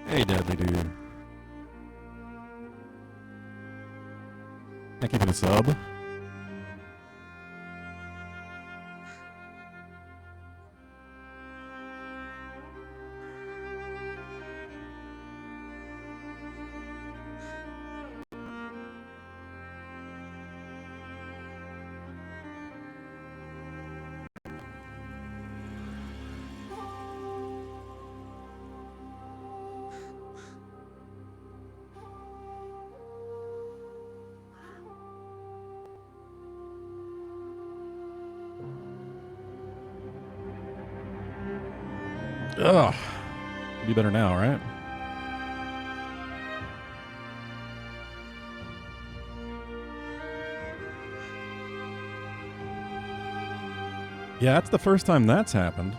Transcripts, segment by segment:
Hey, Deadly Dude. Thank you for the sub. Ugh. It'll be better now, right? Yeah, that's the first time that's happened.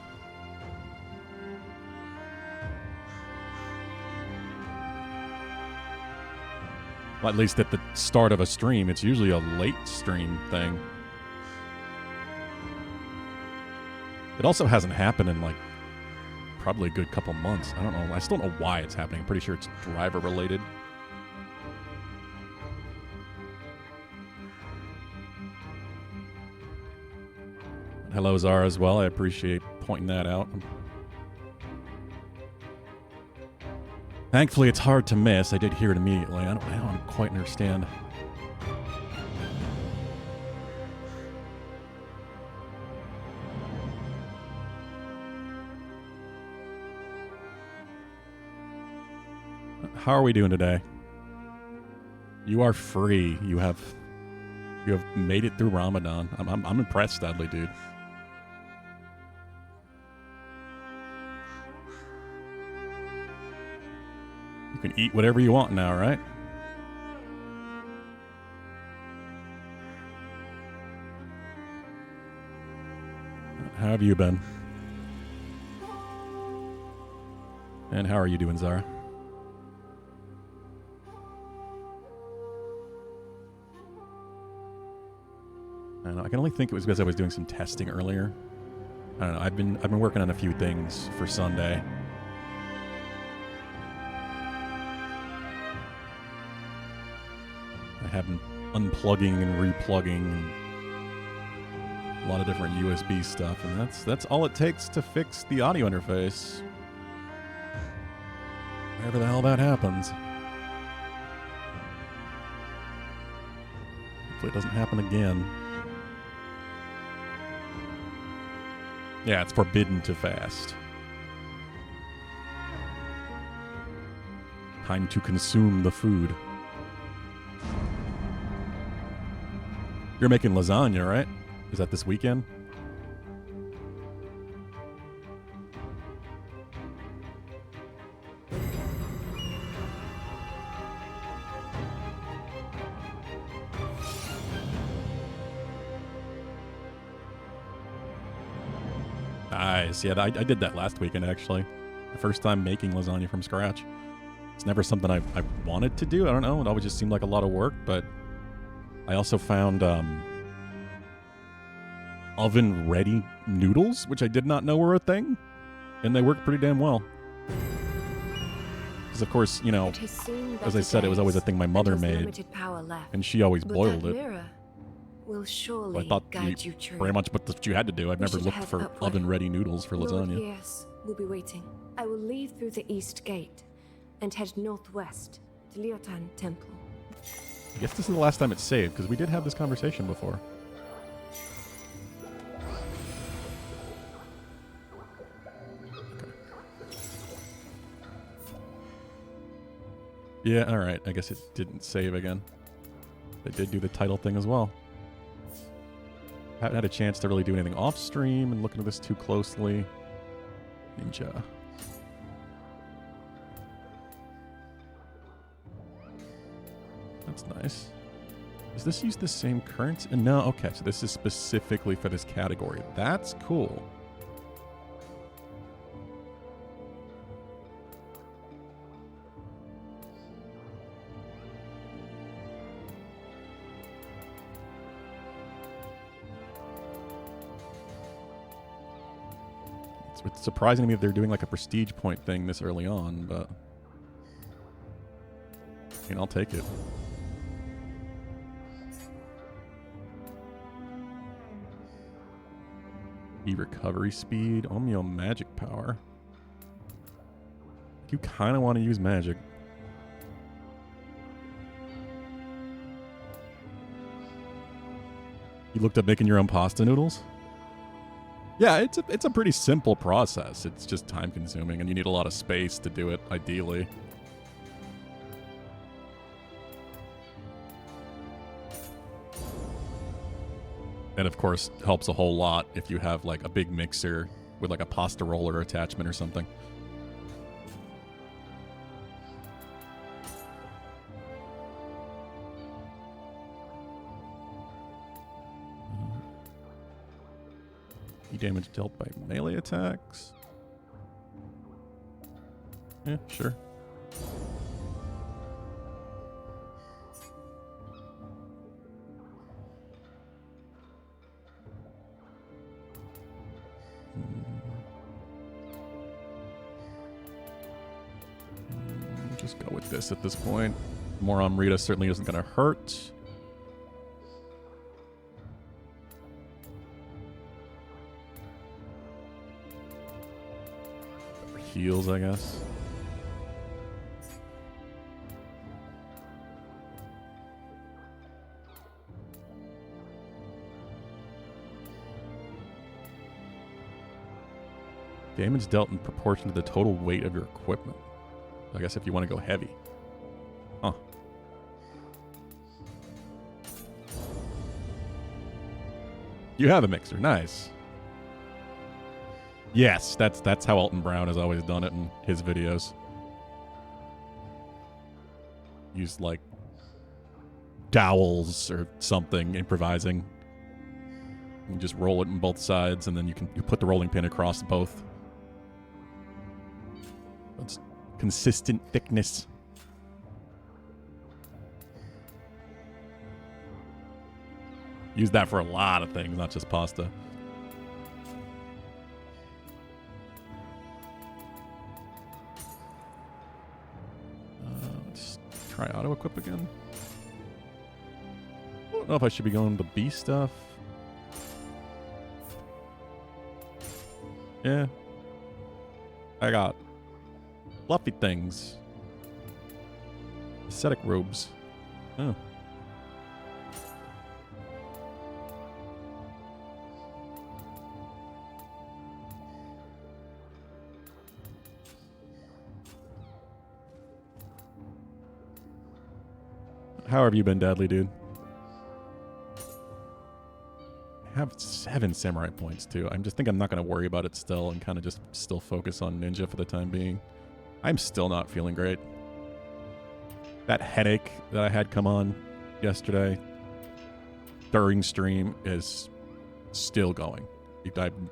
Well, at least at the start of a stream. It's usually a late stream thing. It also hasn't happened in like probably a good couple months. I don't know. I still don't know why it's happening. I'm pretty sure it's driver related. Hello, Zara, as well. I appreciate pointing that out. Thankfully, it's hard to miss. I did hear it immediately. I don't quite understand. How are we doing today? You are free. You have made it through Ramadan. I'm impressed, Dudley, dude. You can eat whatever you want now, right? How have you been? And how are you doing, Zara? I don't know. I can only think it was because I was doing some testing earlier. I don't know. I've been working on a few things for Sunday. I have been unplugging and replugging and A lot of different USB stuff, and that's all it takes to fix the audio interface. Wherever the hell that happens. Hopefully it doesn't happen again. Yeah, it's forbidden to fast. Time to consume the food. You're making lasagna, right? Is that this weekend? Nice. Yeah, I did that last weekend, actually. The first time making lasagna from scratch. It's never something I wanted to do. I don't know. It always just seemed like a lot of work, but I also found oven-ready noodles, which I did not know were a thing, and they worked pretty damn well. Because, of course, you know, as I said, it was always a thing my mother made, and she always boiled it. So I thought very much what you had to do. I've never looked for oven-ready noodles for lasagna. Yes, we'll be waiting. I will leave through the east gate and head northwest to Liotan Temple. I guess this is the last time it's saved, because we did have this conversation before. Okay. Yeah, alright. I guess it didn't save again. They did do the title thing as well. Haven't had a chance to really do anything off stream and look into this too closely. Ninja. That's nice. Does this use the same currency? No, okay, so this is specifically for this category. That's cool. It's surprising to me that they're doing like a prestige point thing this early on, but I mean, I'll take it. Recovery speed, Omeo magic power. You kind of want to use magic. You looked up making your own pasta noodles? Yeah, it's a pretty simple process. It's just time consuming and you need a lot of space to do it, ideally. And of course, helps a whole lot if you have like a big mixer with like a pasta roller attachment or something. Damage dealt by melee attacks. Yeah, sure. Just go with this at this point. More Amrita certainly isn't going to hurt. Heals, I guess. Damage dealt in proportion to the total weight of your equipment. I guess if you want to go heavy. Huh. You have a mixer. Nice. Yes, that's how Alton Brown has always done it in his videos. Used like dowels or something, improvising. You just roll it in both sides, and then you put the rolling pin across both. That's consistent thickness. Use that for a lot of things, not just pasta. Let's try auto equip again. I don't know if I should be going to B stuff. Yeah. I got fluffy things. Ascetic robes. Oh. How have you been, Deadly Dude? I have 7 samurai points, too. I'm just think I'm not going to worry about it still and kind of just still focus on ninja for the time being. I'm still not feeling great. That headache that I had come on yesterday during stream is still going. I'm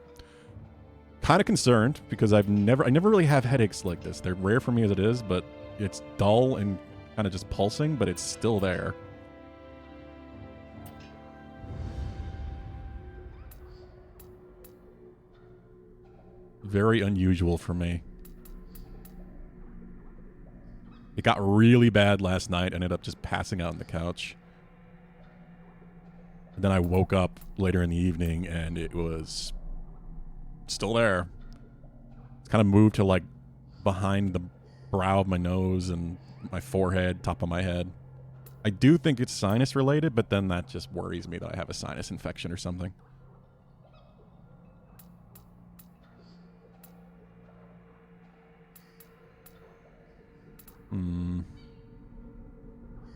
kind of concerned because I never really have headaches like this. They're rare for me as it is, but it's dull and kind of just pulsing, but it's still there. Very unusual for me. It got really bad last night. I ended up just passing out on the couch. And then I woke up later in the evening and it was still there. It's kind of moved to like behind the brow of my nose and my forehead, top of my head. I do think it's sinus related, but then that just worries me that I have a sinus infection or something.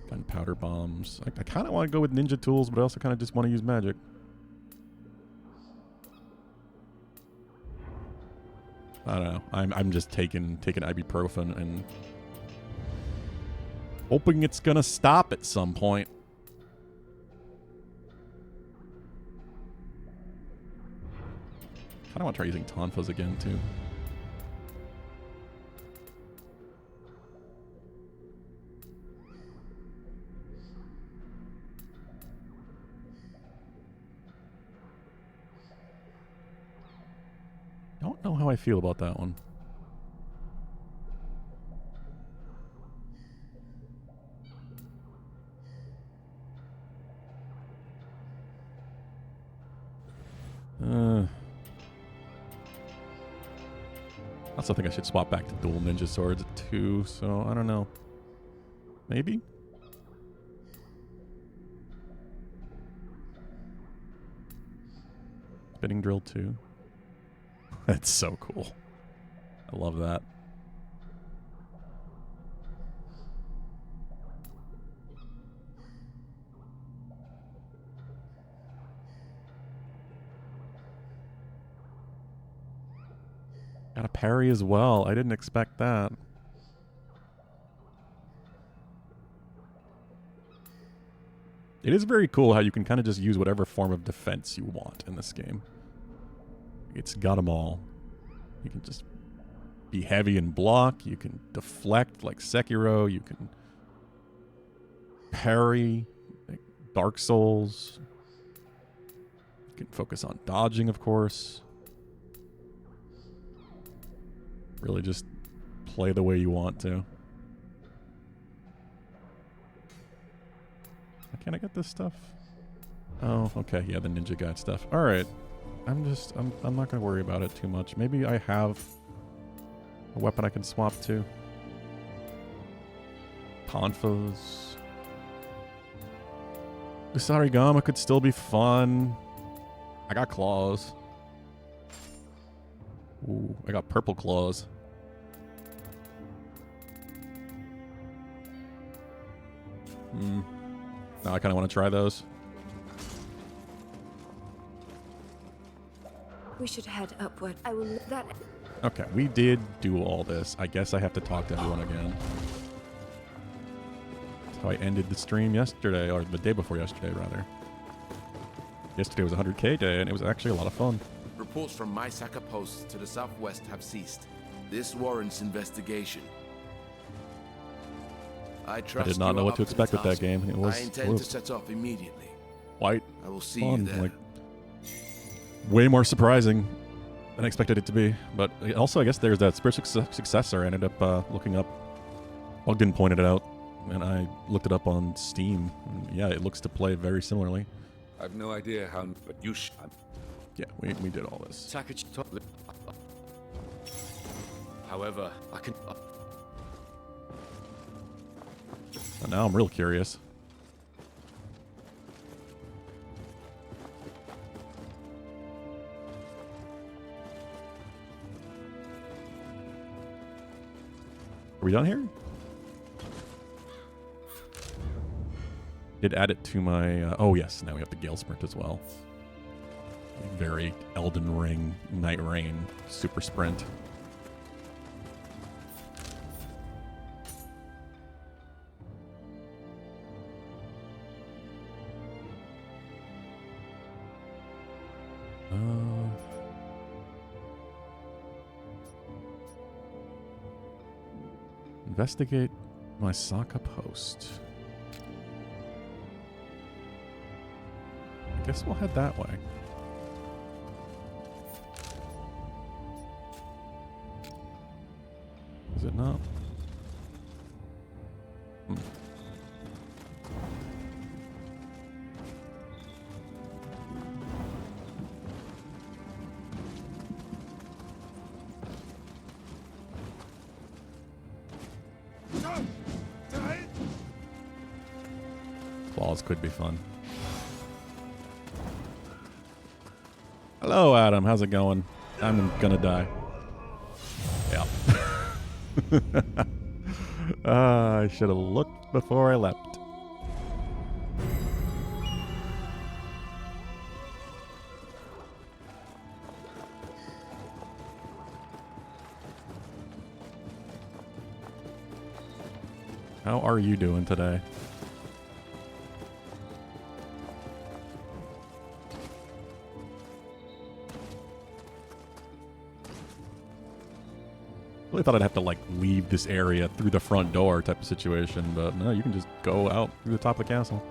Gunpowder bombs. I kind of want to go with ninja tools, but I also kind of just want to use magic. I don't know. I'm just taking ibuprofen and hoping it's gonna stop at some point. Kind of want to try using tonfas again too. Don't know how I feel about that one. I also think I should swap back to dual ninja swords at 2, so I don't know. Maybe? Spinning drill 2. That's so cool. I love that. Got a parry as well. I didn't expect that. It is very cool how you can kind of just use whatever form of defense you want in this game. It's got them all. You can just be heavy and block. You can deflect like Sekiro. You can parry like Dark Souls. You can focus on dodging, of course. Really just play the way you want to. Can I get this stuff? Oh, okay. Yeah, the ninja guide stuff. All right. I'm not going to worry about it too much. Maybe I have a weapon I can swap to. Tonfas. Usarigama could still be fun. I got claws. Ooh, I got purple claws. Now I kind of want to try those. We should head upward. I will that. Okay, we did do all this. I guess I have to talk to everyone again. That's how I ended the stream yesterday, or the day before yesterday, rather. Yesterday was 100K day, and it was actually a lot of fun. Reports from Maisaka posts to the southwest have ceased. This warrants investigation. I did not know what to expect with that game. It was I intend to set off immediately. Quite I will see fun. you there. Like, way more surprising than I expected it to be. But also, I guess there's that spiritual successor. I ended up looking up. Ogden pointed it out, and I looked it up on Steam. And yeah, it looks to play very similarly. I've no idea how, but you should. Yeah, we did all this. However, I can... Now I'm real curious. Are we done here? Did add it to my... oh, yes. Now we have the Gale Sprint as well. Very Elden Ring, Night Rain, Super Sprint. Investigate my Saka post. I guess we'll head that way. Is it not? Claws could be fun. Hello, Adam. How's it going? I'm gonna die. Yeah. I should have looked before I leapt. How are you doing today? I thought I'd have to like leave this area through the front door type of situation, but no, you can just go out through the top of the castle.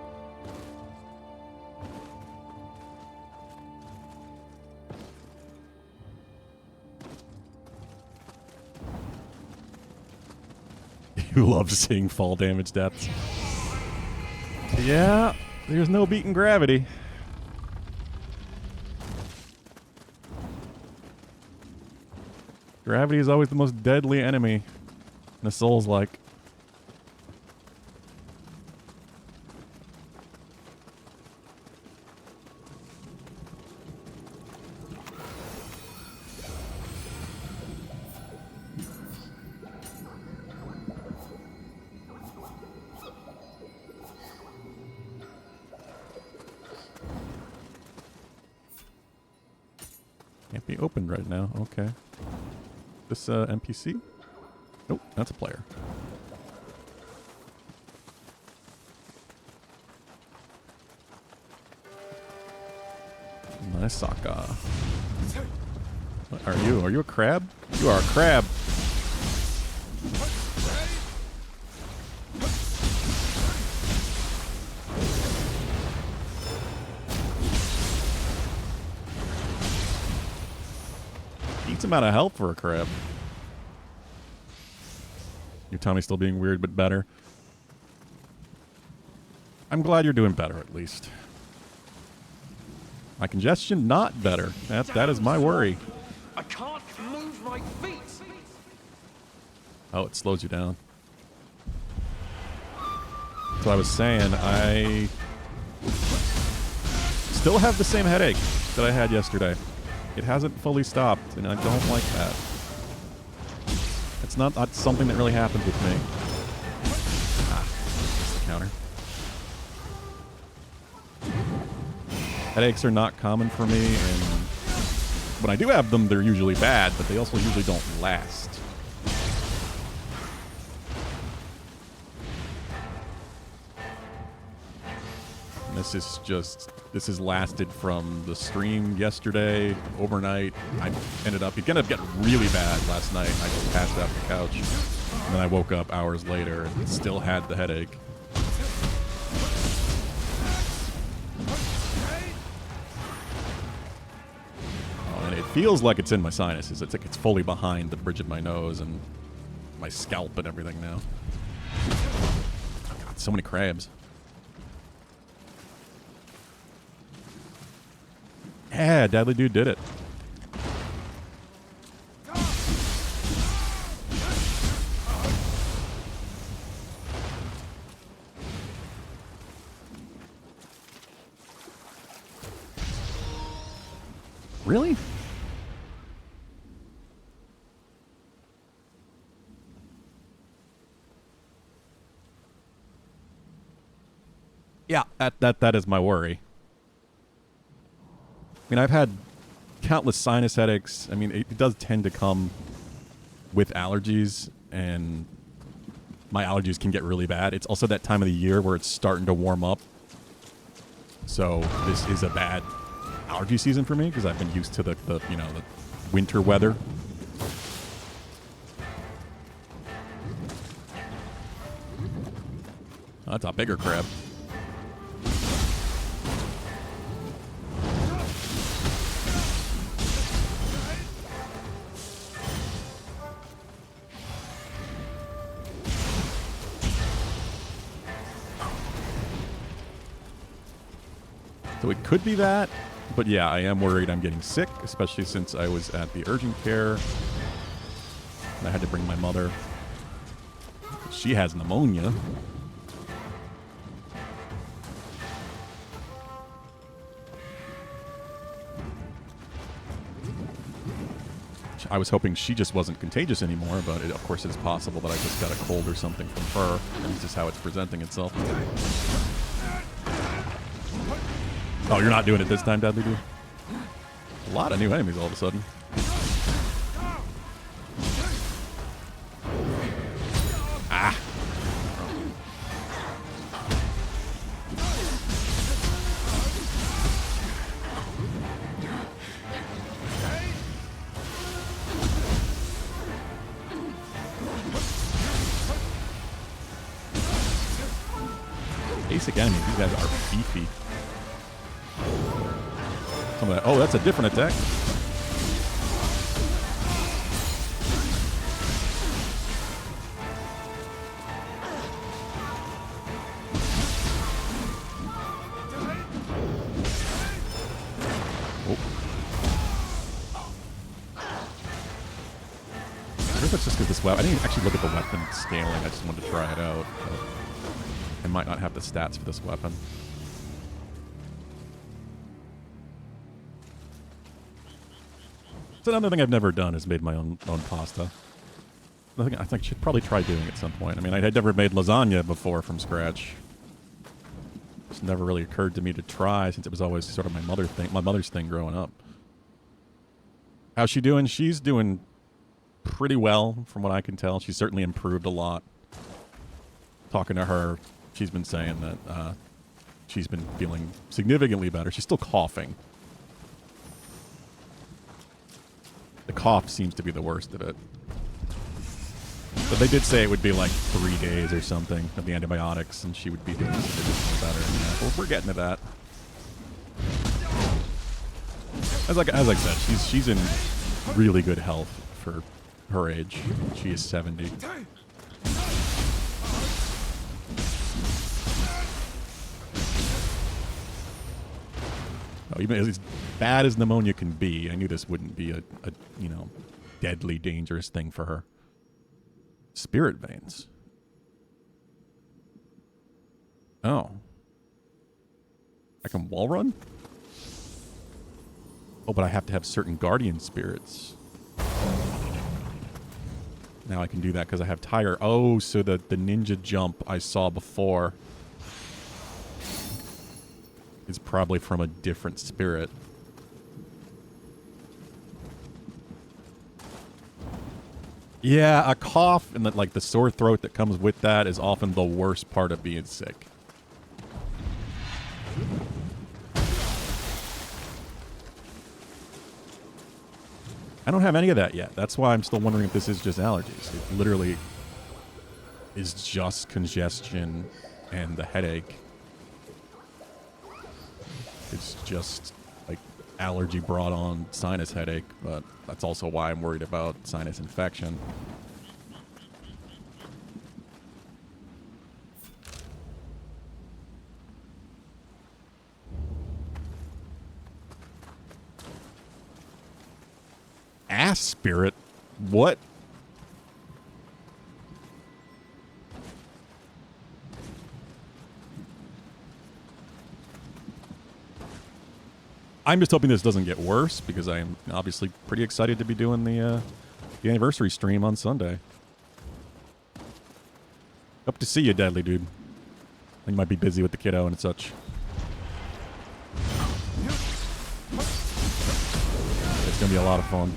You love seeing fall damage deaths. Yeah, there's no beating gravity. Gravity is always the most deadly enemy in a Souls-like. Can't be opened right now. Okay. This NPC? Nope, that's a player. Nice Saka. What are you? Are you a crab? You are a crab. Eats amount of health for a crab. Your tummy's still being weird, but better. I'm glad you're doing better, at least. My congestion, not better. That is my worry. I can't move my feet. Oh, it slows you down. So I was saying, I still have the same headache that I had yesterday. It hasn't fully stopped, and I don't like that. It's not something that really happens with me. Ah, that's the counter. Headaches are not common for me, and when I do have them, they're usually bad, but they also usually don't last. And this has lasted from the stream yesterday, overnight. It ended up getting really bad last night. I just passed out on the couch. And then I woke up hours later and still had the headache. Oh, and it feels like it's in my sinuses. It's like it's fully behind the bridge of my nose and my scalp and everything now. Oh, God, so many crabs. Yeah, Deadly Dude did it. Really? Yeah, that is my worry. I mean, I've had countless sinus headaches. I mean, it does tend to come with allergies, and my allergies can get really bad. It's also that time of the year where it's starting to warm up. So this is a bad allergy season for me because I've been used to the winter weather. Oh, that's a bigger crab. So it could be that, but yeah, I am worried I'm getting sick, especially since I was at the urgent care. And I had to bring my mother. She has pneumonia. I was hoping she just wasn't contagious anymore, but of course it's possible that I just got a cold or something from her, and it's just how it's presenting itself. Oh, you're not doing it this time, Deadly Dude? A lot of new enemies all of a sudden. Ah! Basic enemies, these guys are beefy. Some of that. Oh, that's a different attack. Oh. I wonder if it's just because this weapon. I didn't actually look at the weapon scaling. I just wanted to try it out. But I might not have the stats for this weapon. It's another thing I've never done is made my own pasta. I think I should probably try doing it at some point. I mean, I had never made lasagna before from scratch. It's never really occurred to me to try since it was always sort of my mother's thing growing up. How's she doing? She's doing pretty well from what I can tell. She's certainly improved a lot. Talking to her, she's been saying that she's been feeling significantly better. She's still coughing. The cough seems to be the worst of it. But they did say it would be like 3 days or something of the antibiotics, and she would be doing significantly better. Yeah, well, we're getting to that. As I said, she's in really good health for her age. She is 70. Oh, even as bad as pneumonia can be, I knew this wouldn't be a deadly dangerous thing for her. Spirit veins. Oh. I can wall run? Oh, but I have to have certain guardian spirits. Now I can do that because I have Tiger. Oh, so the ninja jump I saw before is probably from a different spirit. Yeah, a cough and the sore throat that comes with that is often the worst part of being sick. I don't have any of that yet. That's why I'm still wondering if this is just allergies. It literally is just congestion and the headache. It's just like allergy brought on sinus headache, but that's also why I'm worried about sinus infection. Ass spirit? What? I'm just hoping this doesn't get worse because I am obviously pretty excited to be doing the anniversary stream on Sunday. Hope to see you, Deadly Dude. You might be busy with the kiddo and such. It's gonna be a lot of fun.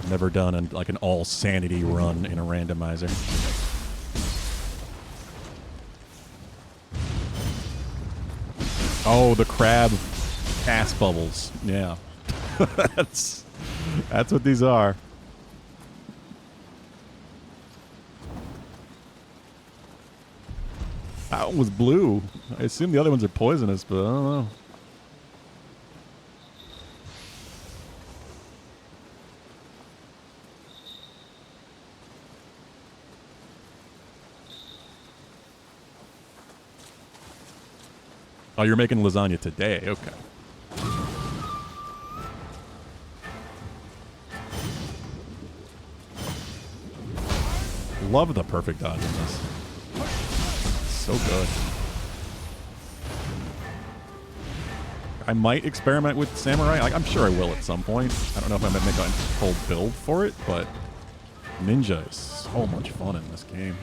Never done like an all sanity run in a randomizer. Oh, the crab ass bubbles. Yeah. that's what these are. That one was blue. I assume the other ones are poisonous, but I don't know. Oh, you're making lasagna today. Okay. Love the perfect dodge in this. So good. I might experiment with Samurai. I'm sure I will at some point. I don't know if I'm going to make a full build for it, but Ninja is so much fun in this game.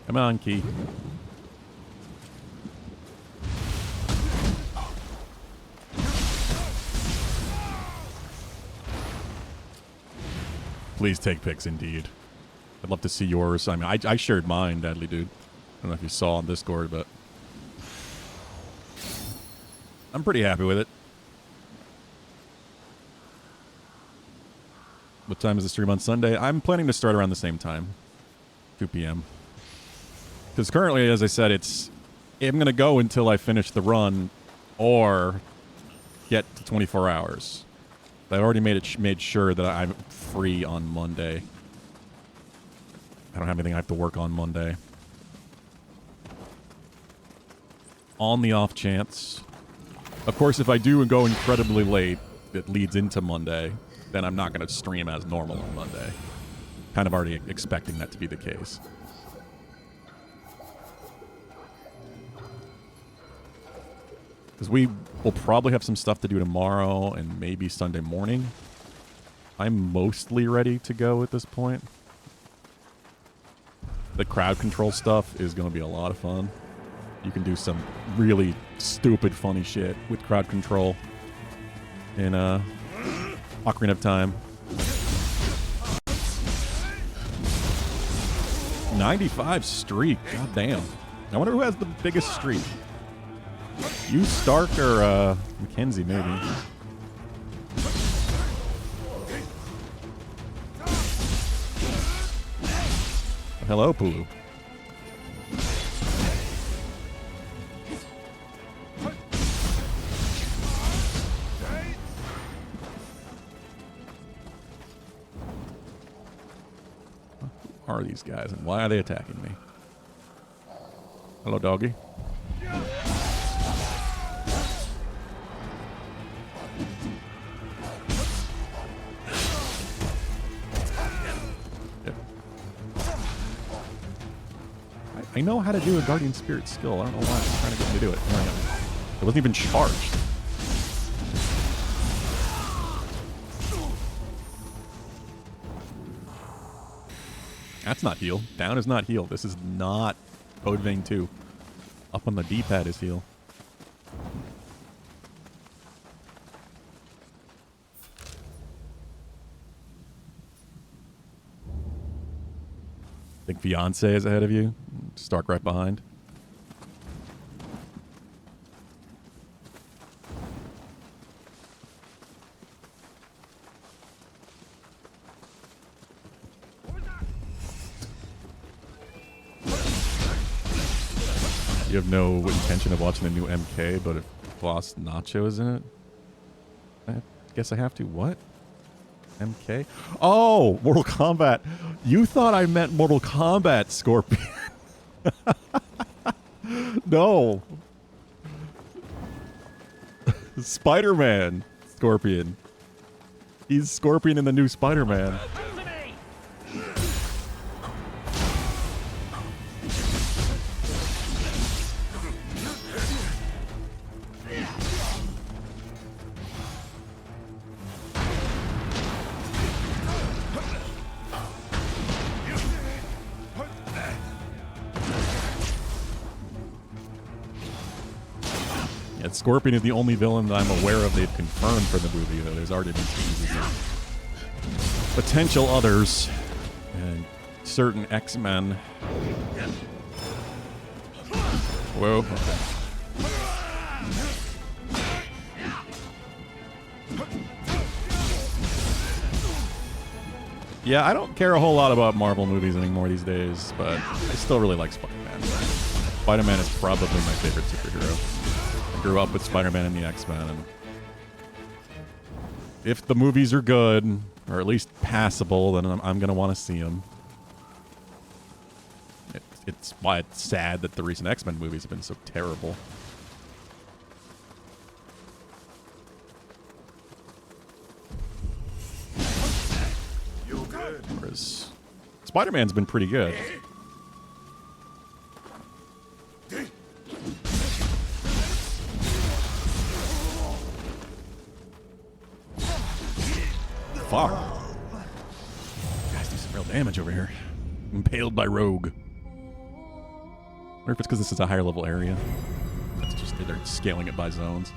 Come on, Key. Please take pics, indeed. I'd love to see yours. I mean, I shared mine, Deadly Dude. I don't know if you saw on Discord, but I'm pretty happy with it. What time is the stream on Sunday? I'm planning to start around the same time. 2 p.m. Because currently, as I said, I'm going to go until I finish the run or get to 24 hours. I already made sure that I'm free on Monday. I don't have anything I have to work on Monday. On the off chance. Of course, if I do go incredibly late, it leads into Monday, then I'm not going to stream as normal on Monday. Kind of already expecting that to be the case. Because we will probably have some stuff to do tomorrow and maybe Sunday morning. I'm mostly ready to go at this point. The crowd control stuff is going to be a lot of fun. You can do some really stupid, funny shit with crowd control in Ocarina of Time. 95 streak. God damn. I wonder who has the biggest streak. You, Stark, or Mackenzie, maybe. Hello, Pulu. Who are these guys, and why are they attacking me? Hello, doggy. I know how to do a Guardian Spirit skill. I don't know why I'm trying to get him to do it. It wasn't even charged. That's not heal. Down is not heal. This is not Code Vein 2. Up on the D-pad is heal. Think Fiance is ahead of you. Stark right behind. You have no intention of watching the new MK, but if Boss Nacho is in it, I guess I have to. What? MK? Oh, Mortal Kombat. You thought I meant Mortal Kombat Scorpion. No. Spider-Man Scorpion. He's Scorpion in the new Spider-Man. Yeah, Scorpion is the only villain that I'm aware of they've confirmed for the movie, though there's already been teases of potential others and certain X-Men. Whoa. Yeah, I don't care a whole lot about Marvel movies anymore these days, but I still really like Spider-Man. Spider-Man is probably my favorite superhero. I grew up with Spider-Man and the X-Men, and if the movies are good, or at least passable, then I'm going to want to see them. It's why it's sad that the recent X-Men movies have been so terrible. Whereas Spider-Man's been pretty good. Fuck. Guys do some real damage over here. Impaled by Rogue. I wonder if it's because this is a higher level area. That's just they're scaling it by zones.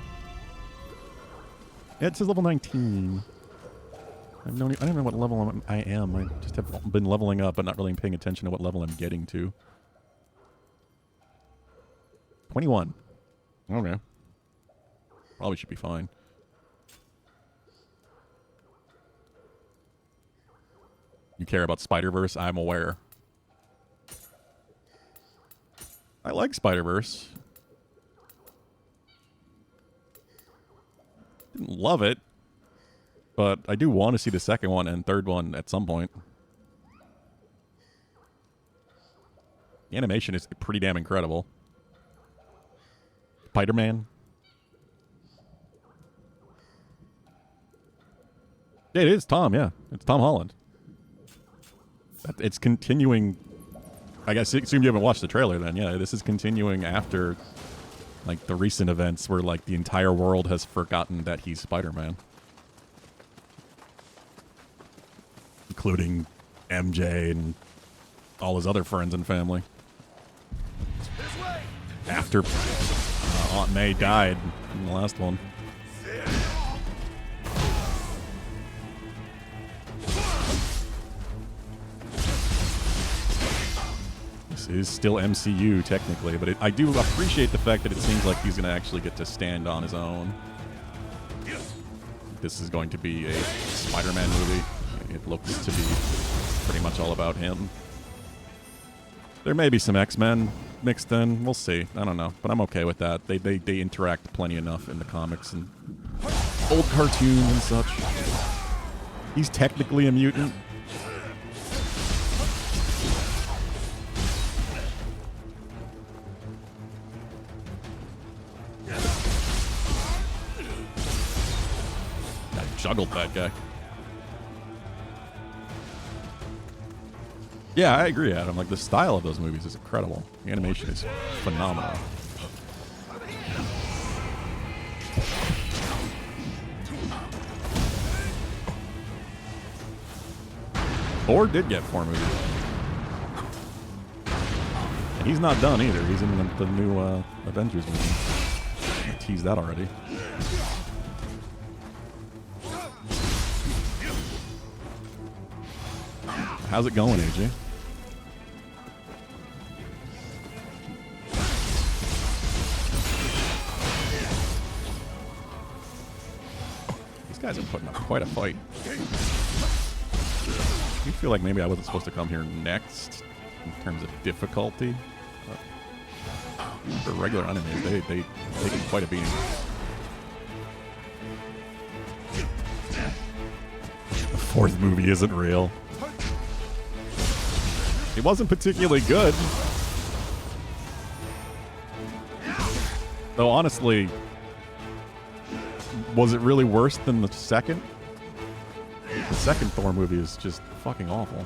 Yeah, it says level 19. I don't even know what level I am. I just have been leveling up, but not really paying attention to what level I'm getting to. 21. Okay. Probably should be fine. You care about Spider-Verse? I'm aware. I like Spider-Verse. Didn't love it. But I do want to see the second one and third one at some point. The animation is pretty damn incredible. Spider-Man. Yeah, it is Tom, yeah. It's Tom Holland. It's continuing. I guess assume you haven't watched the trailer then. Yeah, this is continuing after like the recent events where like the entire world has forgotten that he's Spider-Man. Including MJ and all his other friends and family. After Aunt May died in the last one. This is still MCU technically, but I do appreciate the fact that it seems like he's going to actually get to stand on his own. This is going to be a Spider-Man movie. It looks to be pretty much all about him. There may be some X-Men mixed in. We'll see. I don't know. But I'm okay with that. They interact plenty enough in the comics and old cartoons and such. He's technically a mutant. I juggled that guy. Yeah, I agree, Adam. Like, the style of those movies is incredible. The animation is phenomenal. Thor did get 4 movies. And he's not done either. He's in the new Avengers movie. I teased that already. How's it going, AJ? These guys are putting up quite a fight. I feel like maybe I wasn't supposed to come here next in terms of difficulty. But for regular enemies, they take quite a beating. fourth movie isn't real. It wasn't particularly good. Though honestly, was it really worse than the second? The second Thor movie is just fucking awful.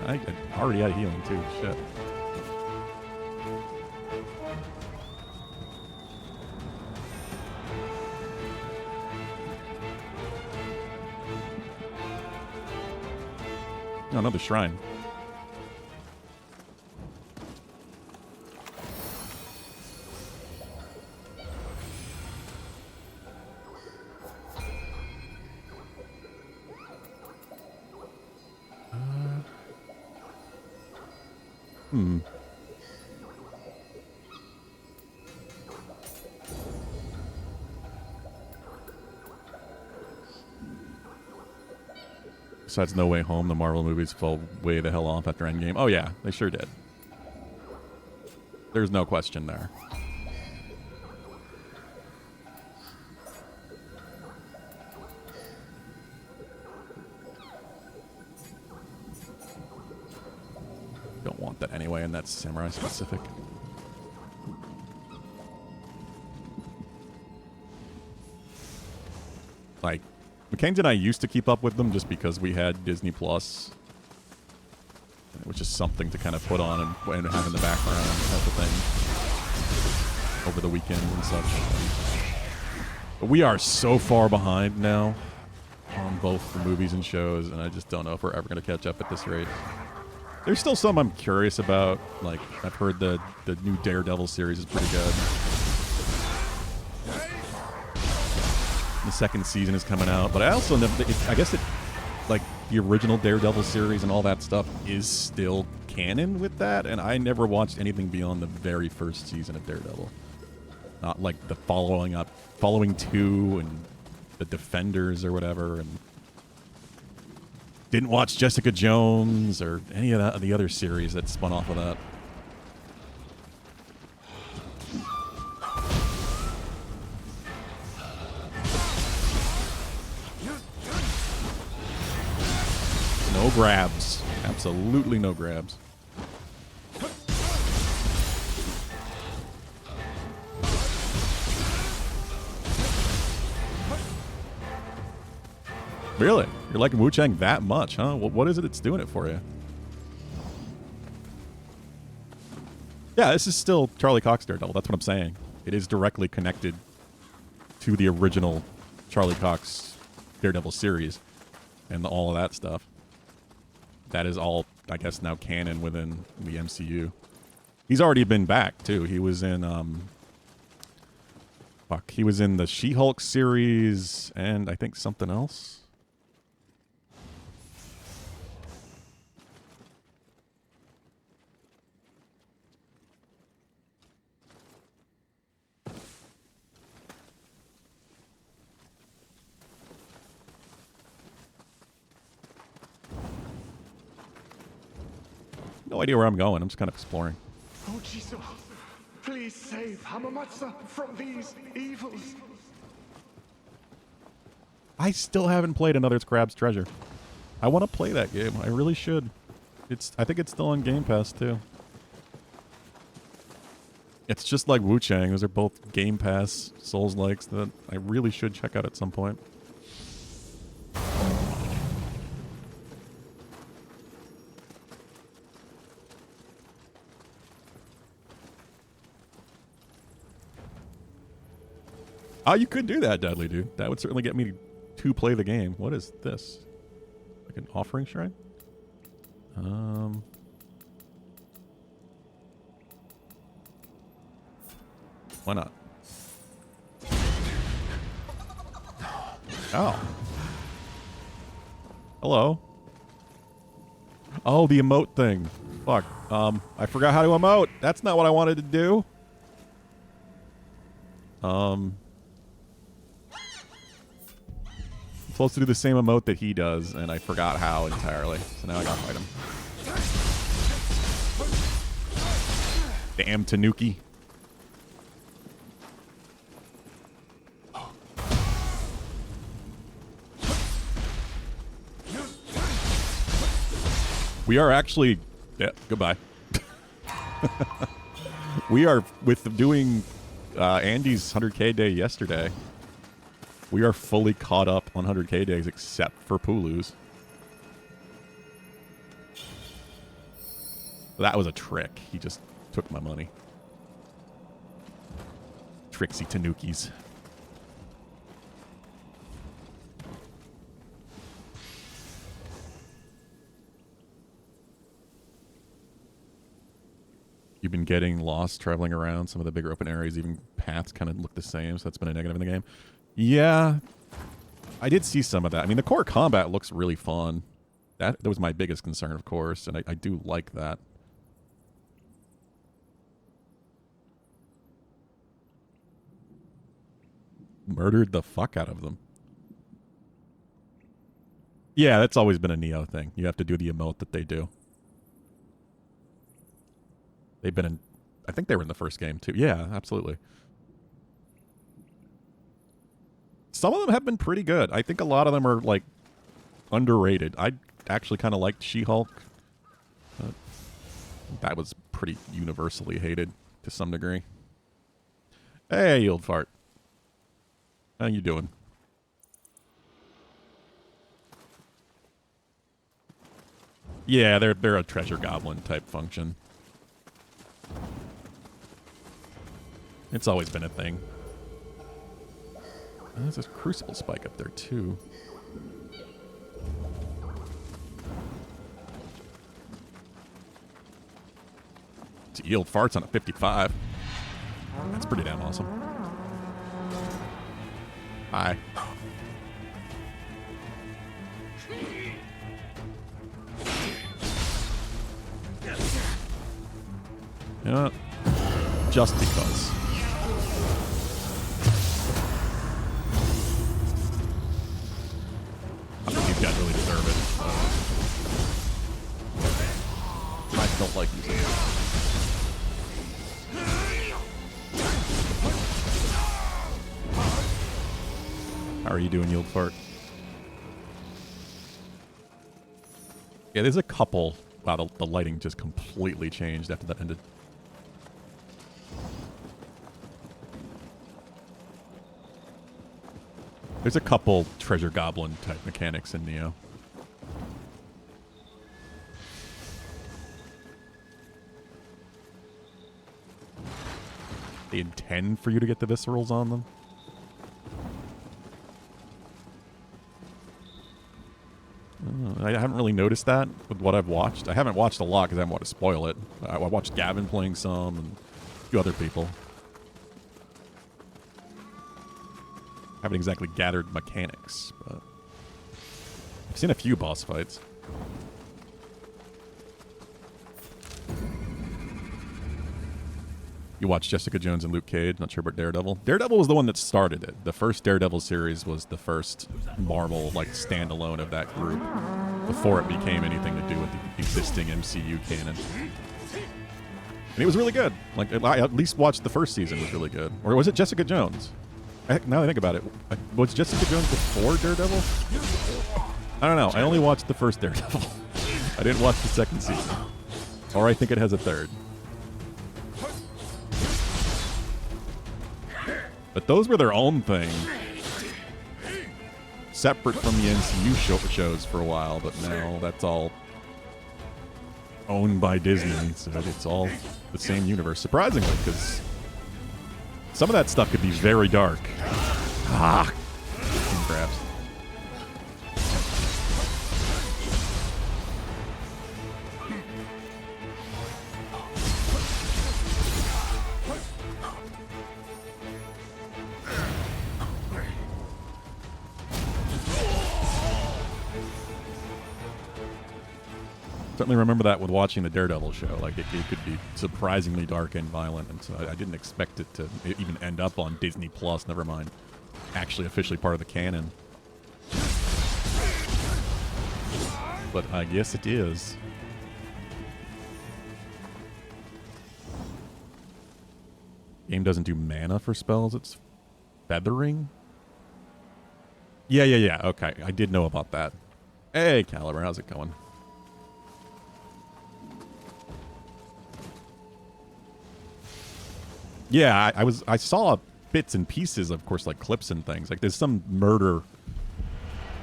I already had healing too. Shit. Oh, another shrine. Besides No Way Home, the Marvel movies fell way the hell off after Endgame. Oh yeah, they sure did. There's no question there. Don't want that anyway, and that's samurai specific. Like, Mackenzie and I used to keep up with them just because we had Disney Plus, which is something to kind of put on and have in the background type of thing over the weekend and such. But we are so far behind now on both the movies and shows, and I just don't know if we're ever going to catch up at this rate. There's still some I'm curious about. Like, I've heard the new Daredevil series is pretty good. The second season is coming out, but I also know, I guess like the original Daredevil series and all that stuff is still canon with that, and I never watched anything beyond the very first season of Daredevil. Not like the following two and the Defenders or whatever, and didn't watch Jessica Jones or any of the other series that spun off of that. No grabs. Absolutely no grabs. Really? You're liking Wu Chang that much, huh? What is it that's doing it for you? Yeah, this is still Charlie Cox Daredevil. That's what I'm saying. It is directly connected to the original Charlie Cox Daredevil series and all of that stuff. That is all, I guess, now canon within the MCU. He's already been back, too. He was in, he was in the She-Hulk series and I think something else. No idea where I'm going. I'm just kind of exploring. Oh, Jesus. Please save Hamamatsu from these evils. I still haven't played Another Crab's Treasure. I want to play that game. I really should. I think it's still on Game Pass, too. It's just like Wu Chang. Those are both Game Pass Souls-likes that I really should check out at some point. Oh, you could do that, Dudley, dude. That would certainly get me to play the game. What is this? Like an offering shrine? Why not? Oh. Hello. Oh, the emote thing. Fuck. I forgot how to emote. That's not what I wanted to do. I'm supposed to do the same emote that he does, and I forgot how entirely. So now I gotta fight him. Damn Tanuki. We are actually... Yeah, goodbye. We are, with doing Andy's 100K day yesterday, we are fully caught up on 100K days except for Pulu's. That was a trick. He just took my money. Tricksy Tanukis. You've been getting lost traveling around some of the bigger open areas. Even paths kind of look the same, so that's been a negative in the game. Yeah, I did see some of that. I mean, the core combat looks really fun. That was my biggest concern, of course, and I do like that. Murdered the fuck out of them. Yeah, that's always been a Nioh thing. You have to do the emote that they do. They've been in... I think they were in the first game, too. Yeah, absolutely. Some of them have been pretty good. I think a lot of them are, like, underrated. I actually kind of liked She-Hulk. That was pretty universally hated to some degree. Hey, you old fart. How you doing? Yeah, they're a treasure goblin type function. It's always been a thing. There's a crucible spike up there too. To yield farts on a 55. That's pretty damn awesome. Hi. Yeah. Just because. I think these guys really deserve it. I don't like these guys. How are you doing, Yield Fart? Yeah, there's a couple. Wow, the lighting just completely changed after that ended. There's a couple treasure goblin type mechanics in Nioh. They intend for you to get the viscerals on them? I haven't really noticed that with what I've watched. I haven't watched a lot because I didn't want to spoil it. I watched Gavin playing some and a few other people. Haven't exactly gathered mechanics, but I've seen a few boss fights. You watched Jessica Jones and Luke Cage. Not sure about Daredevil. Daredevil was the one that started it. The first Daredevil series was the first Marvel like standalone of that group before it became anything to do with the existing MCU canon. And it was really good. Like I at least watched the first season. Was really good. Or was it Jessica Jones? Now that I think about it, was Jessica Jones before Daredevil? I don't know. I only watched the first Daredevil. I didn't watch the second season. Or I think it has a third. But those were their own thing. Separate from the MCU shows for a while, but now that's all owned by Disney, so it's all the same universe. Surprisingly, because some of that stuff could be very dark. Ah! Crabs. Certainly remember that with watching the Daredevil show. Like, it could be surprisingly dark and violent, and so I didn't expect it to even end up on Disney Plus, never mind actually officially part of the canon. But I guess it is. Game doesn't do mana for spells, it's feathering? Yeah, okay. I did know about that. Hey, Caliber, how's it going? Yeah, I saw bits and pieces, of course, like clips and things. Like there's some murder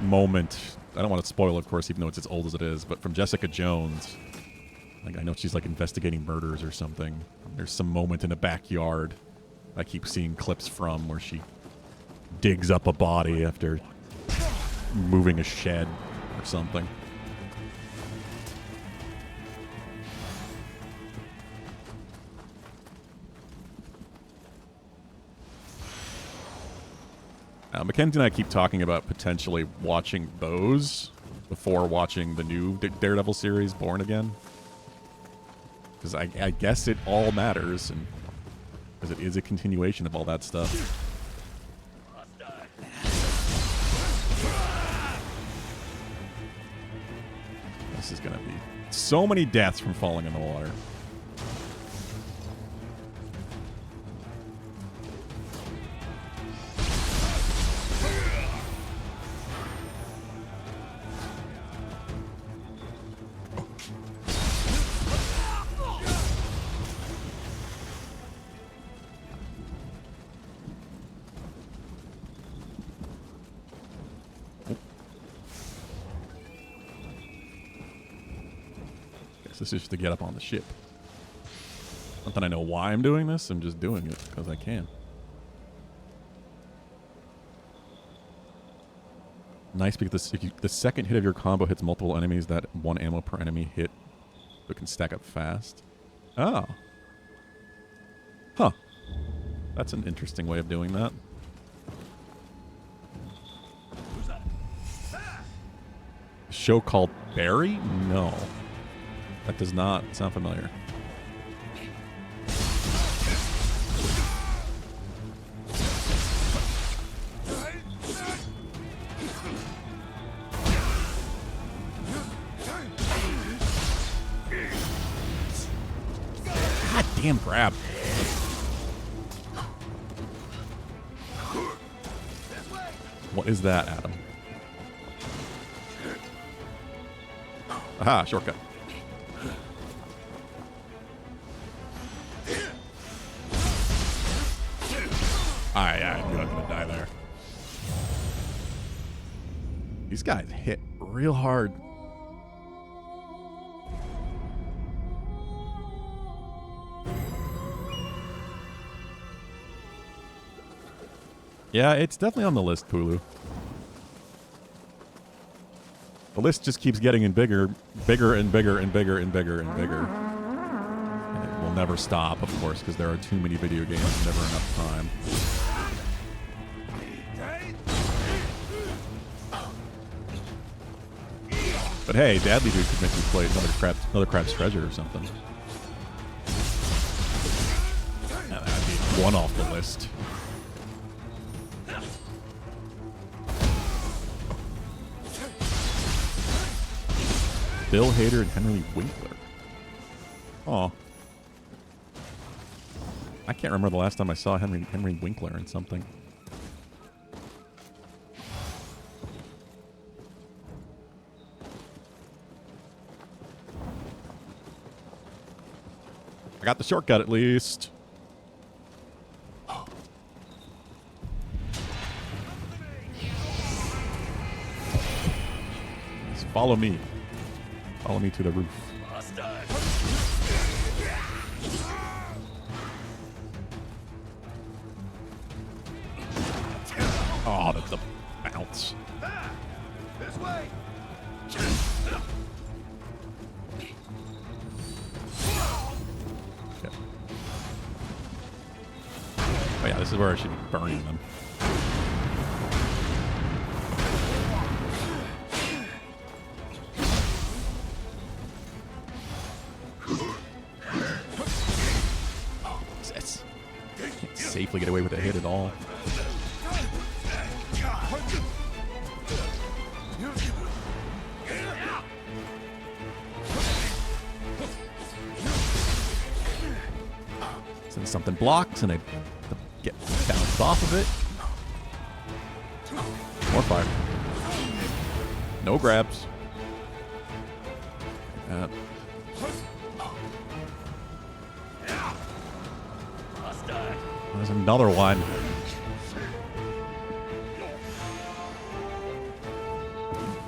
moment. I don't want to spoil, of course, even though it's as old as it is, but from Jessica Jones. Like I know she's like investigating murders or something. There's some moment in a backyard I keep seeing clips from where she digs up a body after moving a shed or something. Mackenzie and I keep talking about potentially watching those before watching the new Daredevil series, Born Again. Because I guess it all matters, and because it is a continuation of all that stuff. This is going to be so many deaths from falling in the water. This is just to get up on the ship. Not that I know why I'm doing this, I'm just doing it because I can. Nice because the second hit of your combo hits multiple enemies, that one ammo per enemy hit, so it can stack up fast. Oh. Huh. That's an interesting way of doing that. A show called Barry? No. That does not sound familiar. God damn grab. What is that, Adam? Aha, shortcut. I knew I was going to die there. These guys hit real hard. Yeah, it's definitely on the list, Pulu. The list just keeps getting bigger and bigger and bigger and bigger and bigger. And it will never stop, of course, because there are too many video games and never enough time. But hey, Dadly Dude could make me play another Crab's Treasure or something. Yeah, that'd be one off the list. Bill Hader and Henry Winkler. Aw. I can't remember the last time I saw Henry Winkler in something. I got the shortcut at least. Just follow me. Follow me to the roof. Oh, that's the bounce. This way. Okay. Oh yeah, this is where I should be burning them. Can't safely get away with a hit at all. Then something blocks and I get bounced off of it. More fire. No grabs. Like that. There's another one.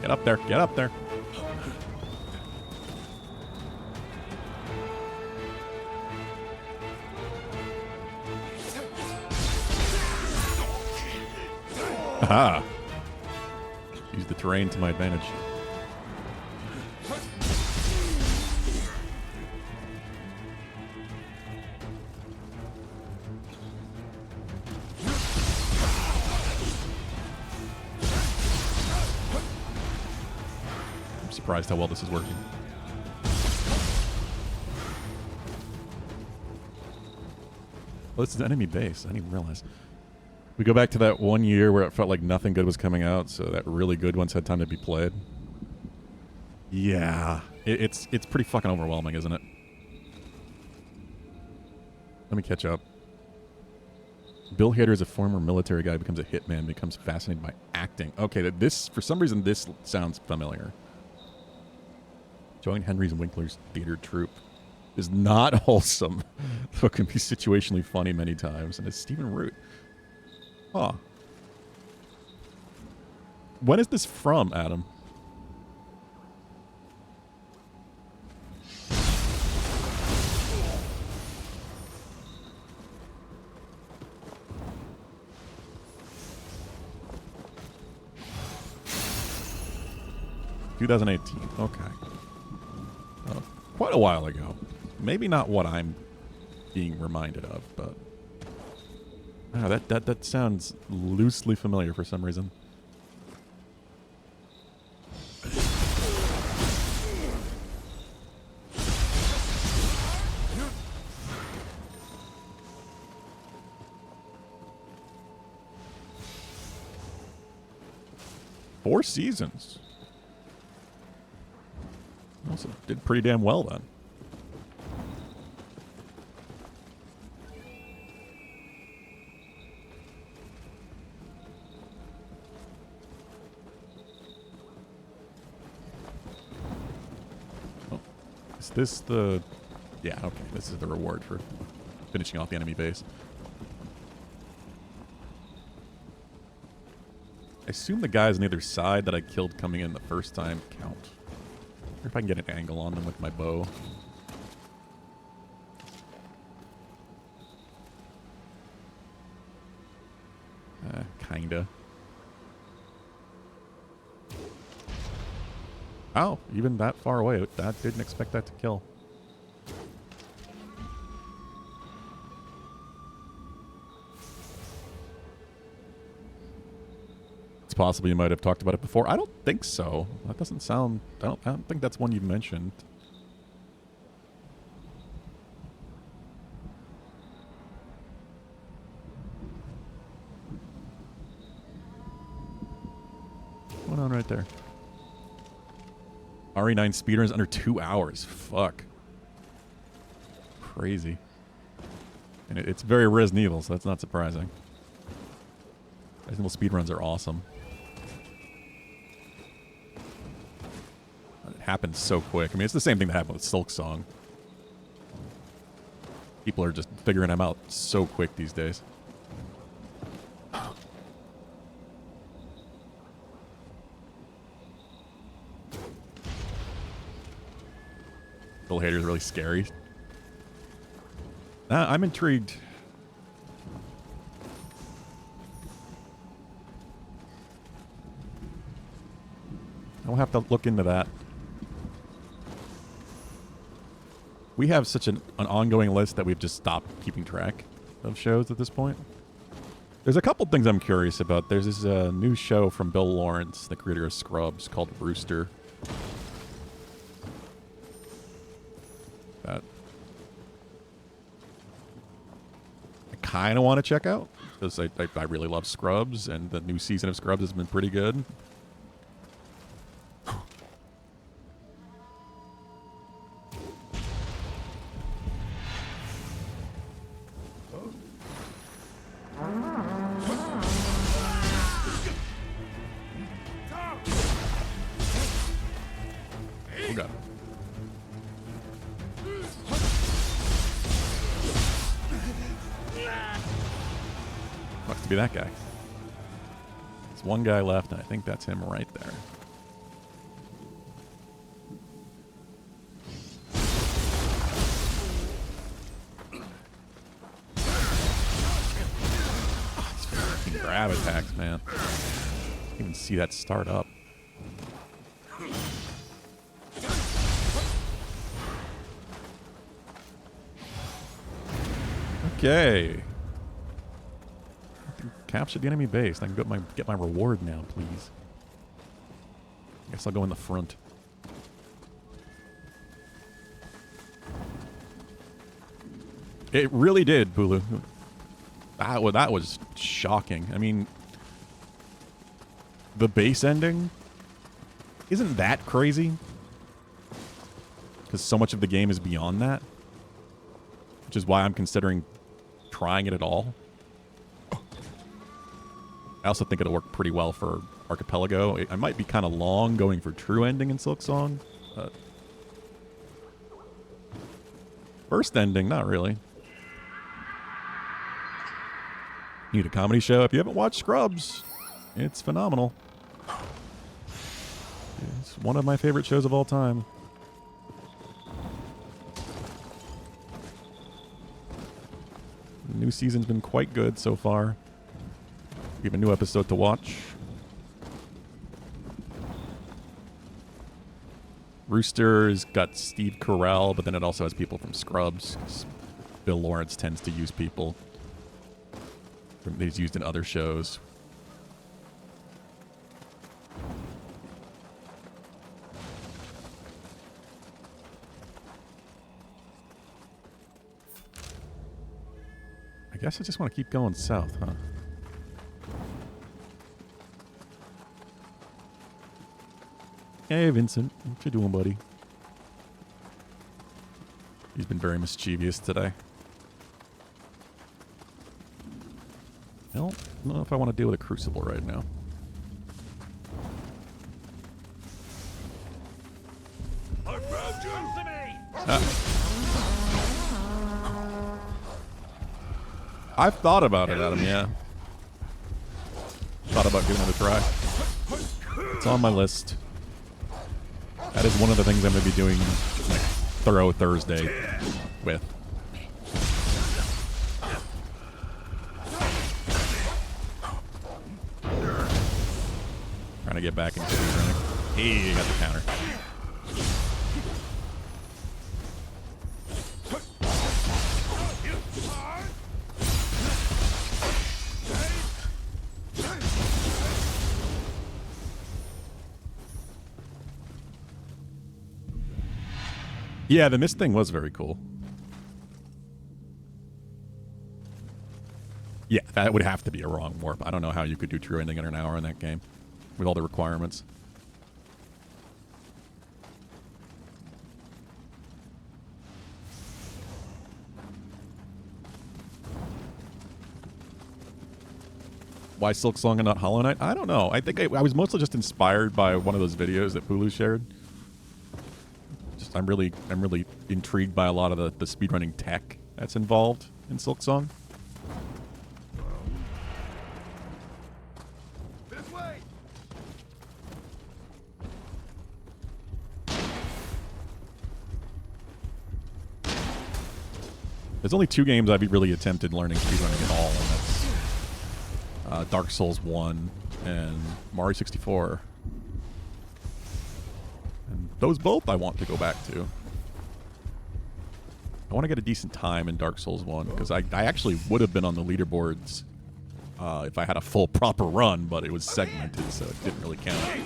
Get up there. Get up there. Aha. Use the terrain to my advantage. I'm surprised how well this is working. Oh, this is an enemy base. I didn't even realize. We go back to that one year where it felt like nothing good was coming out, so that really good ones had time to be played. Yeah. It's pretty fucking overwhelming, isn't it? Let me catch up. Bill Hader is a former military guy, becomes a hitman, becomes fascinated by acting. Okay, this, for some reason, this sounds familiar. Join Henry Winkler's theater troupe. Is not wholesome, but can be situationally funny many times, and it's Stephen Root. Huh. When is this from, Adam? (2018). Okay. Quite a while ago. Maybe not what I'm being reminded of, but that sounds loosely familiar for some reason. Four seasons. Also did pretty damn well then. Is this the... Yeah, okay. This is the reward for finishing off the enemy base. I assume the guys on either side that I killed coming in the first time count. Or if I can get an angle on them with my bow. Kinda. Oh, even that far away. That didn't expect that to kill. It's possible you might have talked about it before. I don't think so. That doesn't sound... I don't think that's one you've mentioned. What's going on right there? RE9 speedruns under 2 hours. Fuck. Crazy. And it's very Resident Evil, so that's not surprising. Resident Evil speedruns are awesome. It happens so quick. I mean, it's the same thing that happened with Silk Song. People are just figuring them out so quick these days. Bill Hader is really scary. I'm intrigued. I'll have to look into that. We have such an ongoing list that we've just stopped keeping track of shows at this point. There's a couple things I'm curious about. There's this new show from Bill Lawrence, the creator of Scrubs, called Rooster. That I kind of want to check out because I really love Scrubs, and the new season of Scrubs has been pretty good. to be that guy. There's one guy left, and I think that's him right there. Grab attacks, man. You can see that start up. Okay. Captured the enemy base. I can get my reward now, please. I guess I'll go in the front. It really did, Bulu. That was shocking. I mean, the base ending isn't that crazy, because so much of the game is beyond that, which is why I'm considering trying it at all. I also think it'll work pretty well for Archipelago. I might be kind of long going for true ending in Silksong. But first ending, not really. Need a comedy show? If you haven't watched Scrubs, it's phenomenal. It's one of my favorite shows of all time. The new season's been quite good so far. We have a new episode to watch. Rooster's got Steve Carell, but then it also has people from Scrubs. Bill Lawrence tends to use people that he's used in other shows. I guess I just want to keep going south, huh? Hey, Vincent. What you doing, buddy? He's been very mischievous today. I don't know if I want to deal with a Crucible right now. I've thought about it, Adam, yeah. Thought about giving it a try. It's on my list. That is one of the things I'm going to be doing like Thorough Thursday with. Trying to get back into the running. Hey, got the counter. Yeah, the mist thing was very cool. Yeah, that would have to be a wrong warp. I don't know how you could do true ending in an hour in that game with all the requirements. Why Silksong and not Hollow Knight? I don't know. I think I was mostly just inspired by one of those videos that Pulu shared. I'm really intrigued by a lot of the speedrunning tech that's involved in Silksong. This way. There's only 2 games I've really attempted learning speedrunning at all, and that's Dark Souls 1 and Mario 64. Those both I want to go back to. I want to get a decent time in Dark Souls 1, because I actually would have been on the leaderboards if I had a full proper run, but it was segmented, so it didn't really count.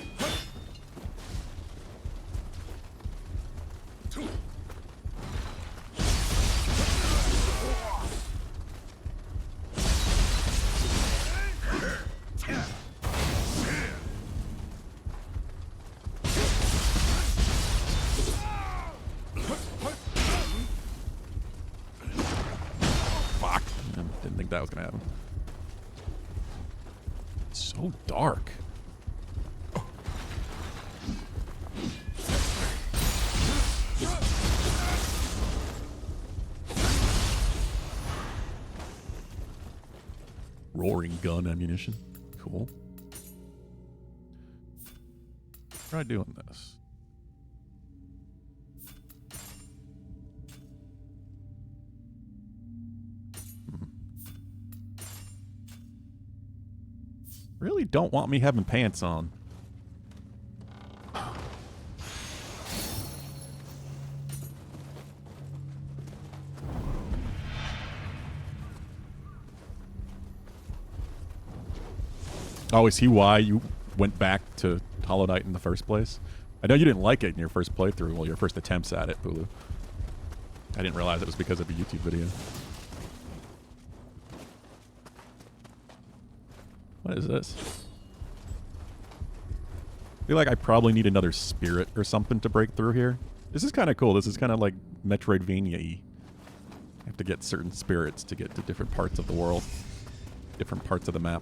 That was gonna happen. It's so dark. Roaring gun ammunition. Cool. Try doing this. Really don't want me having pants on. Oh, is he why you went back to Hollow Knight in the first place? I know you didn't like it in your first playthrough, well, your first attempts at it, Bulu. I didn't realize it was because of a YouTube video. What is this? I feel like I probably need another spirit or something to break through here. This is kind of cool. This is kind of like Metroidvania-y. I have to get certain spirits to get to different parts of the world. Different parts of the map.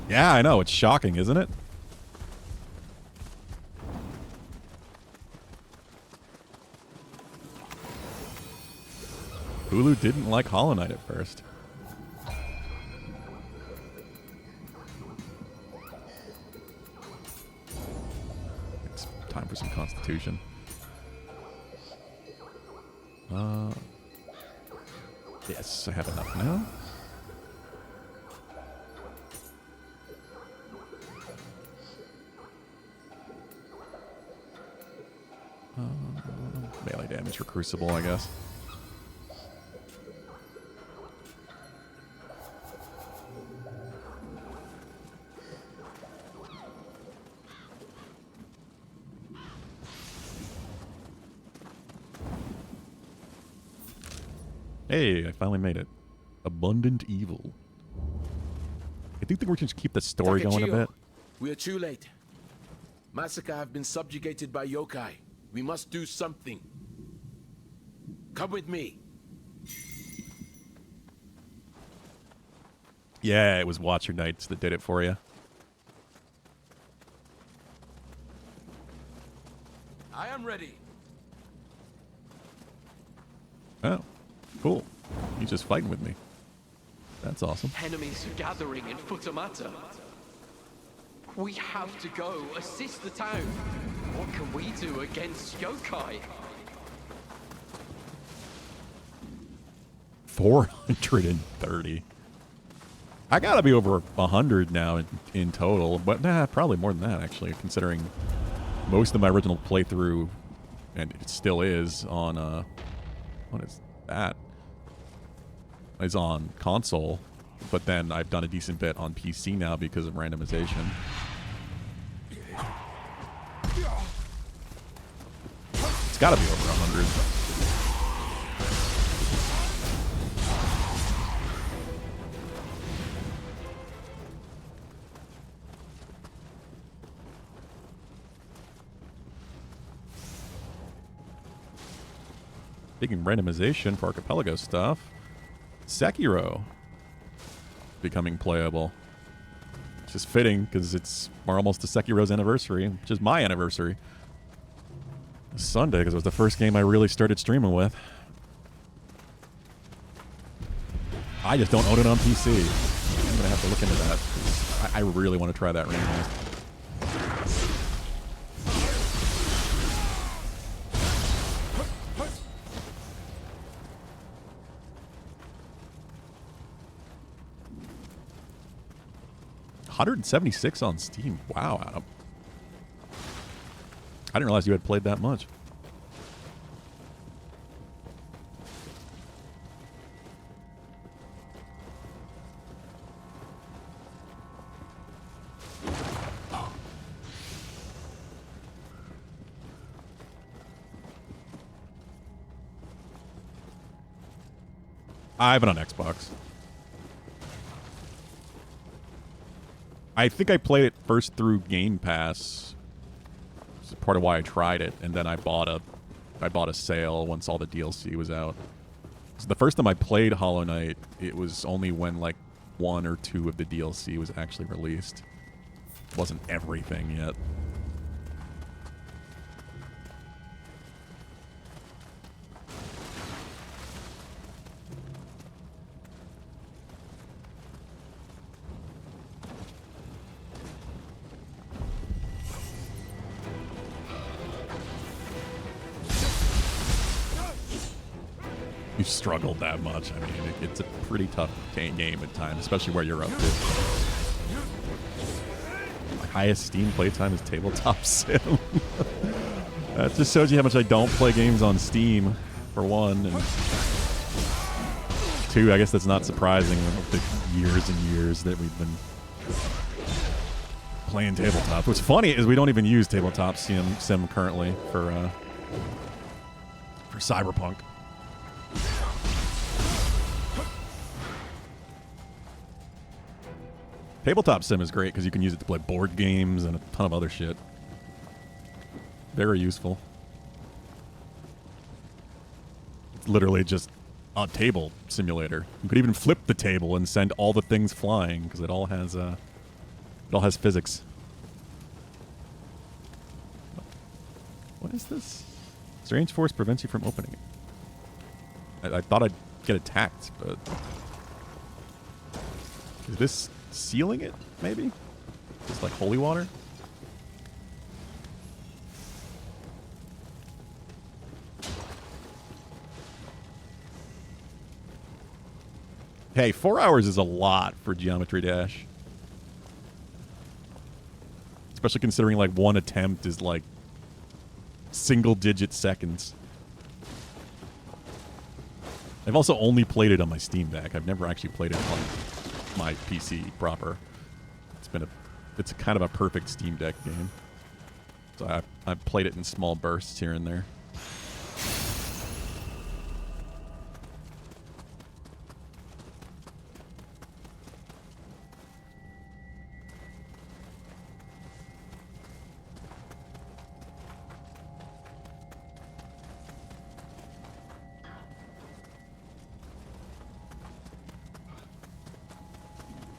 Yeah, I know. It's shocking, isn't it? Hulu didn't like Hollow Knight at first. It's time for some Constitution. Yes, I have enough now. Melee damage for Crucible, I guess. Hey, I finally made it. Abundant Evil. I do think we can just keep the story going a bit. We are too late. Massacre have been subjugated by yokai. We must do something. Come with me. Yeah, it was Watcher Knights that did it for you. I am ready. Oh, cool. He's just fighting with me. That's awesome. Enemies are gathering in Futamata. We have to go assist the town. What can we do against yokai? 430. I gotta be over 100 now in total, but probably more than that actually, considering most of my original playthrough, and it still is on what is that? Is on console, but then I've done a decent bit on PC now because of randomization. It's gotta be over 100. Speaking of randomization for Archipelago stuff, Sekiro becoming playable. It's just fitting because we're almost to Sekiro's anniversary, which is my anniversary. Sunday, because it was the first game I really started streaming with. I just don't own it on PC. I'm going to have to look into that. I really want to try that randomized. $176 on Steam. Wow, Adam. I didn't realize you had played that much. I have it on Xbox. I think I played it first through Game Pass. It's part of why I tried it, and then I bought a sale once all the DLC was out. So the first time I played Hollow Knight, it was only when like 1 or 2 of the DLC was actually released. It wasn't everything yet. you struggled that much. I mean, it's a pretty tough game at times, especially where you're up to. My highest Steam playtime is Tabletop Sim. That just shows you how much I don't play games on Steam, for one. And two, I guess that's not surprising with the years and years that we've been playing tabletop. What's funny is we don't even use Tabletop Sim currently for Cyberpunk. Tabletop Sim is great because you can use it to play board games and a ton of other shit. Very useful. It's literally just a table simulator. You could even flip the table and send all the things flying because it all has physics. What is this? Strange force prevents you from opening it. I thought I'd get attacked, but is this sealing it? Maybe just like holy water. Hey, 4 hours is a lot for Geometry Dash. Especially considering like one attempt is like single-digit seconds. I've also only played it on my Steam Deck. I've never actually played it on my PC proper. It's kind of a perfect Steam Deck game. So I've played it in small bursts here and there.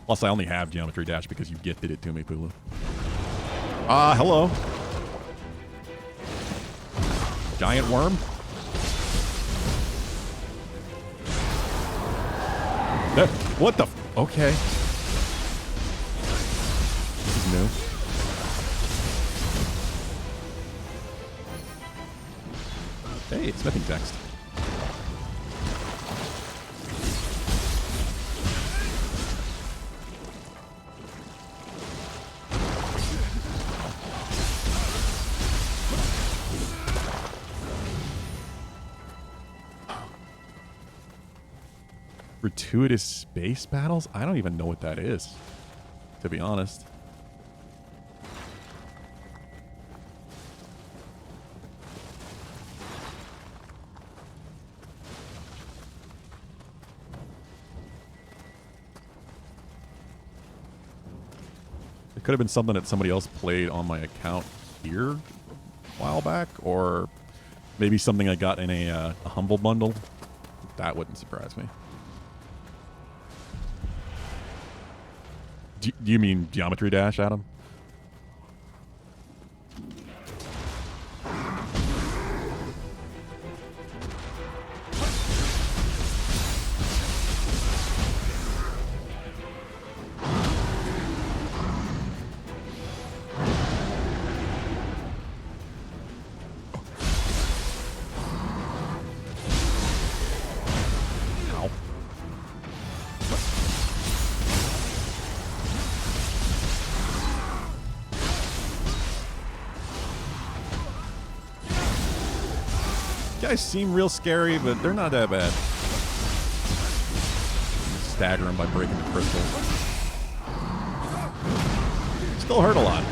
Plus, I only have Geometry Dash because you gifted it to me, Pulu. Hello. Giant worm? What the okay. This is new. Hey, it's smithing text. Gratuitous space battles? I don't even know what that is, to be honest. It could have been something that somebody else played on my account here a while back, or maybe something I got in a Humble Bundle. That wouldn't surprise me. Do you mean Geometry Dash, Adam? Guys seem real scary, but they're not that bad. Stagger them by breaking the crystal. Still hurt a lot.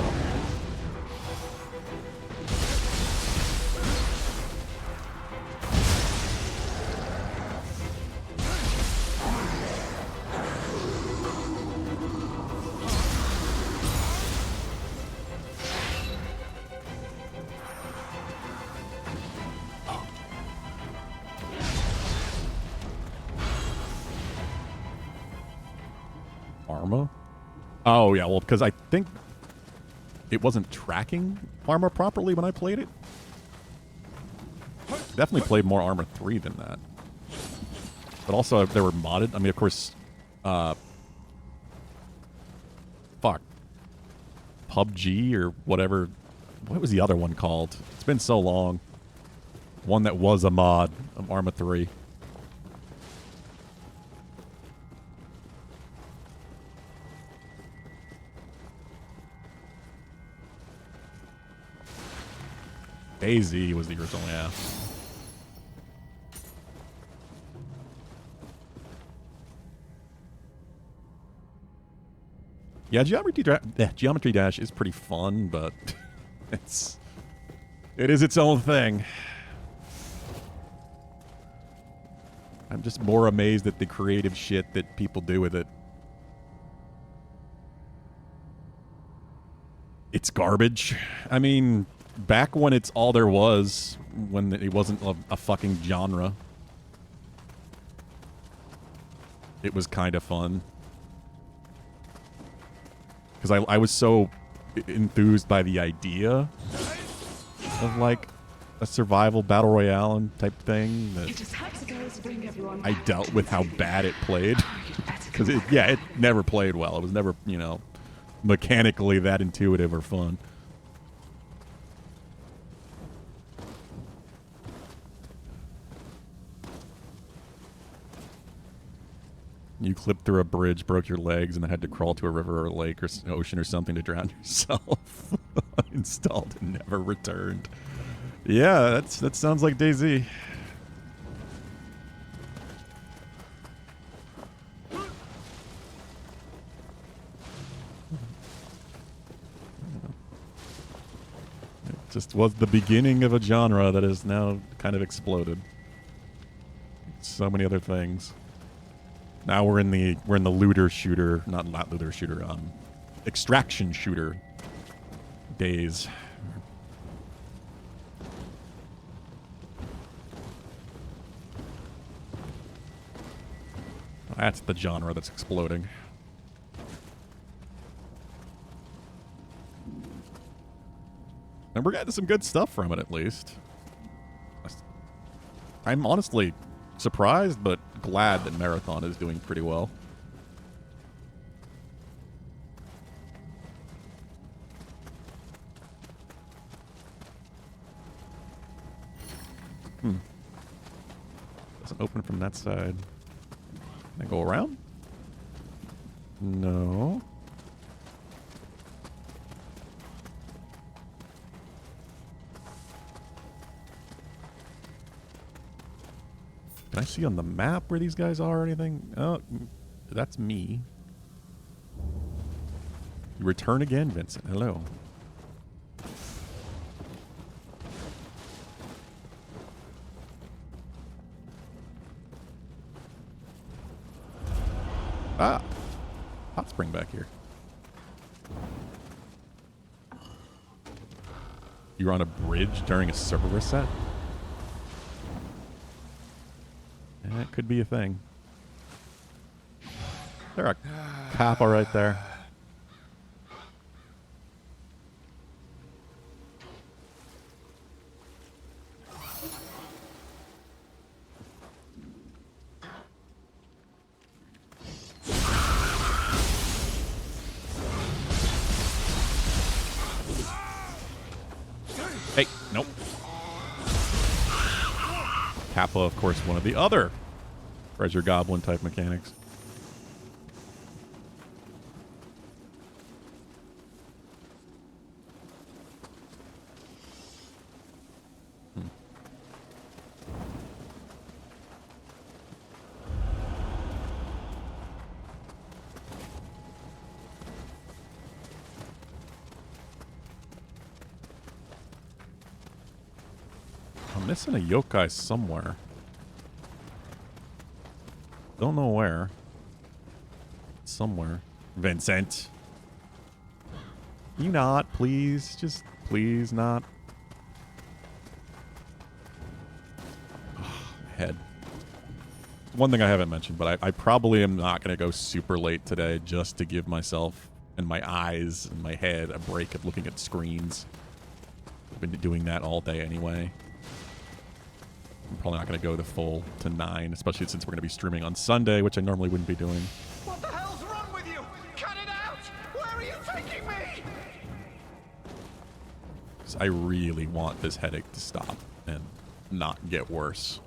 Oh, yeah, well, because I think it wasn't tracking Armor properly when I played it. Definitely played more Armor 3 than that. But also, they were modded. I mean, of course, PUBG or whatever. What was the other one called? It's been so long. One that was a mod of Arma 3. AZ was the original, yeah. Yeah, Geometry Dash is pretty fun, but it is its own thing. I'm just more amazed at the creative shit that people do with it. It's garbage. I mean, back when it's all there was, when it wasn't a fucking genre, it was kind of fun. Because I was so enthused by the idea of, like, a survival battle royale type thing that I dealt with how bad it played. Because, it never played well. It was never, you know, mechanically that intuitive or fun. You clipped through a bridge, broke your legs, and then had to crawl to a river or a lake or ocean or something to drown yourself. Installed and never returned. Yeah, that sounds like DayZ. It just was the beginning of a genre that has now kind of exploded. So many other things. Now we're in the looter shooter, not looter shooter, extraction shooter days. That's the genre that's exploding. And we're getting some good stuff from it, at least. I'm honestly surprised, but glad that Marathon is doing pretty well. Doesn't open from that side. Can I go around? No. Can I see on the map where these guys are or anything? Oh, that's me. You return again, Vincent. Hello. Ah! Hot spring back here. You were on a bridge during a server reset? That could be a thing. There a kappa right there. Hey, nope. Kappa, of course, one of the other treasure goblin type mechanics. I'm missing a yokai somewhere. Don't know where. Somewhere. Vincent. You not, please. Just please not. Head. One thing I haven't mentioned, but I probably am not going to go super late today just to give myself and my eyes and my head a break of looking at screens. I've been doing that all day anyway. I'm probably not going to go the full to 9, especially since we're going to be streaming on Sunday, which I normally wouldn't be doing. What the hell's wrong with you? Cut it out! Where are you taking me? Because I really want this headache to stop and not get worse.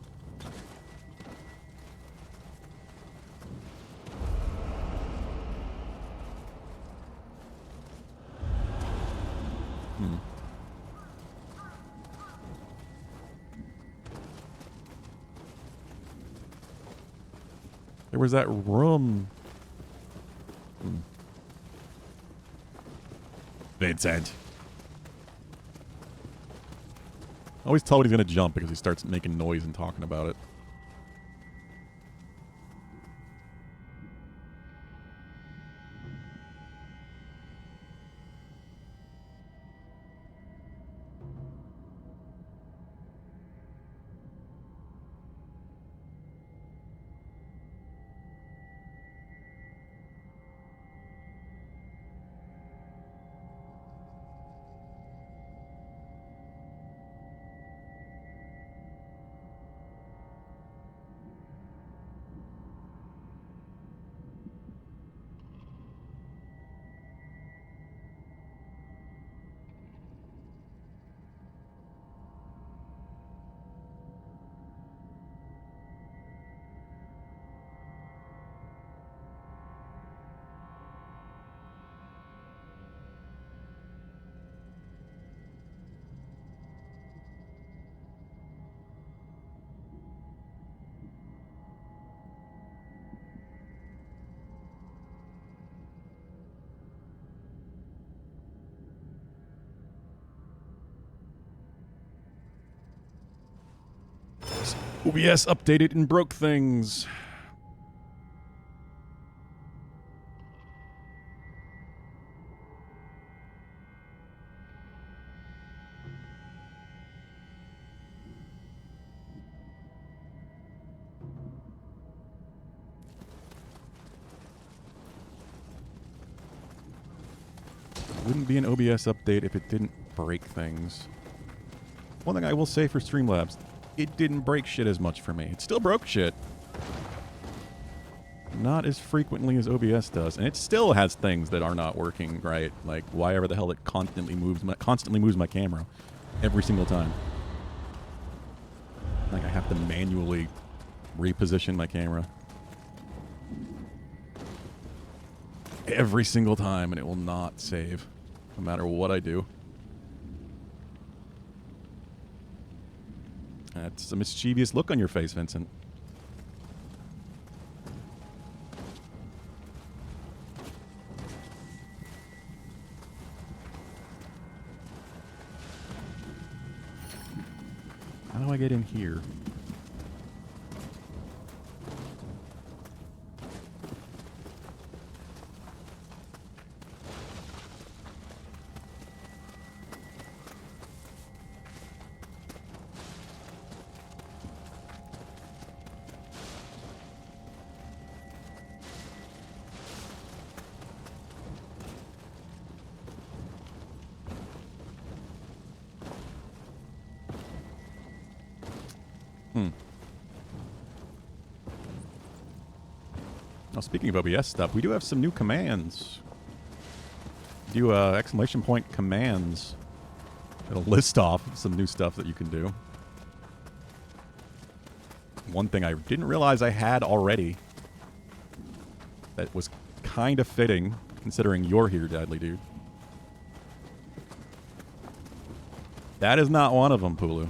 There was that room. Vincent. I always tell when he's going to jump because he starts making noise and talking about it. OBS updated and broke things. Wouldn't be an OBS update if it didn't break things. One thing I will say for Streamlabs, it didn't break shit as much for me. It still broke shit. Not as frequently as OBS does. And it still has things that are not working right. Like, why ever the hell it constantly moves my camera. Every single time. Like, I have to manually reposition my camera. Every single time, and it will not save. No matter what I do. That's a mischievous look on your face, Vincent. How do I get in here? Now, speaking of OBS stuff, we do have some new commands. Do exclamation point commands. It'll list off some new stuff that you can do. One thing I didn't realize I had already that was kind of fitting, considering you're here, Deadly Dude. That is not one of them, Pulu.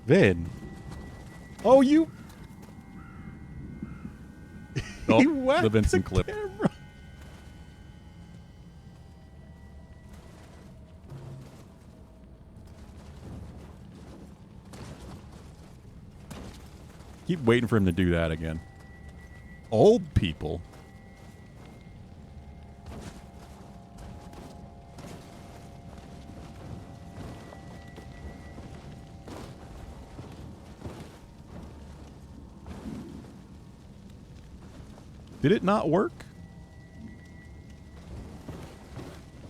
Vid. Oh, you. Oh, the Vincent clip. Camera. Keep waiting for him to do that again. Old people. Did it not work?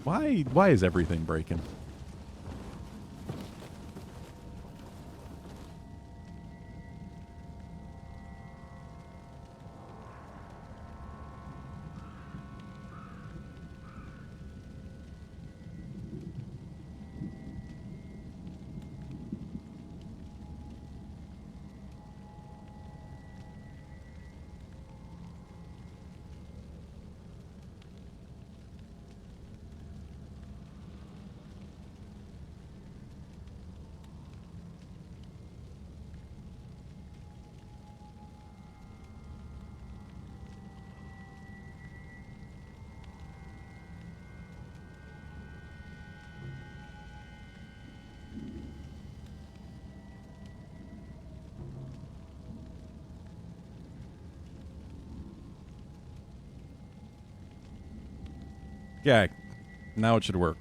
Why is everything breaking? Okay. Now it should work.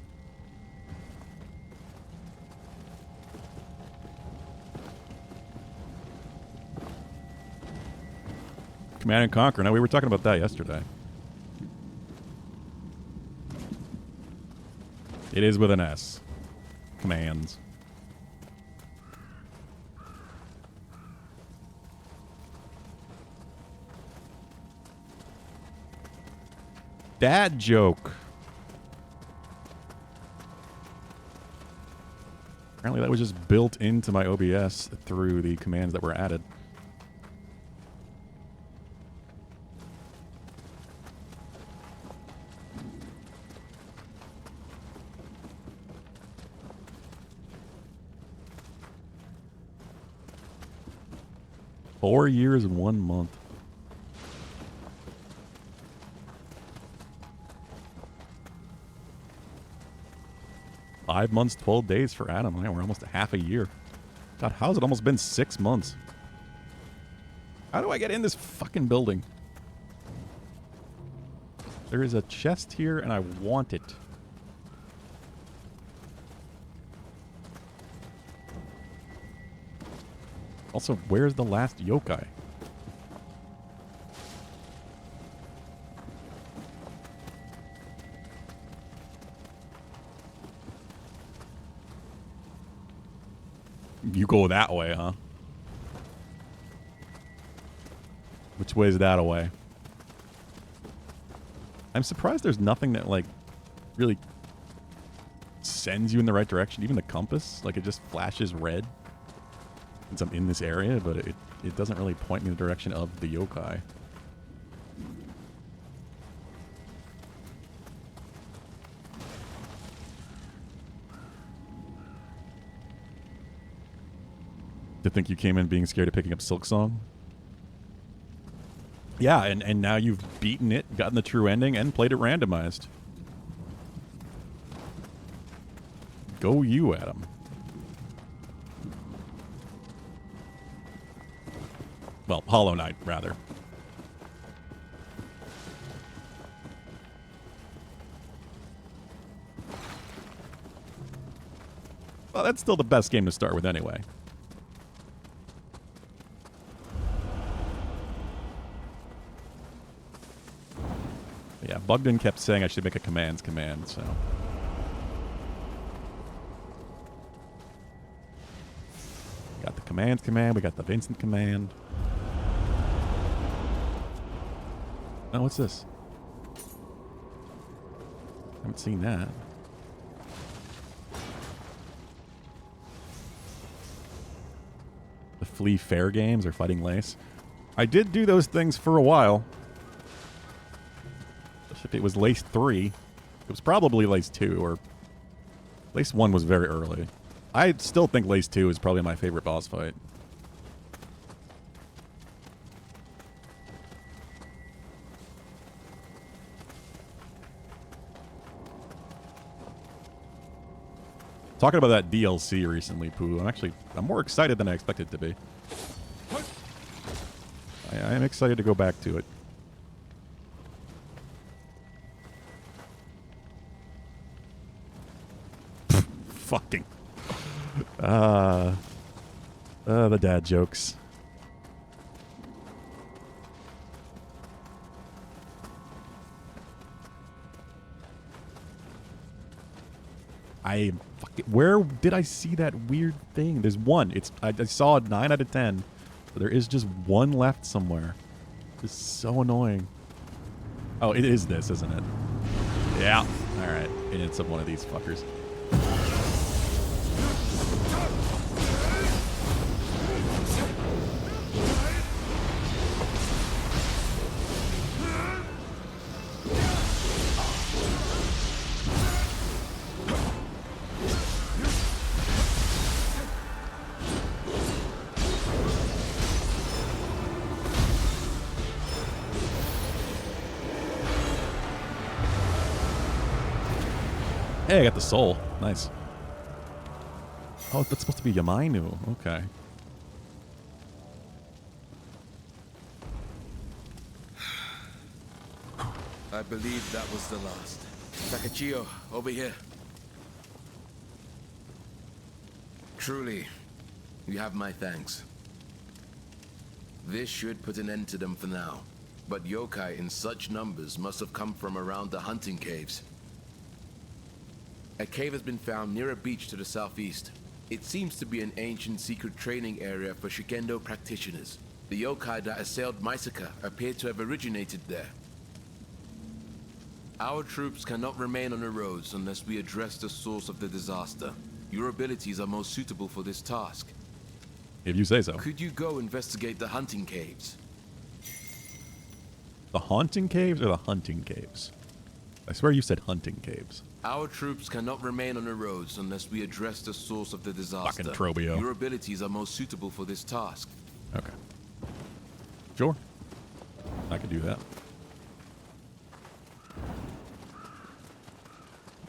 Command and Conquer. Now, we were talking about that yesterday. It is with an S. Commands. Dad joke. Apparently that was just built into my OBS through the commands that were added. Four years and 1 month. Five months, 12 days for Adam. Man, we're almost a half a year. God, how's it almost been 6 months? How do I get in this fucking building? There is a chest here, and I want it. Also, where's the last yokai? You go that way, huh? Which way is that away? I'm surprised there's nothing that, like, really sends you in the right direction. Even the compass, like, it just flashes red since I'm in this area, but it doesn't really point me in the direction of the yokai. To think you came in being scared of picking up Silk Song? Yeah, and now you've beaten it, gotten the true ending, and played it randomized. Go you, Adam. Well, Hollow Knight, rather. Well, that's still the best game to start with anyway. Yeah, Bugden kept saying I should make a commands command, so... Got the commands command, we got the Vincent command. Oh, what's this? Haven't seen that. The Flea Fair games or Fighting Lace. I did do those things for a while. If it was Lace 3, it was probably Lace 2, or... Lace 1 was very early. I still think Lace 2 is probably my favorite boss fight. Talking about that DLC recently, Pooh, I'm more excited than I expected to be. I am excited to go back to it. Fucking. The dad jokes. Where did I see that weird thing? There's one. I saw 9 out of 10. But there is just one left somewhere. It's so annoying. Oh, it is this, isn't it? Yeah. All right. And it's one of these fuckers. Hey, I got the soul. Nice. Oh, that's supposed to be Yamainu. Okay. I believe that was the last. Takachio, over here. Truly, you have my thanks. This should put an end to them for now. But yokai in such numbers must have come from around the hunting caves. A cave has been found near a beach to the southeast. It seems to be an ancient secret training area for Shikendo practitioners. The yokai that assailed Maisaka appear to have originated there. Our troops cannot remain on the roads unless we address the source of the disaster. Your abilities are most suitable for this task. If you say so. Could you go investigate the hunting caves? The haunting caves or the hunting caves? I swear you said hunting caves. Our troops cannot remain on the roads unless we address the source of the disaster. Fucking Trobio. Your abilities are most suitable for this task. Okay. Sure. I could do that.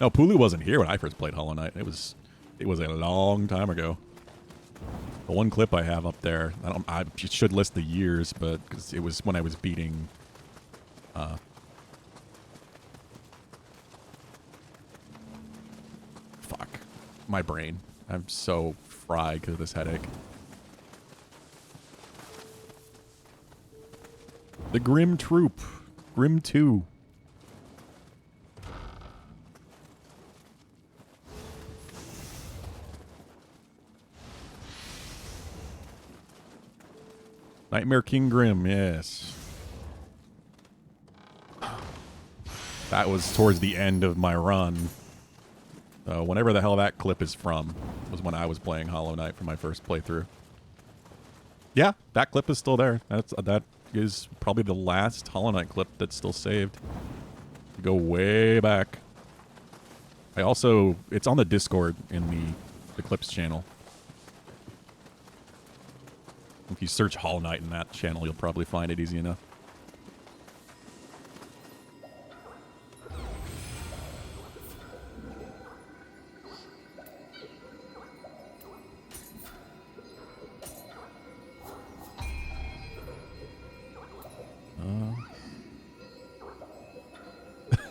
No, Pulu wasn't here when I first played Hollow Knight. It was a long time ago. The one clip I have up there, I should list the years, but because it was when I was beating. Fuck, my brain. I'm so fried because of this headache. The Grim Troop, Grim 2. Nightmare King Grim, yes. That was towards the end of my run. Whenever the hell that clip is from was when I was playing Hollow Knight for my first playthrough. Yeah, that clip is still there. That is probably the last Hollow Knight clip that's still saved. Go way back. It's on the Discord in the Clips channel. If you search Hollow Knight in that channel, you'll probably find it easy enough.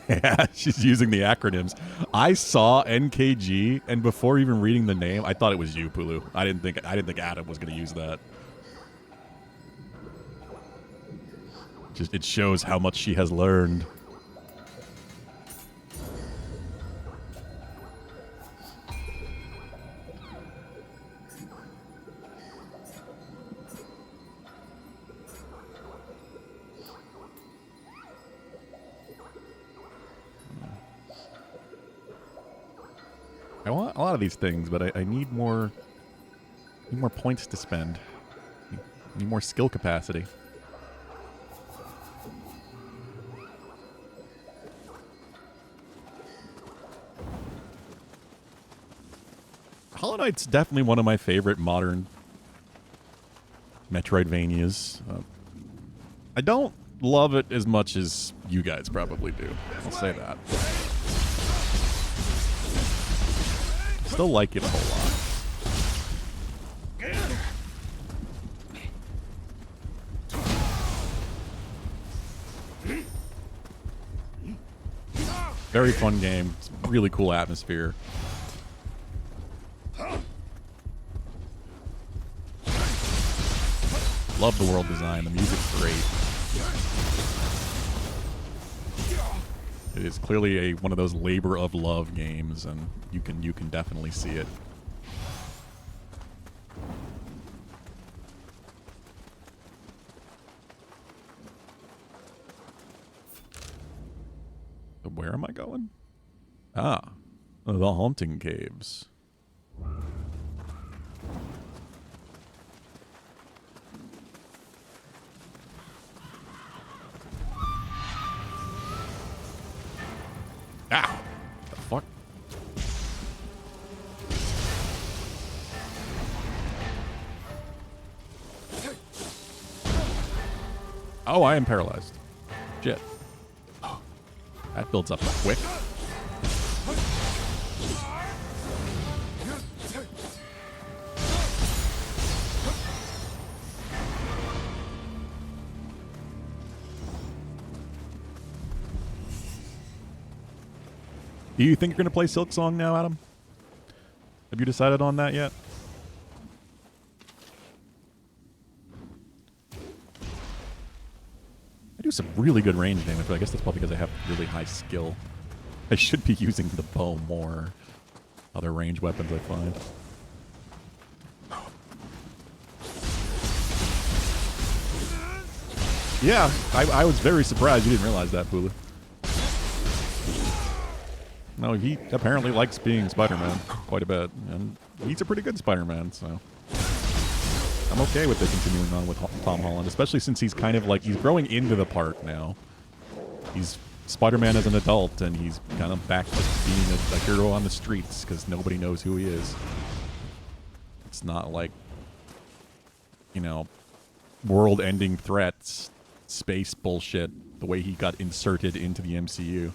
Yeah, she's using the acronyms. I saw NKG, and before even reading the name, I thought it was you, Pulu. I didn't think Adam was going to use that. Just it shows how much she has learned. I want a lot of these things, but I need more points to spend. I need more skill capacity. Hollow Knight's definitely one of my favorite modern Metroidvanias. I don't love it as much as you guys probably do. I'll say that. Still like it a whole lot. Very fun game. It's really cool atmosphere. Love the world design. The music's great. It is clearly one of those labor of love games, and you can definitely see it. So where am I going? Ah, the haunting caves. Ah! The fuck? Oh, I am paralyzed. Shit. Oh, that builds up quick. Do you think you're going to play Silk Song now, Adam? Have you decided on that yet? I do some really good range damage, but I guess that's probably because I have really high skill. I should be using the bow more. Other range weapons I find. Yeah, I was very surprised you didn't realize that, Bulu. No, he apparently likes being Spider-Man quite a bit, and he's a pretty good Spider-Man, so I'm okay with it continuing on with Tom Holland, especially since he's kind of like, he's growing into the part now. He's Spider-Man as an adult, and he's kind of back to being a hero on the streets because nobody knows who he is. It's not like, you know, world-ending threats, space bullshit, the way he got inserted into the MCU.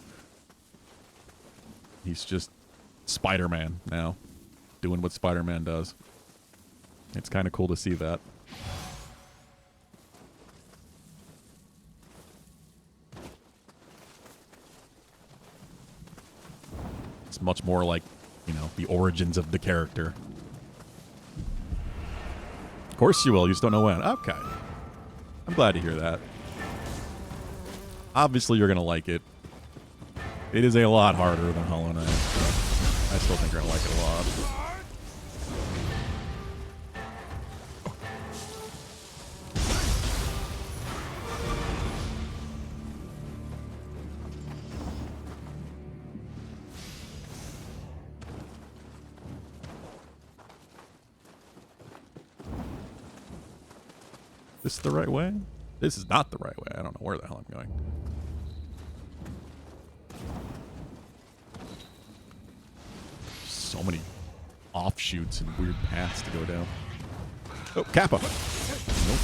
He's just Spider-Man now, doing what Spider-Man does. It's kind of cool to see that. It's much more like, you know, the origins of the character. Of course you will, you just don't know when. Okay. I'm glad to hear that. Obviously you're going to like it. It is a lot harder than Hollow Knight. I still think you're going to like it a lot. This is the right way? This is not the right way. I don't know where the hell I'm going. So many offshoots and weird paths to go down. Oh, Kappa. Nope.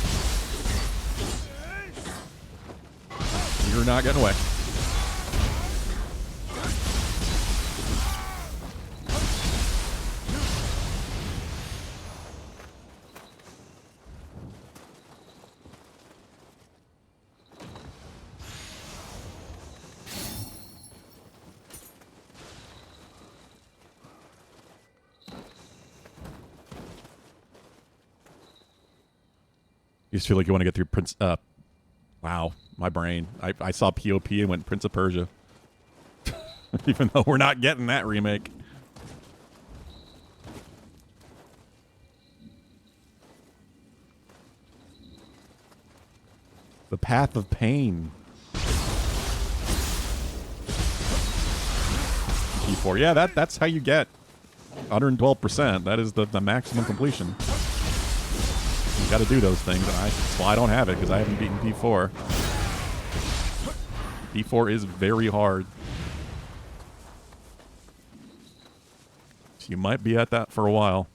You're not getting away. You just feel like you want to get through Prince... wow, my brain. I saw POP and went Prince of Persia. Even though we're not getting that remake. The Path of Pain. P4. Yeah, that's how you get 112%. That is the maximum completion. You got to do those things, and that's why I don't have it, because I haven't beaten P4. P4 is very hard. So you might be at that for a while.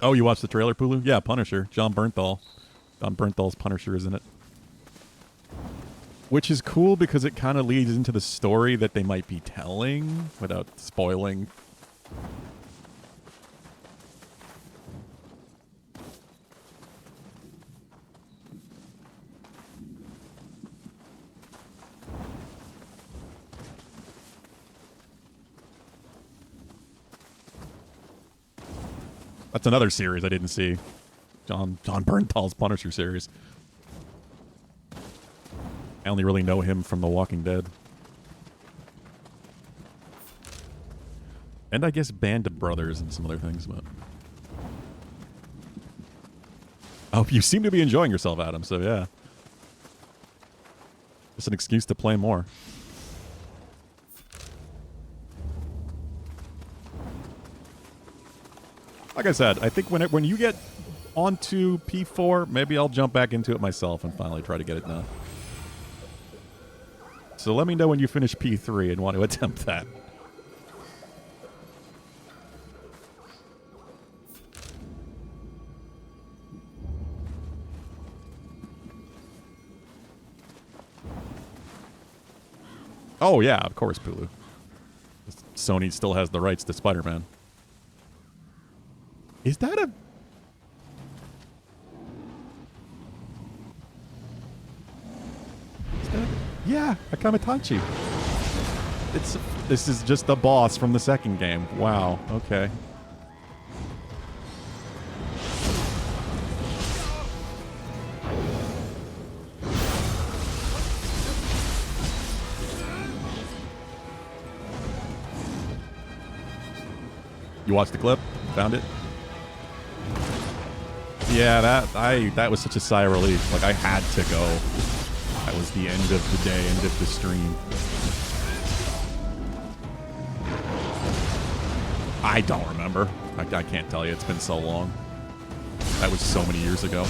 Oh, you watched the trailer, Pulu? Yeah, Punisher. John Bernthal's Punisher is in it. Which is cool because it kind of leads into the story that they might be telling without spoiling. That's another series I didn't see. John Bernthal's Punisher series. I only really know him from The Walking Dead. And I guess Band of Brothers and some other things, but... Oh, you seem to be enjoying yourself, Adam, so yeah. Just an excuse to play more. Like I said, I think when you get onto P4, maybe I'll jump back into it myself and finally try to get it done. So let me know when you finish P3 and want to attempt that. Oh yeah, of course, Pulu. Sony still has the rights to Spider-Man. Is that a... Yeah, a Kamitachi. This is just the boss from the second game. Wow. Okay. You watched the clip? Found it? Yeah, that was such a sigh of relief. Like, I had to go. That was the end of the day, end of the stream. I don't remember. I can't tell you. It's been so long. That was so many years ago.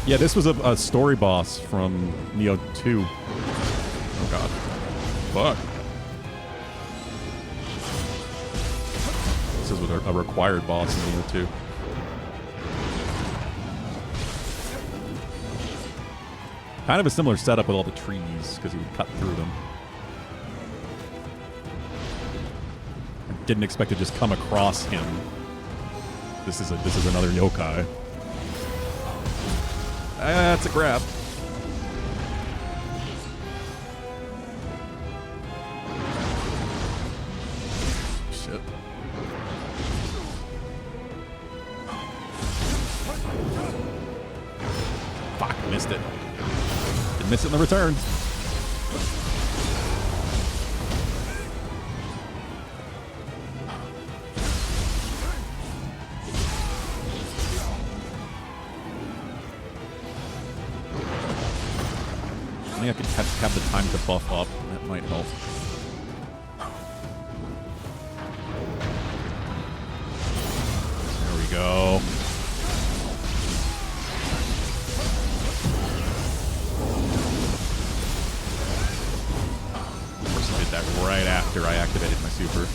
Yeah, this was a story boss from Nioh 2. Oh god. Fuck. This is a required boss in Nioh 2. Kind of a similar setup with all the trees, because you would cut through them. I didn't expect to just come across him. This is another yokai. That's a grab. Shit. Fuck, missed it. Didn't miss it in the return. I think I could have the time to buff up. That might help. There we go. Of course, I did that right after I activated my super.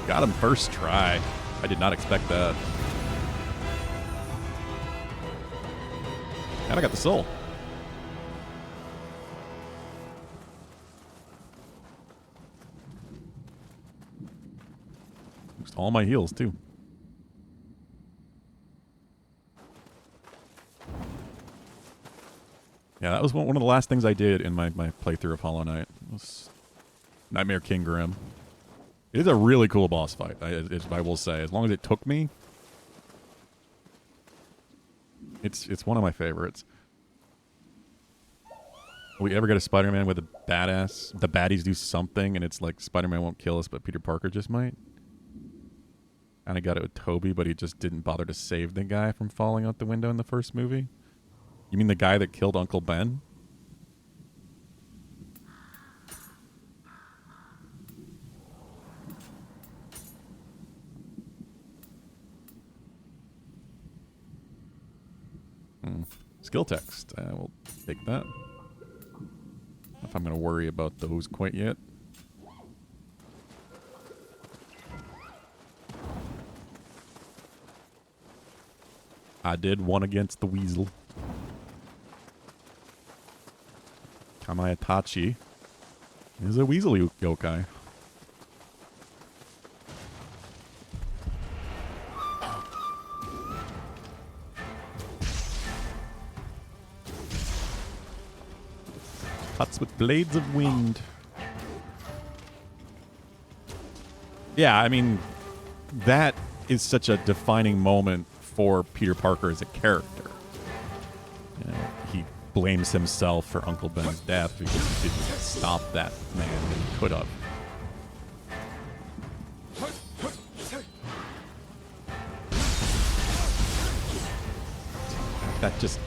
Got him first try. I did not expect that. And I got the soul. Used all my heals, too. Yeah, that was one of the last things I did in my playthrough of Hollow Knight. It was Nightmare King Grim. It is a really cool boss fight, I will say. As long as it took me, it's one of my favorites. We ever get a Spider-Man with a badass? The baddies do something, and it's like Spider-Man won't kill us, but Peter Parker just might. And I got it with Toby, but he just didn't bother to save the guy from falling out the window in the first movie. You mean the guy that killed Uncle Ben? Skill text. We'll take that. Not if I'm going to worry about those quite yet. I did one against the weasel. Kamaitachi is a weasel yokai. Cuts with blades of wind. Yeah, I mean, that is such a defining moment for Peter Parker as a character. You know, he blames himself for Uncle Ben's death because he didn't stop that man when he could have. That just...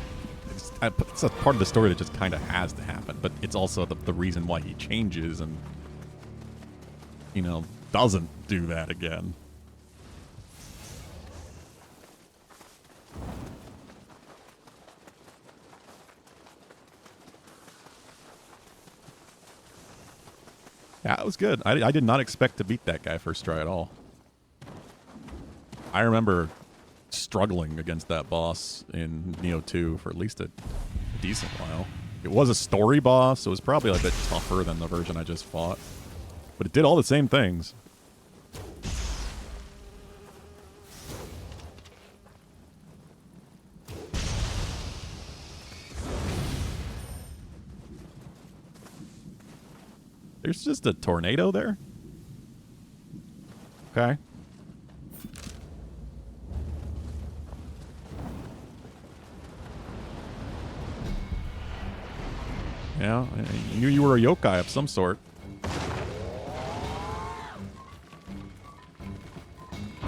It's a part of the story that just kind of has to happen, but it's also the reason why he changes and, you know, doesn't do that again. That was good. I did not expect to beat that guy first try at all. I remember struggling against that boss in Nioh 2 for at least a decent while. It was a story boss, so it was probably a bit tougher than the version I just fought. But it did all the same things. There's just a tornado there? Okay. Yeah, I knew you were a yokai of some sort.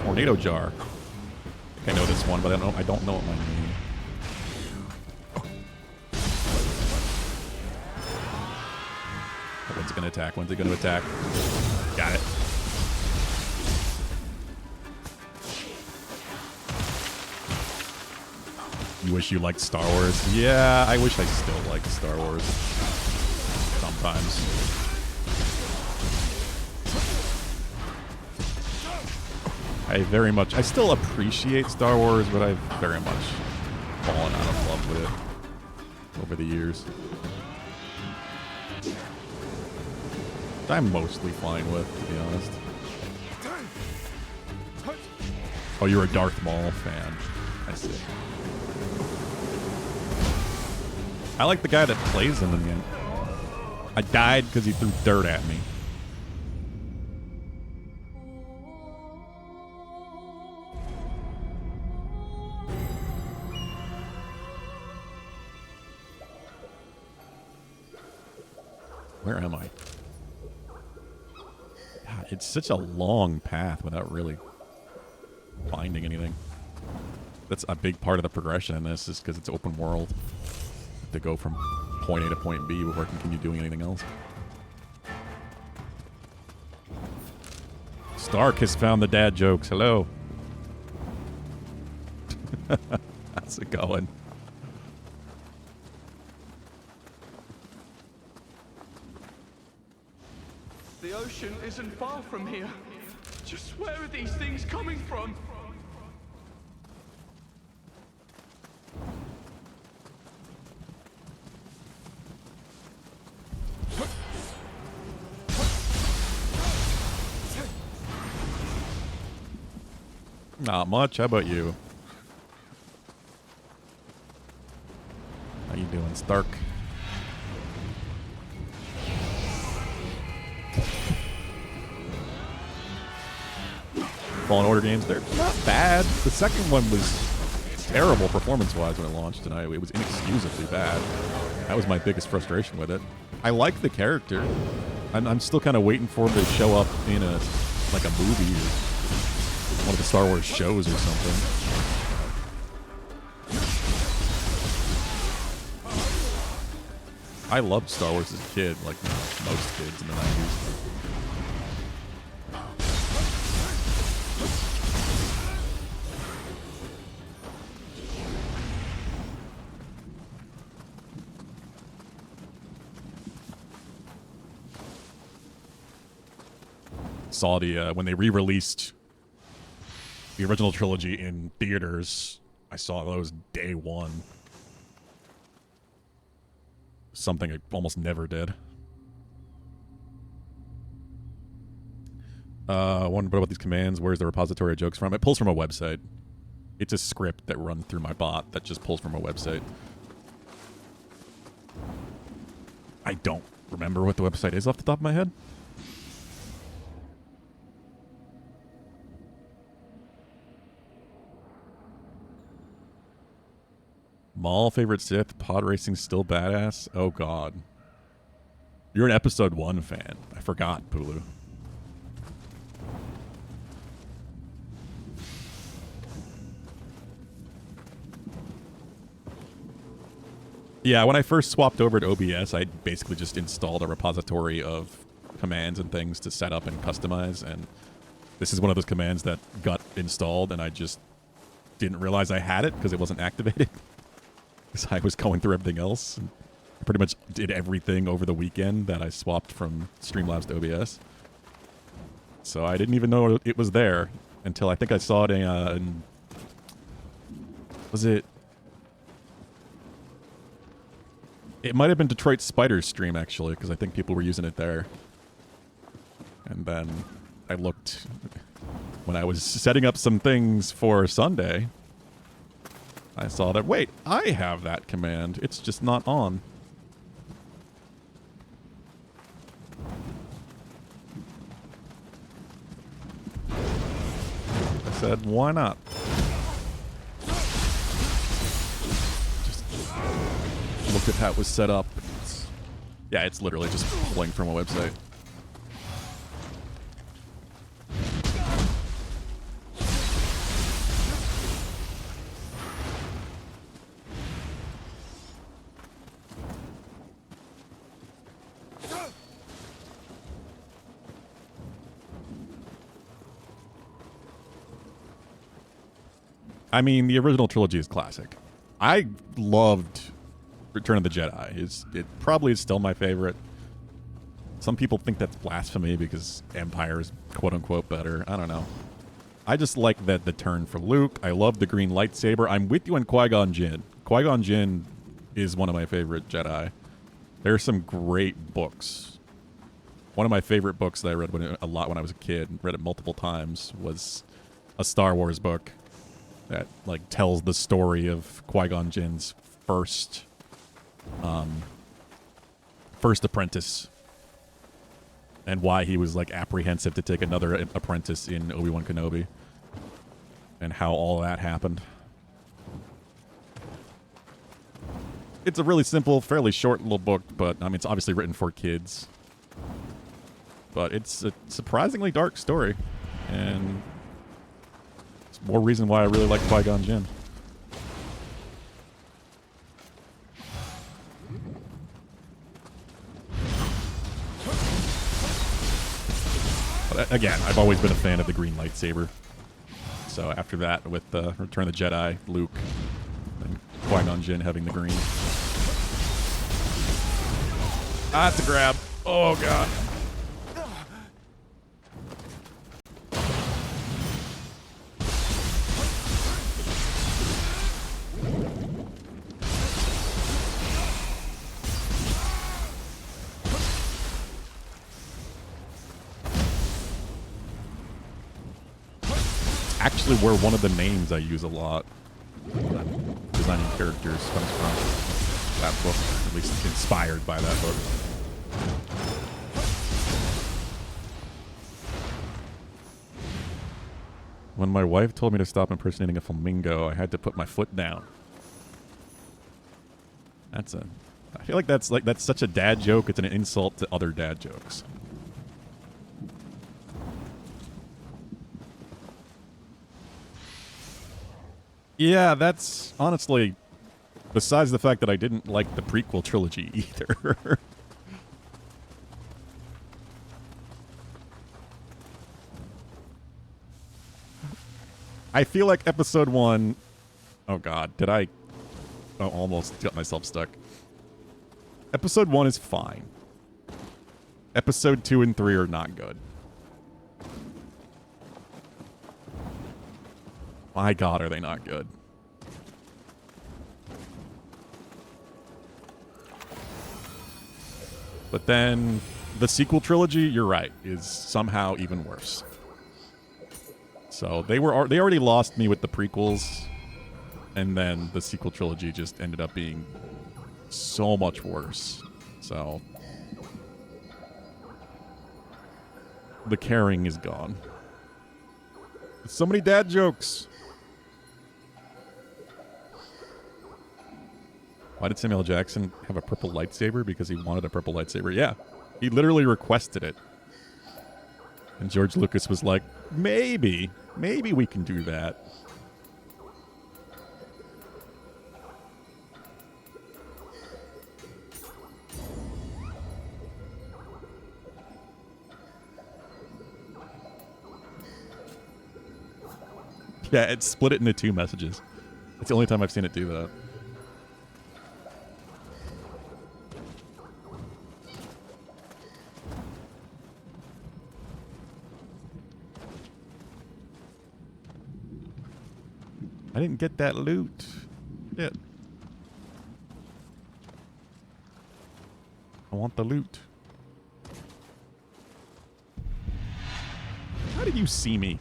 Tornado jar. I know this one, but I don't know what mine means. When's it gonna attack? When's it gonna attack? Got it. You wish you liked Star Wars? Yeah, I wish I still liked Star Wars. Sometimes. I still appreciate Star Wars, but I've very much fallen out of love with it over the years. I'm mostly fine with, to be honest. Oh, you're a Darth Maul fan. I see. I like the guy that plays him in the end. I died because he threw dirt at me. Where am I? God, it's such a long path without really finding anything. That's a big part of the progression in this, is because it's open world. To go from point A to point B before I can continue doing anything else. Stark has found the dad jokes. Hello. How's it going? The ocean isn't far from here. Just where are these things coming from? Not much. How about you? How you doing, Stark? Fallen Order games, they're not bad. The second one was terrible performance-wise when it launched, and it was inexcusably bad. That was my biggest frustration with it. I like the character. I'm still kind of waiting for him to show up in a movie or one of the Star Wars shows or something. I loved Star Wars as a kid, like most kids in the 90s. Saw the when they re-released the original trilogy in theaters. I saw those day one. Something I almost never did. What about these commands? Where's the repository of jokes from? It pulls from a website. It's a script that runs through my bot that just pulls from a website. I don't remember what the website is off the top of my head. Maul favorite Sith, pod racing still badass. Oh god. You're an episode 1 fan. I forgot, Pulu. Yeah, when I first swapped over to OBS, I basically just installed a repository of commands and things to set up and customize, and this is one of those commands that got installed, and I just didn't realize I had it because it wasn't activated. Because I was going through everything else. And I pretty much did everything over the weekend that I swapped from Streamlabs to OBS. So I didn't even know it was there until I think I saw it in... Was it... It might have been Detroit Spider's stream, actually, because I think people were using it there. And then I looked... When I was setting up some things for Sunday, I saw that, wait, I have that command. It's just not on. I said, why not? Just looked at how it was set up. Yeah, it's literally just pulling from a website. I mean, the original trilogy is classic. I loved Return of the Jedi. It probably is still my favorite. Some people think that's blasphemy because Empire is quote-unquote better. I don't know. I just like the turn for Luke. I love the green lightsaber. I'm with you on Qui-Gon Jinn. Qui-Gon Jinn is one of my favorite Jedi. There are some great books. One of my favorite books that I read a lot when I was a kid, read it multiple times, was a Star Wars book that like tells the story of Qui-Gon Jinn's first apprentice and why he was like apprehensive to take another apprentice in Obi-Wan Kenobi and how all that happened. It's a really simple, fairly short little book, but I mean it's obviously written for kids. But it's a surprisingly dark story, and more reason why I really like Qui-Gon Jinn. But again, I've always been a fan of the green lightsaber. So after that, with Return of the Jedi, Luke, and Qui-Gon Jinn having the green. Ah, it's a grab. Oh, God. Actually where one of the names I use a lot when I'm designing characters comes from that book, at least inspired by that book. When my wife told me to stop impersonating a flamingo, I had to put my foot down. I feel like that's such a dad joke, it's an insult to other dad jokes. Yeah, that's honestly, besides the fact that I didn't like the prequel trilogy either. I feel like episode 1... Oh god, did I... Oh, almost got myself stuck. Episode 1 is fine. Episode 2 and 3 are not good. My god, are they not good. But then the sequel trilogy, you're right, is somehow even worse. So they already lost me with the prequels, and then the sequel trilogy just ended up being so much worse. So the caring is gone. So many dad jokes. Why did Samuel Jackson have a purple lightsaber? Because he wanted a purple lightsaber. Yeah, he literally requested it. And George Lucas was like, maybe we can do that. Yeah, it split it into 2 messages. It's the only time I've seen it do that. didn't get that loot. Shit. I want the loot. How did you see me?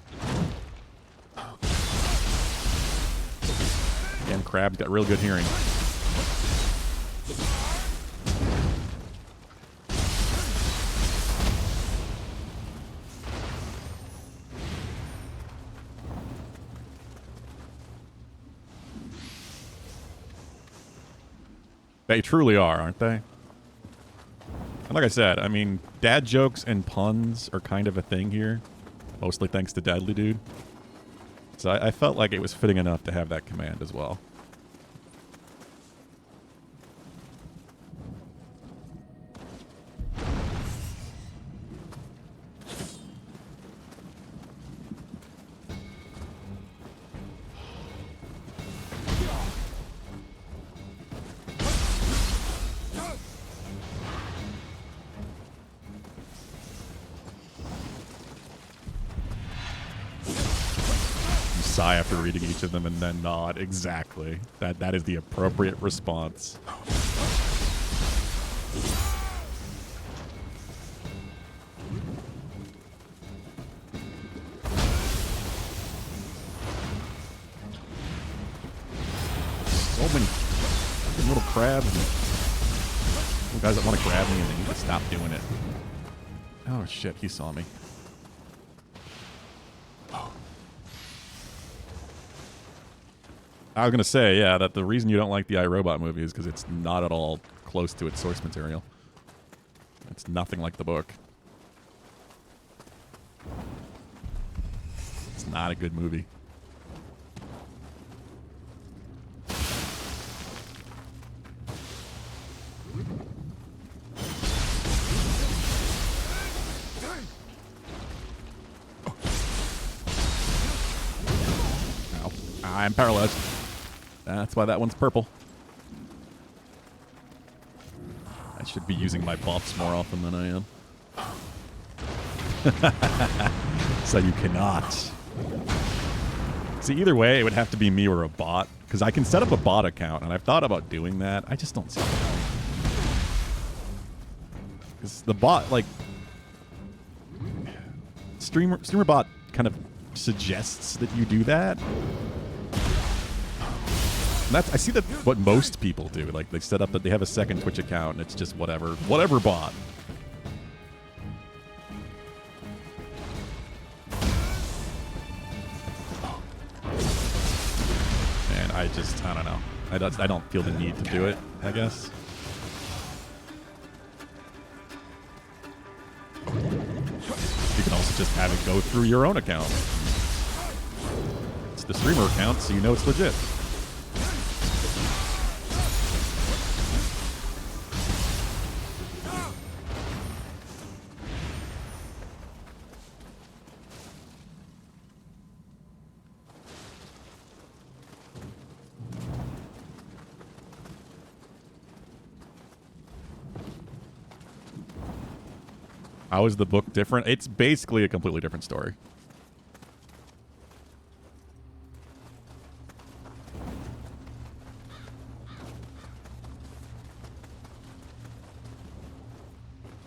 Again, Crab's got real good hearing. They truly are, aren't they? And like I said, I mean, dad jokes and puns are kind of a thing here. Mostly thanks to Deadly Dude. So I felt like it was fitting enough to have that command as well. Sigh after reading each of them and then nod. Exactly. That is the appropriate response. So many fucking little crabs and little guys that want to grab me and they need to stop doing it. Oh shit, he saw me. I was going to say, yeah, that the reason you don't like the iRobot movie is because it's not at all close to its source material. It's nothing like the book. It's not a good movie. Ow. I'm paralyzed. That's why that one's purple. I should be using my buffs more often than I am. So you cannot. See, either way, it would have to be me or a bot. Because I can set up a bot account, and I've thought about doing that. I just don't see how. Because the bot, like... Streamer bot kind of suggests that you do that. I see that what most people do. Like, they set up that they have a second Twitch account, and it's just whatever bot. And I don't know. I don't feel the need to do it, I guess. You can also just have it go through your own account. It's the streamer account, so you know it's legit. How is the book different? It's basically a completely different story.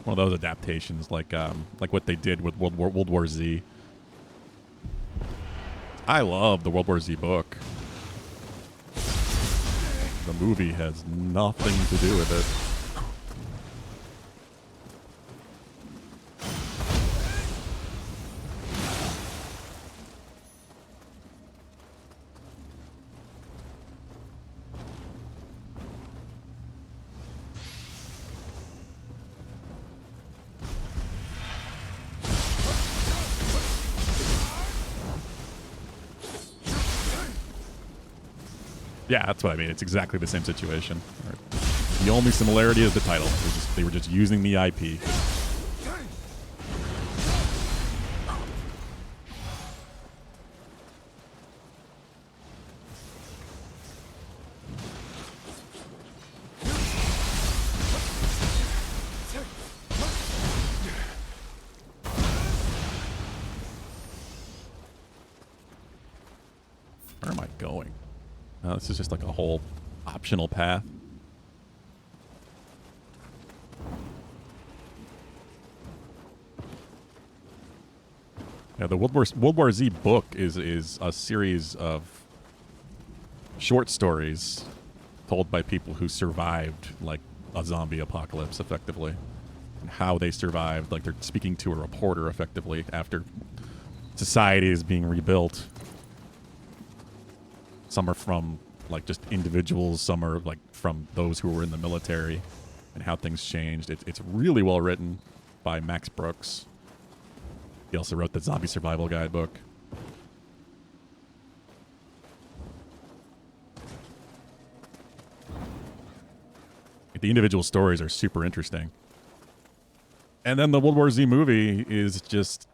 One of those adaptations, like what they did with World War Z. I love the World War Z book. The movie has nothing to do with it. Yeah, that's what I mean. It's exactly the same situation. The only similarity is the title. They were just using the IP. am I going? This is just like a whole optional path. Yeah, the World War Z book is a series of short stories told by people who survived like a zombie apocalypse, effectively, and how they survived. Like they're speaking to a reporter, effectively, after society is being rebuilt. Some are from like just individuals, some are like from those who were in the military, and how things changed. It's really well written by Max Brooks. He also wrote the Zombie Survival Guidebook. The individual stories are super interesting. And then the World War Z movie is just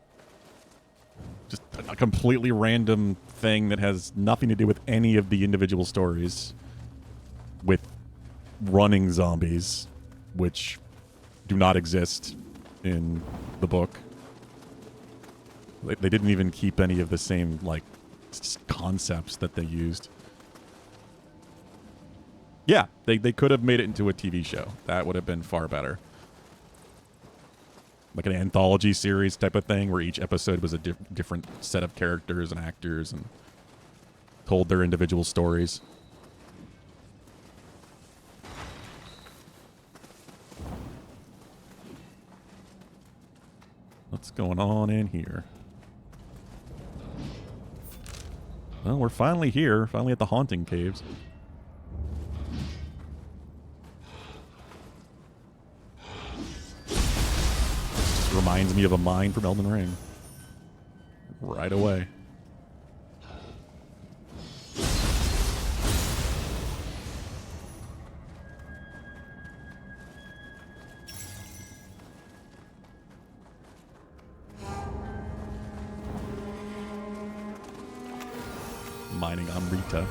a completely random thing that has nothing to do with any of the individual stories, with running zombies, which do not exist in the book. They didn't even keep any of the same, like, concepts that they used. Yeah, they could have made it into a TV show. That would have been far better. Like an anthology series type of thing, where each episode was a different set of characters and actors and told their individual stories. What's going on in here? Well, we're finally here. Finally at the Haunting Caves. Just reminds me of a mine from Elden Ring. Right away. Mining Amrita.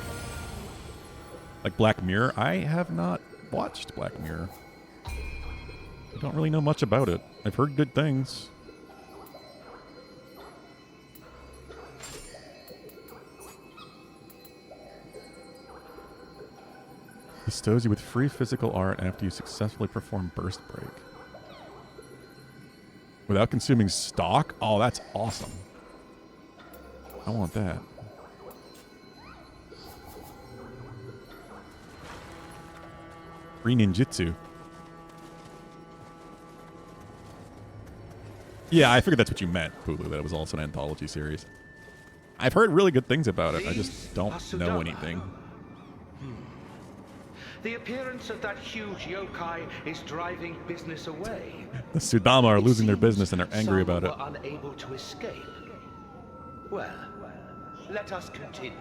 Like Black Mirror? I have not watched Black Mirror. I don't really know much about it. I've heard good things. Bestows you with free physical art after you successfully perform Burst Break. Without consuming stock? Oh, that's awesome. I want that. Free ninjutsu. Yeah, I figured that's what you meant, Pulu, that it was also an anthology series. I've heard really good things about it. I just don't know anything. The appearance of that huge yokai is driving business away. The Sudama are losing their business and they're angry about it. Some were unable to escape. Well, let us continue.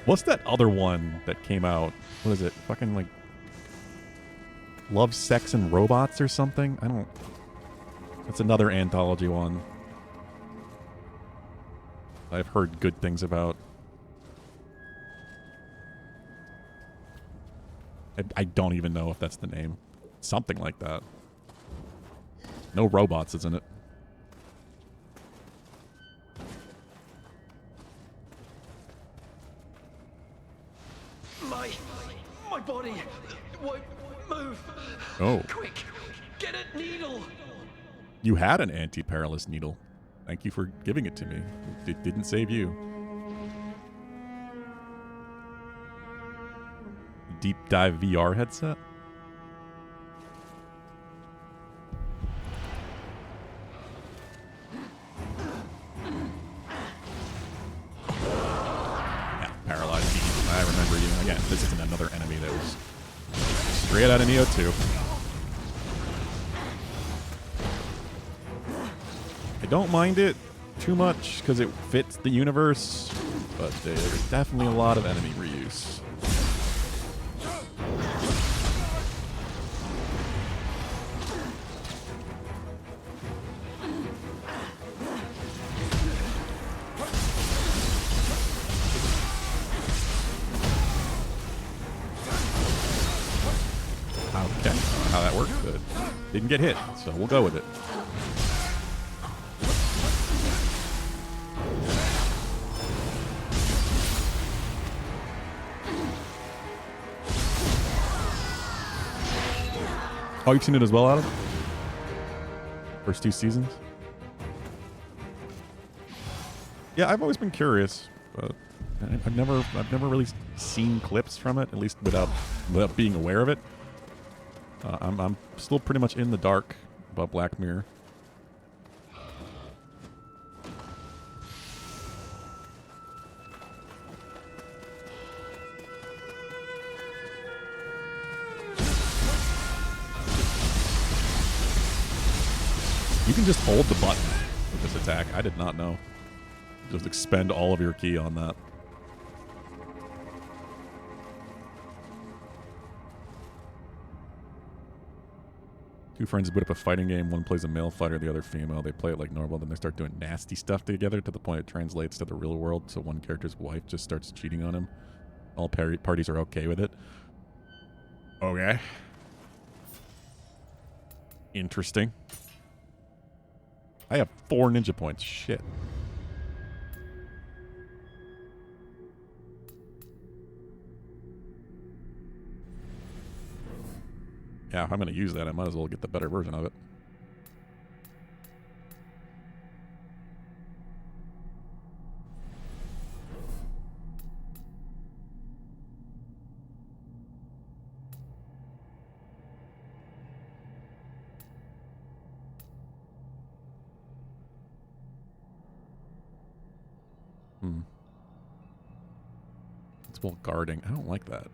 What's that other one that came out? What is it? Fucking like Love, Sex, and Robots or something? I don't... It's another anthology one. I've heard good things about. I don't even know if that's the name. Something like that. No robots, isn't it? My body won't move. Oh. Quick, get a needle. You had an anti-paralysis needle. Thank you for giving it to me. It didn't save you. Deep dive VR headset? Yeah, paralyzed beam. I remember you. Again, this isn't another enemy that was straight out of Nioh 2. I don't mind it too much because it fits the universe, but there's definitely a lot of enemy reuse. Okay, how that worked, but didn't get hit, so we'll go with it. Oh, you've seen it as well, Adam? First 2 seasons? Yeah, I've always been curious, but I've never really seen clips from it, at least without being aware of it. I'm still pretty much in the dark about Black Mirror. You can just hold the button with this attack. I did not know. Just expend all of your ki on that. Two friends boot up a fighting game. One plays a male fighter, the other female. They play it like normal, then they start doing nasty stuff together to the point it translates to the real world. So one character's wife just starts cheating on him. All parties are okay with it. Okay. Interesting. I have 4 ninja points. Shit. Yeah, if I'm going to use that, I might as well get the better version of it. It's well guarding. I don't like that.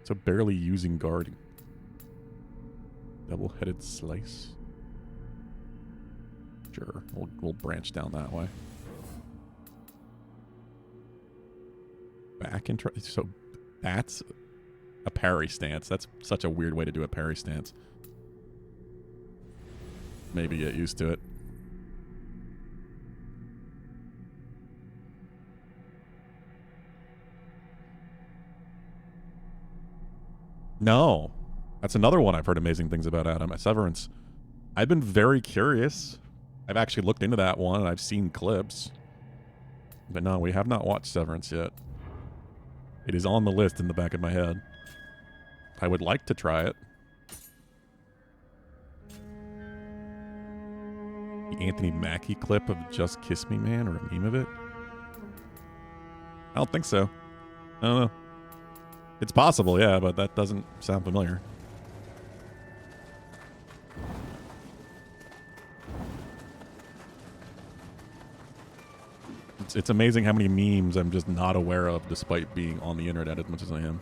So barely using guarding. Double-headed slice. Sure, we'll branch down that way. Back and try. So that's a parry stance. That's such a weird way to do a parry stance. Maybe get used to it. No. That's another one I've heard amazing things about, Adam. Severance. I've been very curious. I've actually looked into that one, and I've seen clips. But no, we have not watched Severance yet. It is on the list in the back of my head. I would like to try it. The Anthony Mackie clip of Just Kiss Me Man, or a meme of it? I don't think so. I don't know. It's possible, yeah, but that doesn't sound familiar. It's amazing how many memes I'm just not aware of despite being on the internet as much as I am.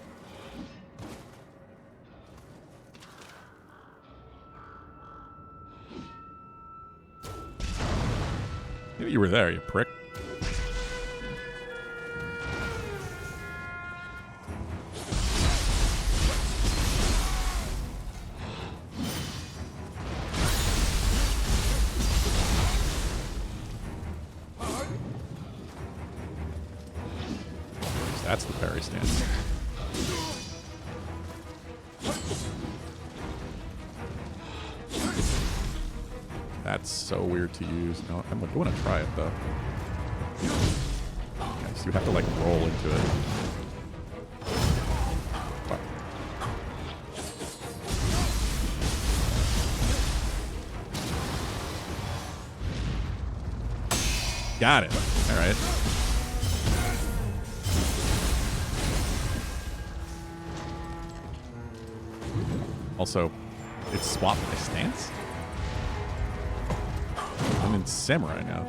Maybe you were there, you prick. That's the parry stance. That's so weird to use. No, I want to try it though. Okay, so you have to like roll into it. Fuck. Got it. All right. Also, it's swapped my stance? I'm in Samurai now.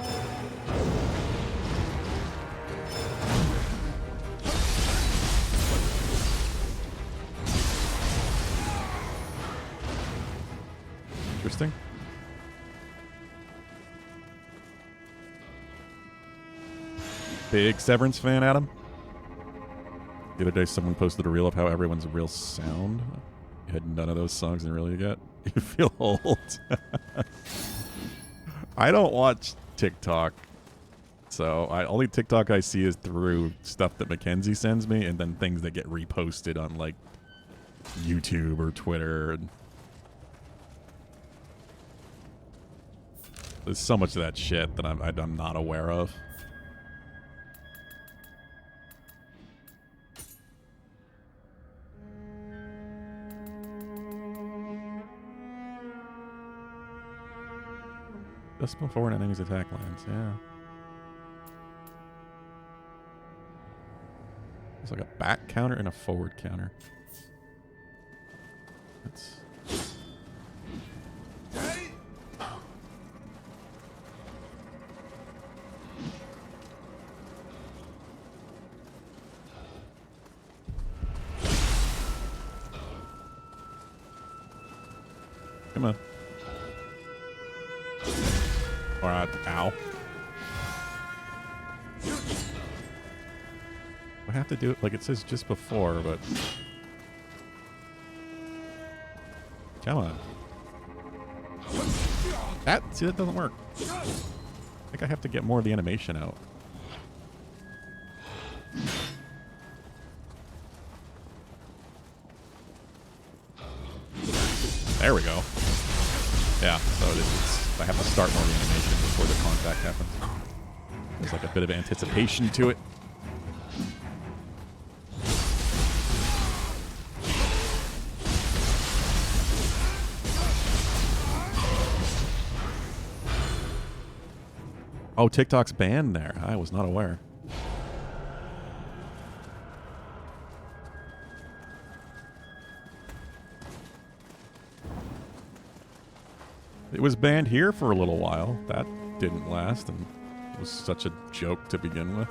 Interesting. Big Severance fan, Adam? The other day someone posted a reel of how everyone's real sound. You had none of those songs in Really yet? You feel old. I don't watch TikTok. So only TikTok I see is through stuff that Mackenzie sends me and then things that get reposted on like YouTube or Twitter. There's so much of that shit that I'm not aware of. Just before an enemy's attack lands, yeah. It's like a back counter and a forward counter. That's... Come on. Alright, ow. I have to do it like it says just before, but... Come on. See, that doesn't work. I think I have to get more of the animation out. There we go. Yeah, so I have to start more of the animation before the contact happens. There's like a bit of anticipation to it. Oh, TikTok's banned there. I was not aware. It was banned here for a little while. That didn't last, and it was such a joke to begin with.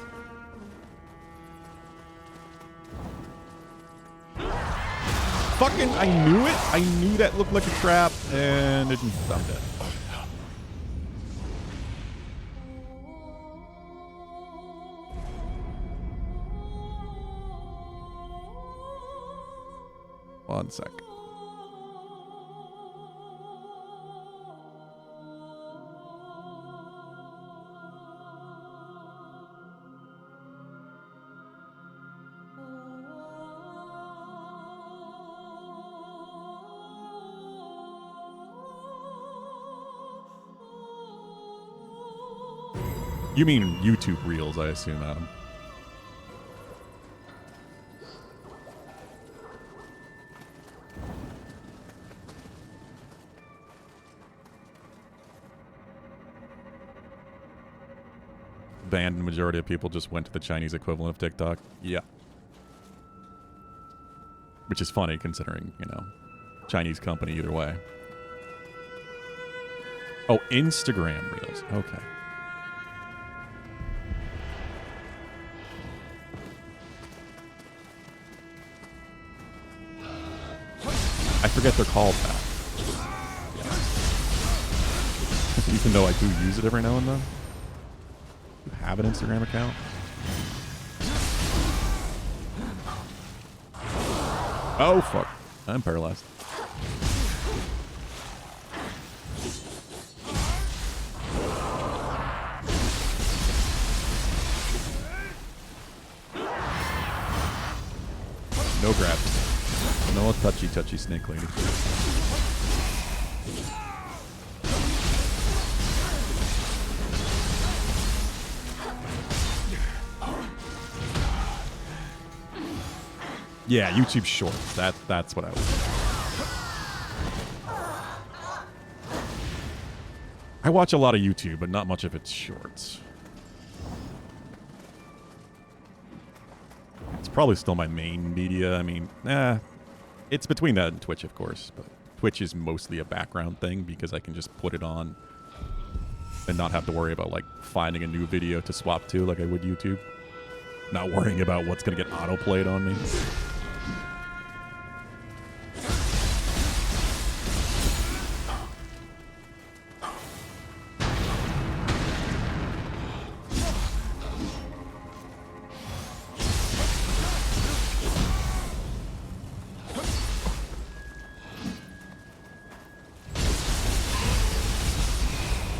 Fucking, I knew it. I knew that looked like a trap, and it didn't. I'm dead. One sec. You mean YouTube Reels, I assume, Adam. Banned, the majority of people just went to the Chinese equivalent of TikTok. Yeah. Which is funny considering, you know, Chinese company either way. Oh, Instagram Reels. Okay. I forget they're called that. Yeah. Even though I do use it every now and then. You have an Instagram account? Oh, fuck. I'm paralyzed. No grabs. No touchy snake lady. Yeah, YouTube Shorts. That's what I was. I watch a lot of YouTube, but not much of it's Shorts. It's probably still my main media. I mean, it's between that and Twitch, of course. But Twitch is mostly a background thing because I can just put it on and not have to worry about like finding a new video to swap to like I would YouTube. Not worrying about what's going to get auto-played on me.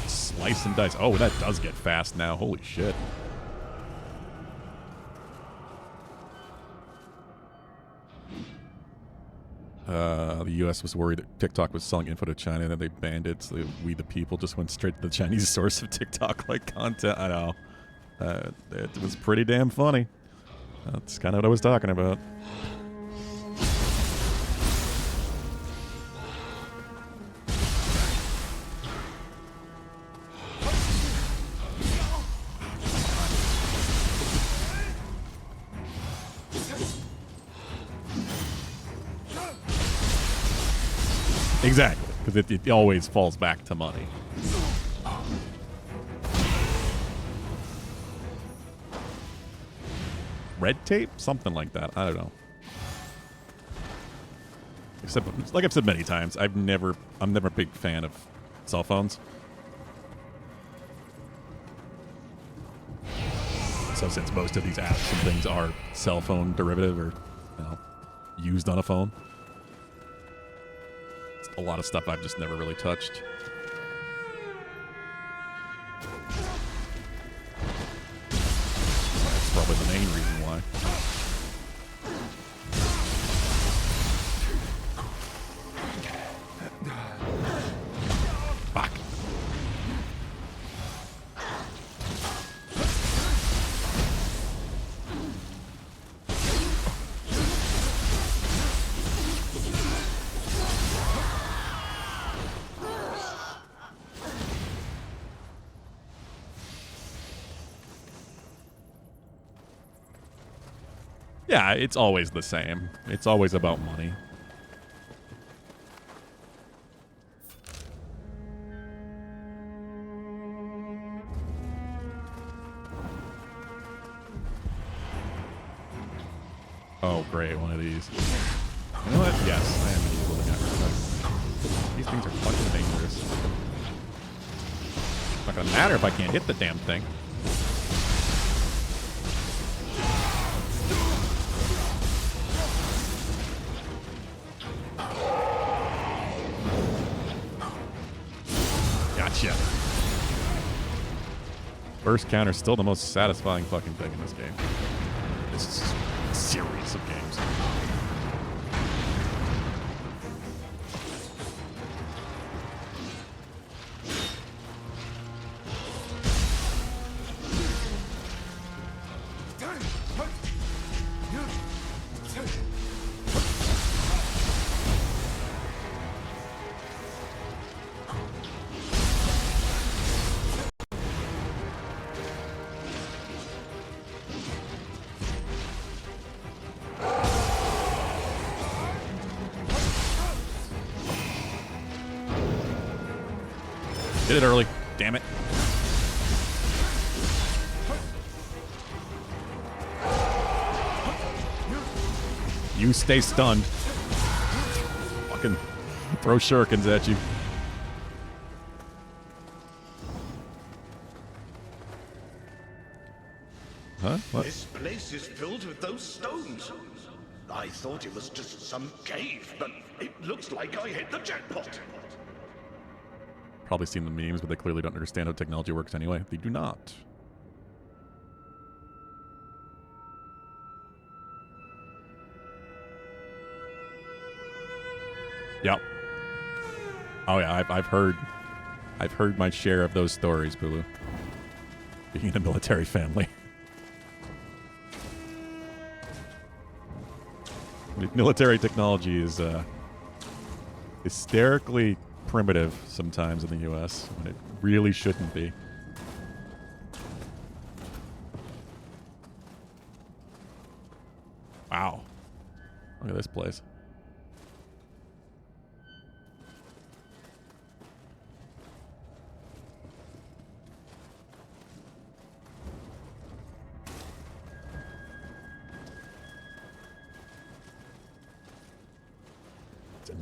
Slice and dice. Oh, that does get fast now. Holy shit. The U.S. was worried that TikTok was selling info to China, and then they banned it, so we, the people, just went straight to the Chinese source of TikTok-like content. I know. It was pretty damn funny. That's kind of what I was talking about. Exactly, because it always falls back to money. Red tape? Something like that. I don't know. Except, like I've said many times, I'm never a big fan of cell phones. So since most of these apps and things are cell phone derivative or, you know, used on a phone, a lot of stuff I've just never really touched. That's probably the main reason why. Fuck. Yeah, it's always the same. It's always about money. Oh, great, one of these. You know what? Yes, I am able to get rid. These things are fucking dangerous. It's not gonna matter if I can't hit the damn thing. Gotcha. Burst counter is still the most satisfying fucking thing in this game. This is a series of games. Did it early. Damn it. You stay stunned. Fucking throw shurikens at you. Huh? What? This place is filled with those stones. I thought it was just some cave, but it looks like I hit the jackpot. Probably seen the memes, but they clearly don't understand how technology works anyway. They do not. Yep. Oh yeah, I've heard my share of those stories, Bulu. Being in a military family. Military technology is hysterically primitive sometimes in the U.S. when it really shouldn't be. Wow. Look at this place.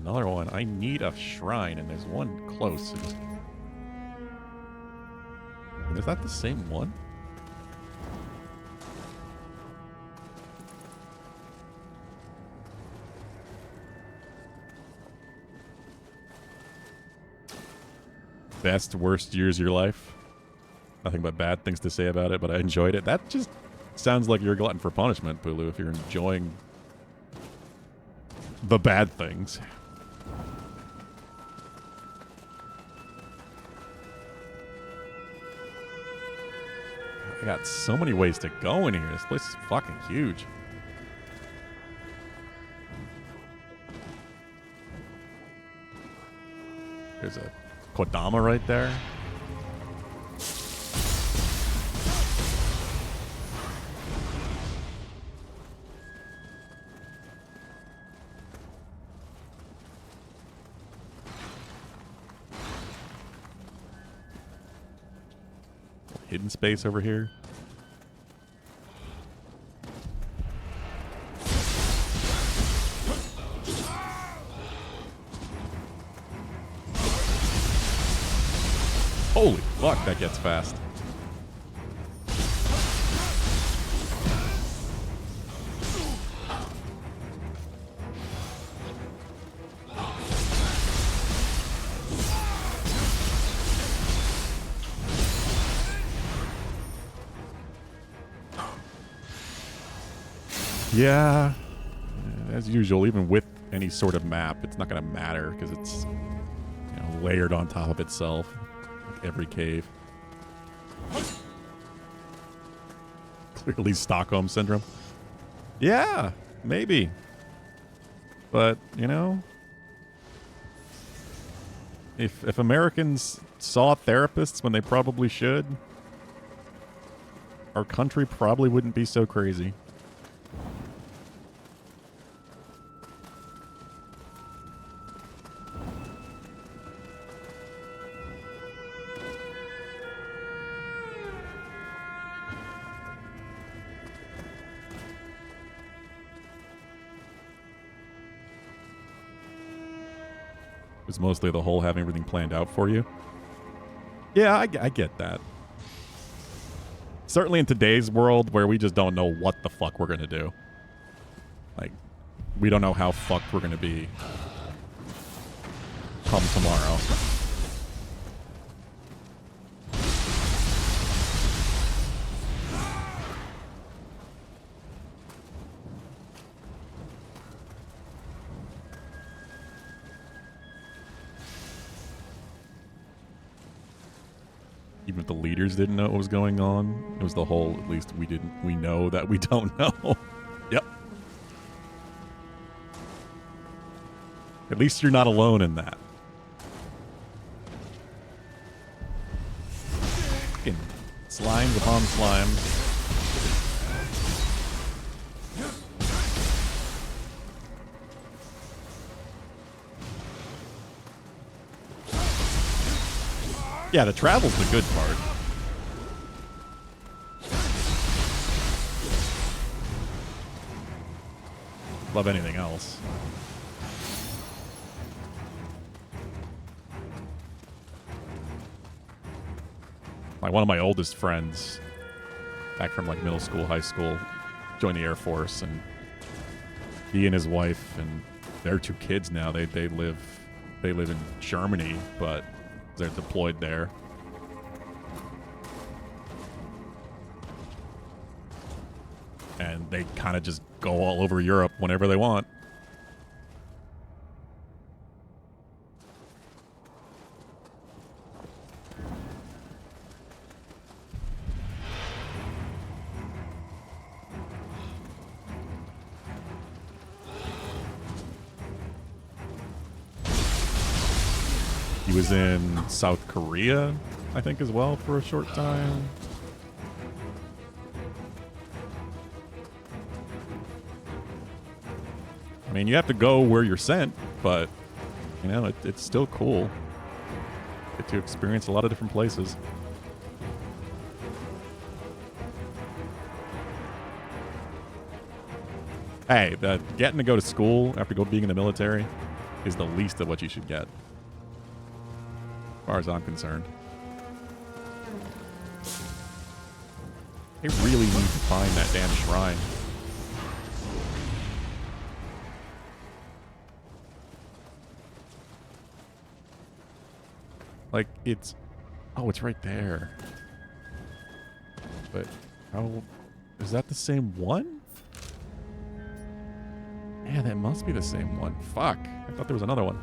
Another one. I need a shrine, and there's one close. Is that the same one? Best, worst years of your life? Nothing but bad things to say about it, but I enjoyed it. That just sounds like you're a glutton for punishment, Bulu, if you're enjoying the bad things. I got so many ways to go in here. This place is fucking huge. There's a Kodama right there. hidden space over here. Holy fuck, that gets fast. Yeah, as usual, even with any sort of map, it's not going to matter because it's layered on top of itself, like every cave. Clearly Stockholm Syndrome. Yeah, maybe. But, if Americans saw therapists when they probably should, our country probably wouldn't be so crazy. It's mostly the whole having everything planned out for you. Yeah, I get that. Certainly in today's world where we just don't know what the fuck we're going to do. Like, we don't know how fucked we're going to be come tomorrow. Even if the leaders didn't know what was going on, it was the whole, at least we know that we don't know. Yep. At least you're not alone in that. Fucking slimes upon slimes. Yeah, the travel's the good part. Love anything else. Like one of my oldest friends, back from like middle school, high school, joined the Air Force, and he and his wife and their 2 kids now, they live in Germany, but they're deployed there. And they kind of just go all over Europe whenever they want. He was in South Korea, I think, as well for a short time. I mean, you have to go where you're sent, but, it's still cool. Get to experience a lot of different places. Hey, getting to go to school after being in the military is the least of what you should get, as far as I'm concerned. They really need to find that damn shrine. Like, it's right there. But is that the same one? Yeah, that must be the same one. Fuck. I thought there was another one.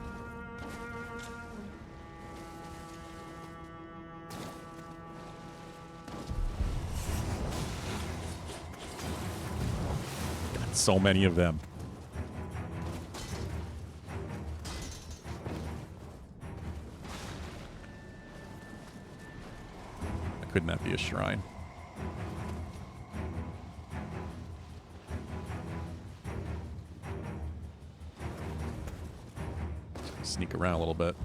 Got so many of them. Couldn't that be a shrine? Sneak around a little bit.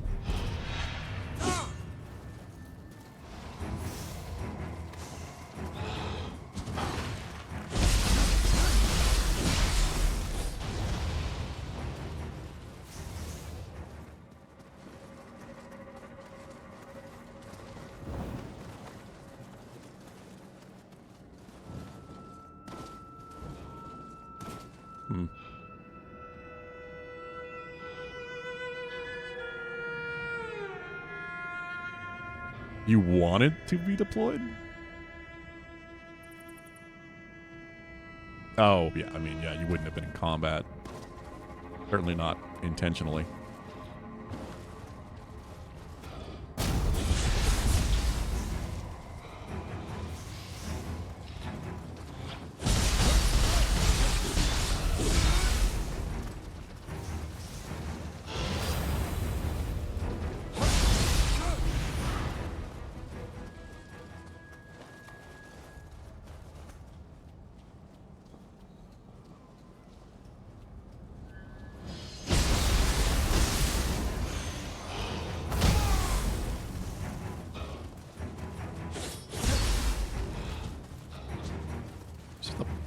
You wanted to be deployed? Oh, yeah. I mean, yeah, you wouldn't have been in combat. Certainly not intentionally.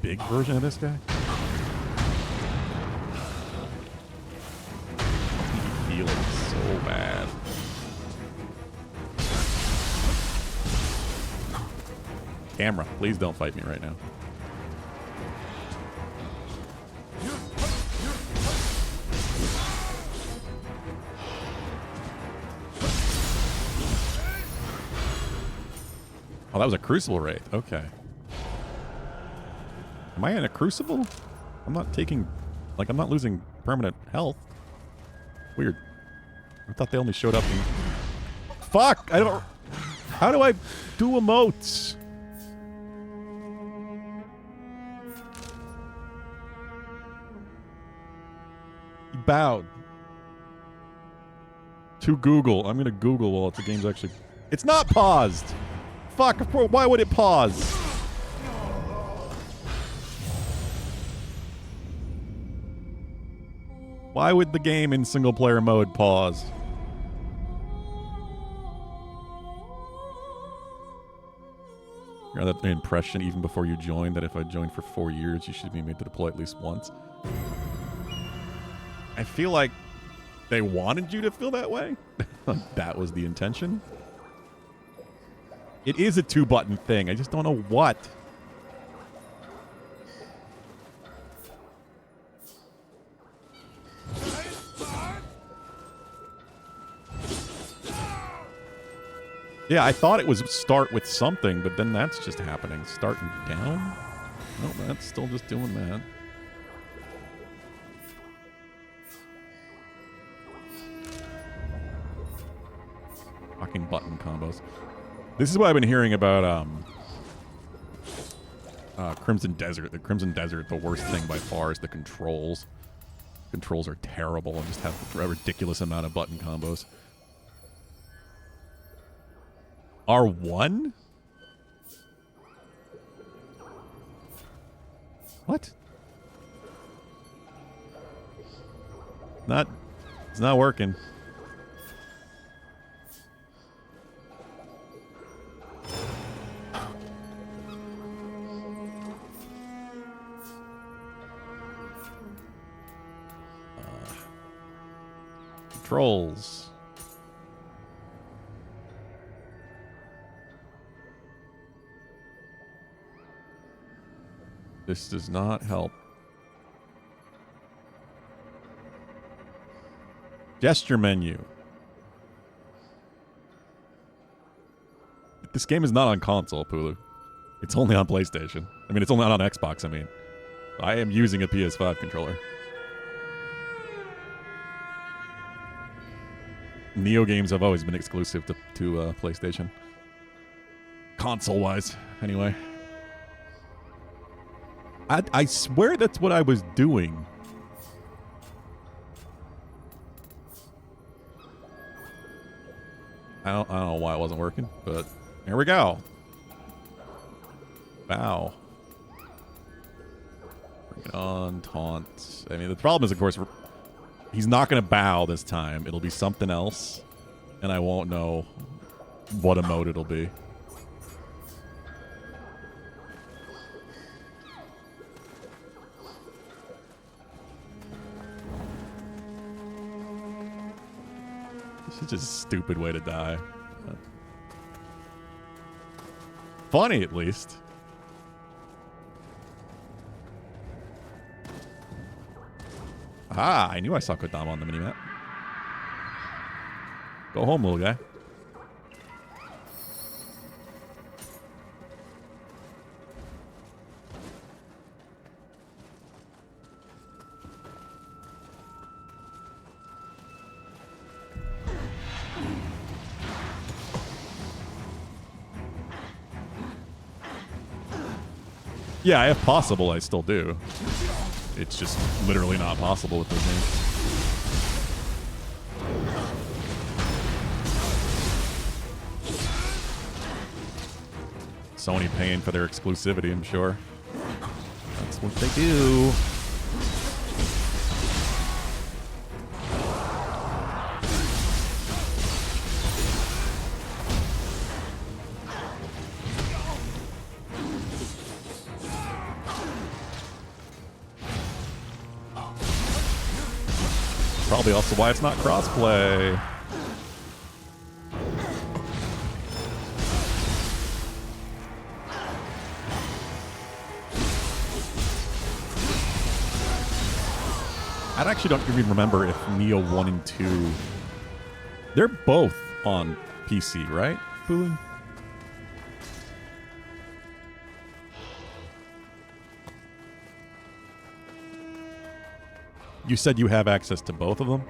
Big version of this guy? He feels so bad. Camera, please don't fight me right now. Oh, that was a Crucible raid. Okay. Am I in a Crucible? I'm not taking... Like, I'm not losing permanent health. Weird. I thought they only showed up in... Fuck! I don't... How do I do emotes? He bowed. To Google. I'm gonna Google while the game's actually... It's not paused! Fuck! Why would it pause? Why would the game in single-player mode pause? You got that impression even before you joined that if I joined for 4 years, you should be made to deploy at least once. I feel like they wanted you to feel that way. That was the intention. It is a 2-button thing. I just don't know what. Yeah, I thought it was start with something, but then that's just happening. Starting down? No, that's still just doing that. Fucking button combos. This is what I've been hearing about Crimson Desert. The Crimson Desert, the worst thing by far is the controls. Controls are terrible and just have a ridiculous amount of button combos. R1? What? It's not working. Controls. This does not help. Gesture menu. This game is not on console, Pulu. It's only on PlayStation. I mean, it's only not on Xbox, I mean. I am using a PS5 controller. Nioh games have always been exclusive to PlayStation. Console-wise, anyway. I swear that's what I was doing. I don't know why it wasn't working, but here we go. Bow. Bring it on, taunt. I mean, the problem is, of course, he's not going to bow this time. It'll be something else, and I won't know what emote it'll be. It's just a stupid way to die. Funny, at least. Aha! I knew I saw Kodama on the minimap. Go home, little guy. Yeah, if possible, I still do. It's just literally not possible with those games. Sony paying for their exclusivity, I'm sure. That's what they do. Probably also why it's not crossplay. I actually don't even remember if Nioh 1 and 2... They're both on PC, right, Booling? You said you have access to both of them?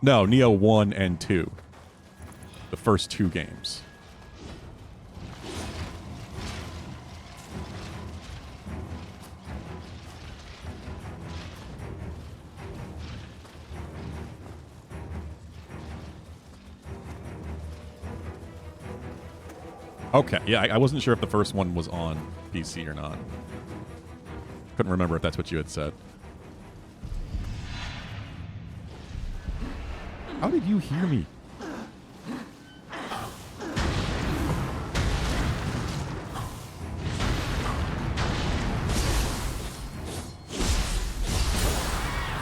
No, Nioh 1 and 2. The first two games. Okay, yeah, I wasn't sure if the first one was on PC or not. Couldn't remember if that's what you had said. How did you hear me?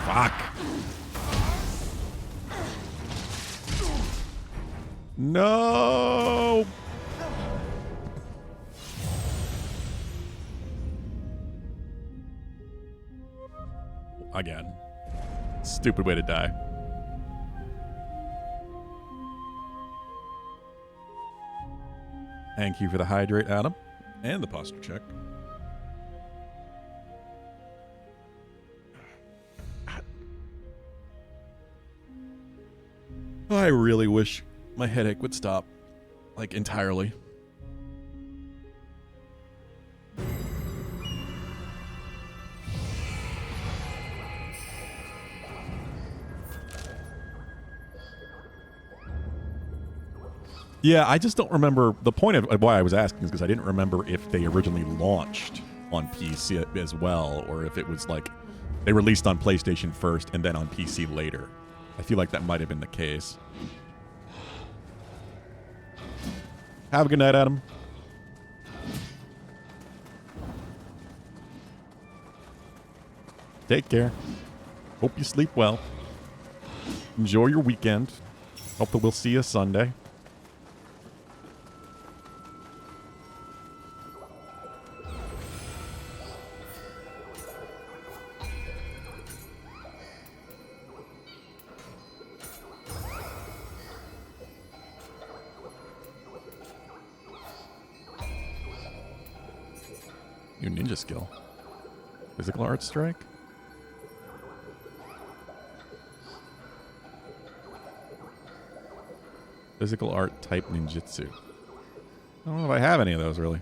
Fuck. No. Again. Stupid way to die. Thank you for the hydrate, Adam. And the posture check. I really wish my headache would stop. Like, entirely. Yeah, I just don't remember. The point of why I was asking is because I didn't remember if they originally launched on PC as well, or if it was like they released on PlayStation first and then on PC later. I feel like that might have been the case. Have a good night, Adam. Take care. Hope you sleep well. Enjoy your weekend. Hope that we'll see you Sunday. New ninja skill. Physical art strike? Physical art type ninjutsu. I don't know if I have any of those, really.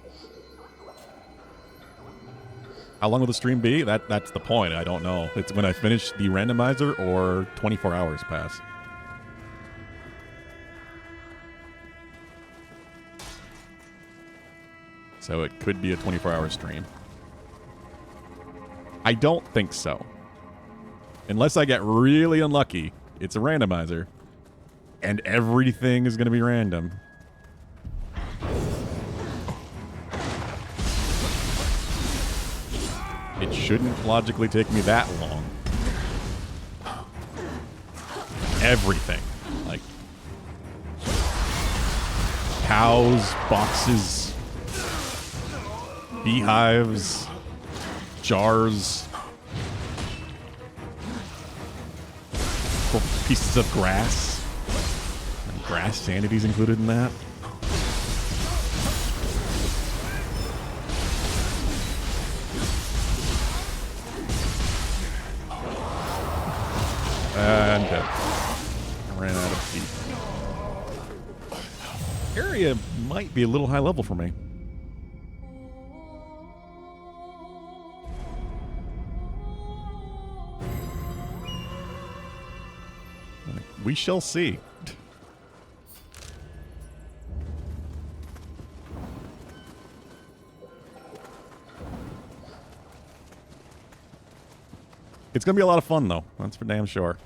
How long will the stream be? That's the point. I don't know. It's when I finish the randomizer or 24 hours pass. So it could be a 24-hour stream. I don't think so. Unless I get really unlucky, it's a randomizer. And everything is going to be random. It shouldn't logically take me that long. Everything. Like, cows, boxes, beehives, jars, pieces of grass. And grass sanity's included in that. And I ran out of heat. Area might be a little high level for me. We shall see. It's going to be a lot of fun, though. That's for damn sure.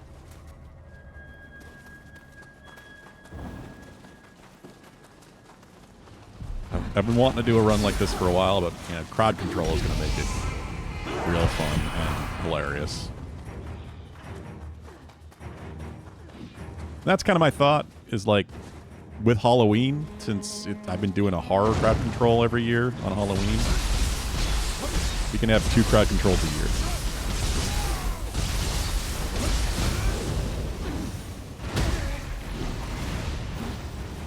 I've been wanting to do a run like this for a while, but you know, crowd control is going to make it real fun and hilarious. That's kind of my thought, is like, with Halloween, since I've been doing a horror crowd control every year on Halloween, we can have 2 crowd controls a year.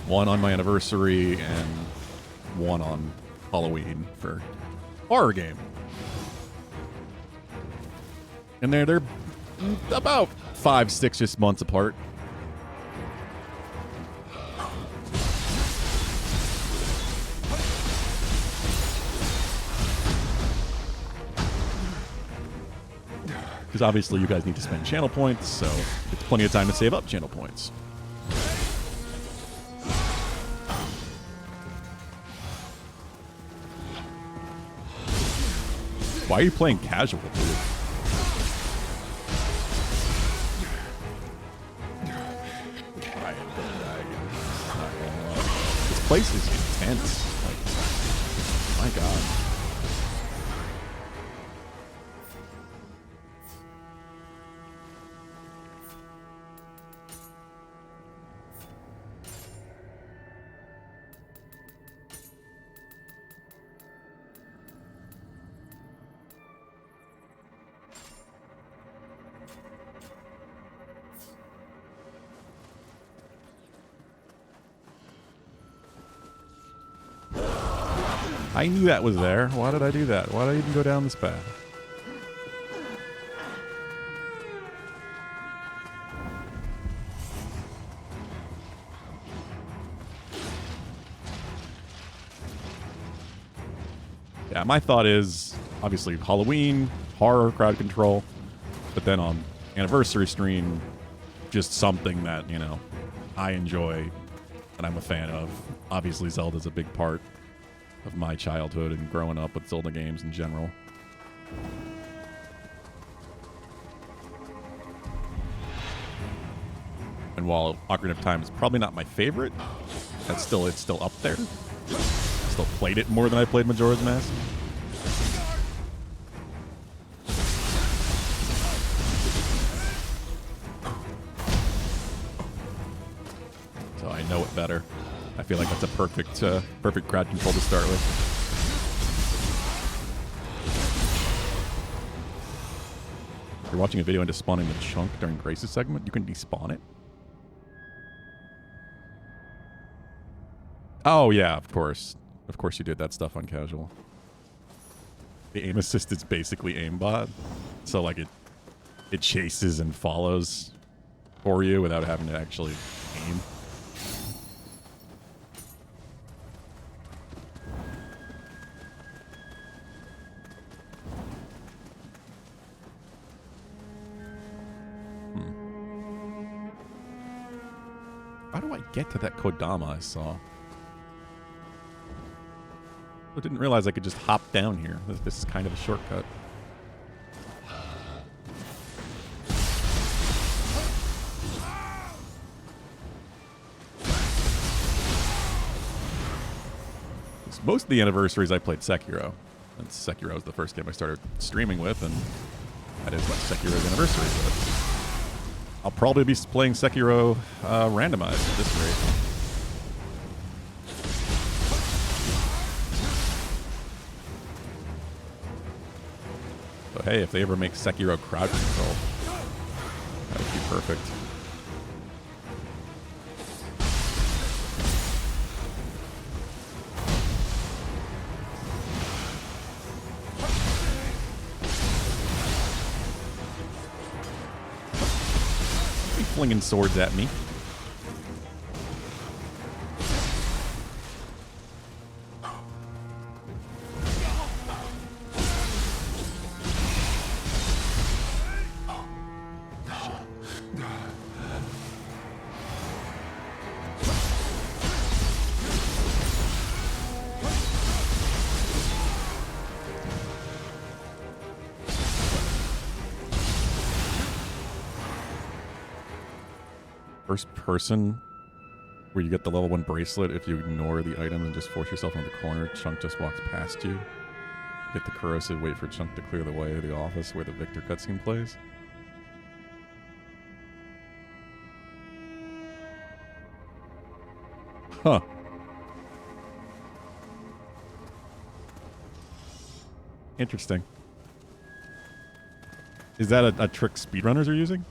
One on my anniversary and one on Halloween for horror game. And they're about 5-6 months apart. Because obviously you guys need to spend channel points, so it's plenty of time to save up channel points. Why are you playing casual, dude? This place is intense. Like, my God. I knew that was there. Why did I do that? Why did I even go down this path? Yeah, my thought is, obviously, Halloween, horror, crowd control, but then on anniversary stream, just something that, you know, I enjoy and I'm a fan of. Obviously, Zelda's a big part of my childhood and growing up with Zelda games in general. And while Ocarina of Time is probably not my favorite, it's still up there. I still played it more than I played Majora's Mask. So I know it better. I feel like that's a perfect crowd control to start with. If you're watching a video into spawning the chunk during Grace's segment, you can despawn it. Oh yeah, of course. Of course you did that stuff on casual. The aim assist is basically aimbot. So like it chases and follows for you without having to actually aim. How do I get to that Kodama I saw? I didn't realize I could just hop down here. This is kind of a shortcut. Most of the anniversaries I played Sekiro. And Sekiro was the first game I started streaming with, and that is what Sekiro's anniversary was. I'll probably be playing Sekiro randomized at this rate. hey, if they ever make Sekiro crowd control, that would be perfect. Flinging swords at me. First person, where you get the level 1 bracelet if you ignore the item and just force yourself into the corner, Chunk just walks past you. Get the corrosive, wait for Chunk to clear the way to the office where the Victor cutscene plays. Huh. Interesting. Is that a trick speedrunners are using?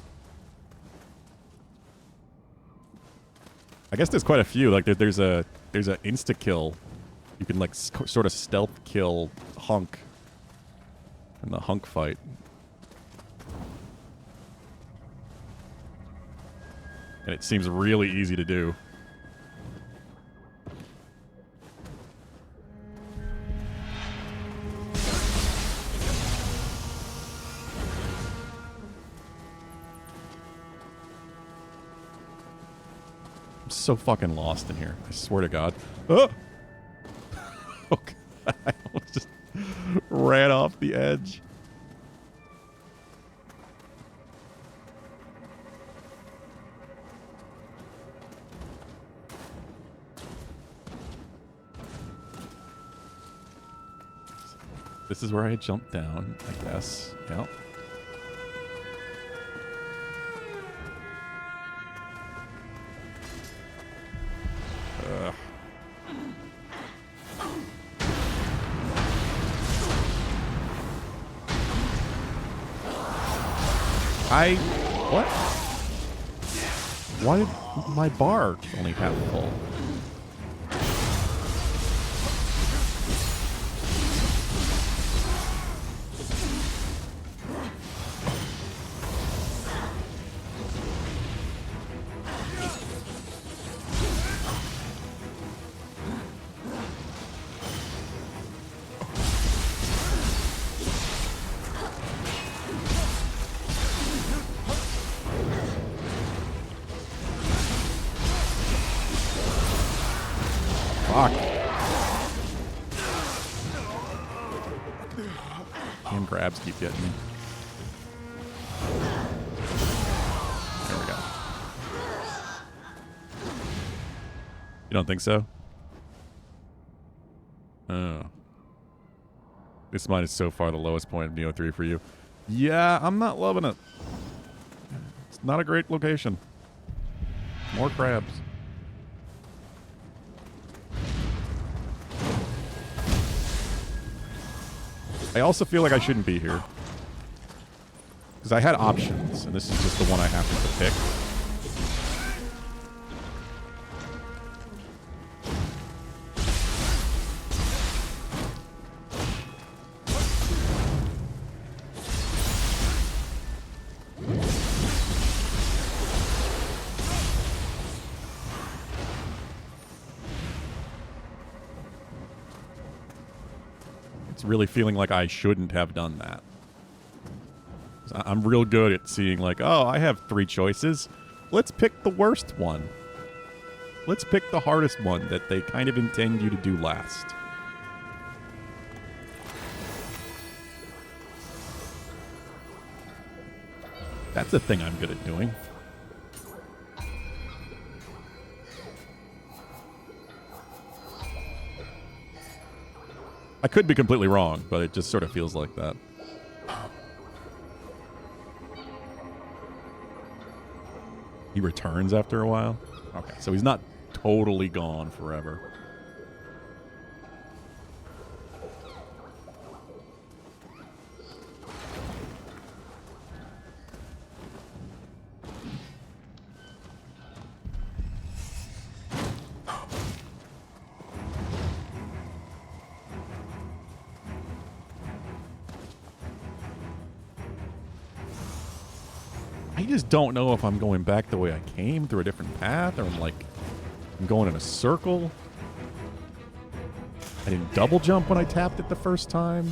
I guess there's quite a few. Like there's a insta kill. You can like sort of stealth kill Hunk in the Hunk fight. And it seems really easy to do. So fucking lost in here. I swear to God. Oh! Okay. I almost just ran off the edge. This is where I jumped down, I guess. Yep. What? Why did my bar only half full? Fuck. Hand grabs keep getting me. There we go. You don't think so? Oh. This mine is so far the lowest point of Nioh 3 for you. Yeah, I'm not loving it. It's not a great location. More crabs. I also feel like I shouldn't be here. Because I had options, and this is just the one I happened to pick. Really feeling like I shouldn't have done that. I'm real good at seeing like, oh, I have 3 choices. Let's pick the worst one. Let's pick the hardest one that they kind of intend you to do last. That's a thing I'm good at doing. I could be completely wrong, but it just sort of feels like that. He returns after a while? Okay, so he's not totally gone forever. just don't know if I'm going back the way I came through a different path, or I'm going in a circle. I didn't double jump when I tapped it the first time.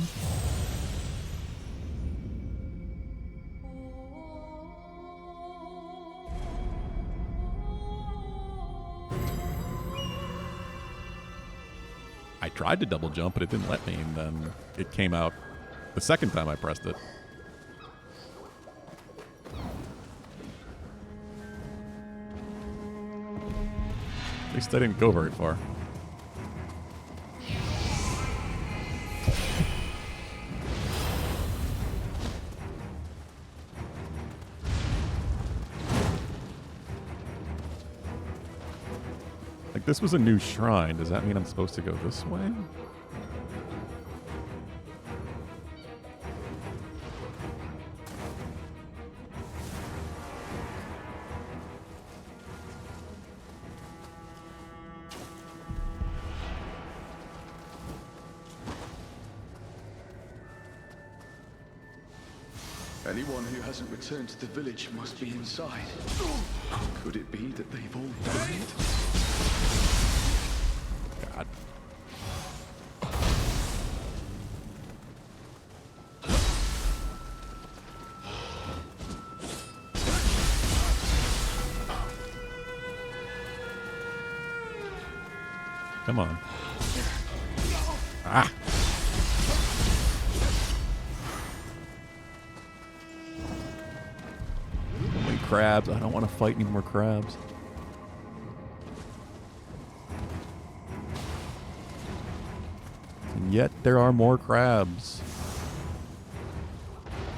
I tried to double jump, but it didn't let me, and then it came out the second time I pressed it. At least I didn't go very far. Like, this was a new shrine. Does that mean I'm supposed to go this way? Anyone who hasn't returned to the village must be inside. Could it be that they've all died? God. Come on. Ah! Crabs. I don't want to fight any more crabs. And yet there are more crabs.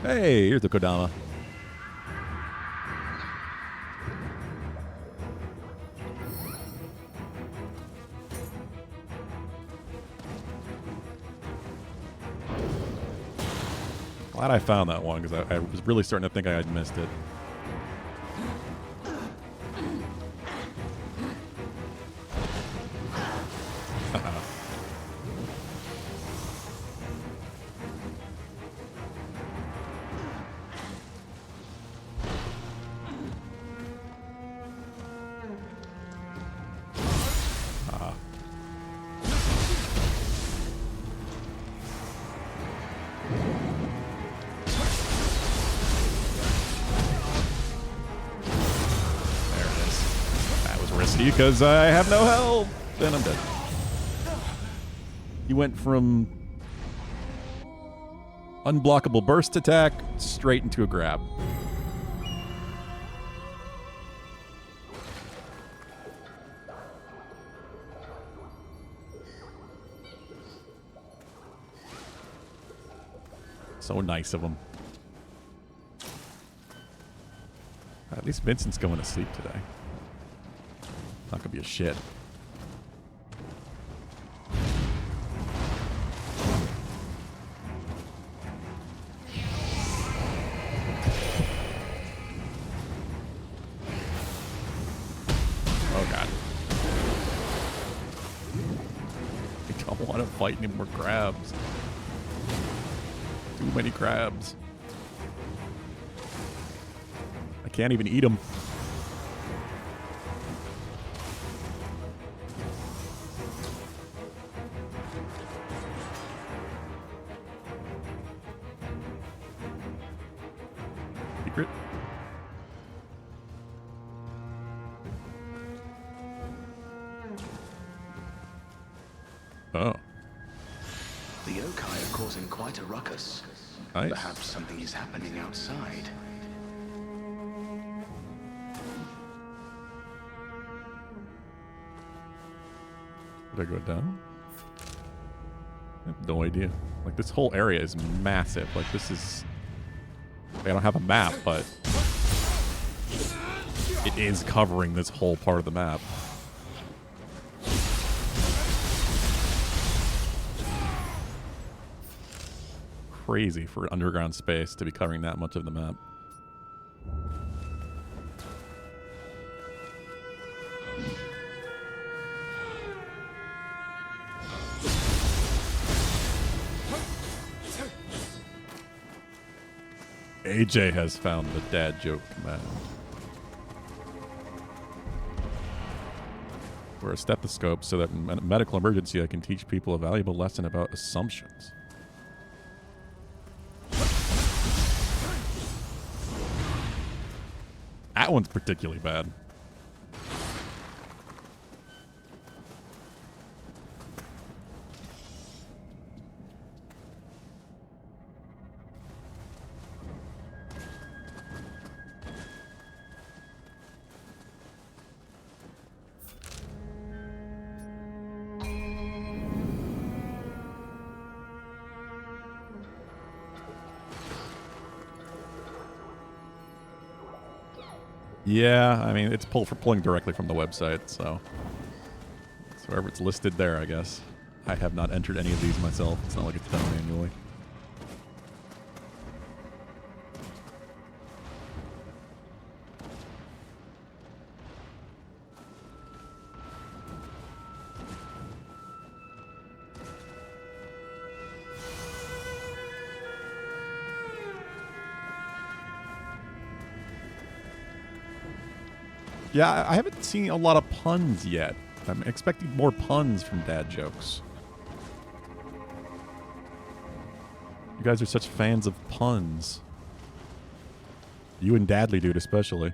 Hey, here's the Kodama. Glad I found that one, because I was really starting to think I had missed it. Because I have no health, and I'm dead. You went from unblockable burst attack straight into a grab. So nice of him. At least Vincent's going to sleep today. Not gonna be a shit. Oh god. I don't want to fight any more crabs. Too many crabs. I can't even eat them. Oh. The yokai are causing quite a ruckus. Nice. Perhaps something is happening outside. Did I go down? I have no idea. Like, this whole area is massive. Like, this is... I don't have a map, but... it is covering this whole part of the map. Crazy for underground space to be covering that much of the map. AJ has found the dad joke command. Wear a stethoscope so that in a medical emergency I can teach people a valuable lesson about assumptions. That one's particularly bad. Yeah, I mean, it's pulling directly from the website, so wherever it's listed there, I guess. I have not entered any of these myself. It's not like it's done manually. Yeah, I haven't seen a lot of puns yet. I'm expecting more puns from dad jokes. You guys are such fans of puns. You and Dadly Dude especially.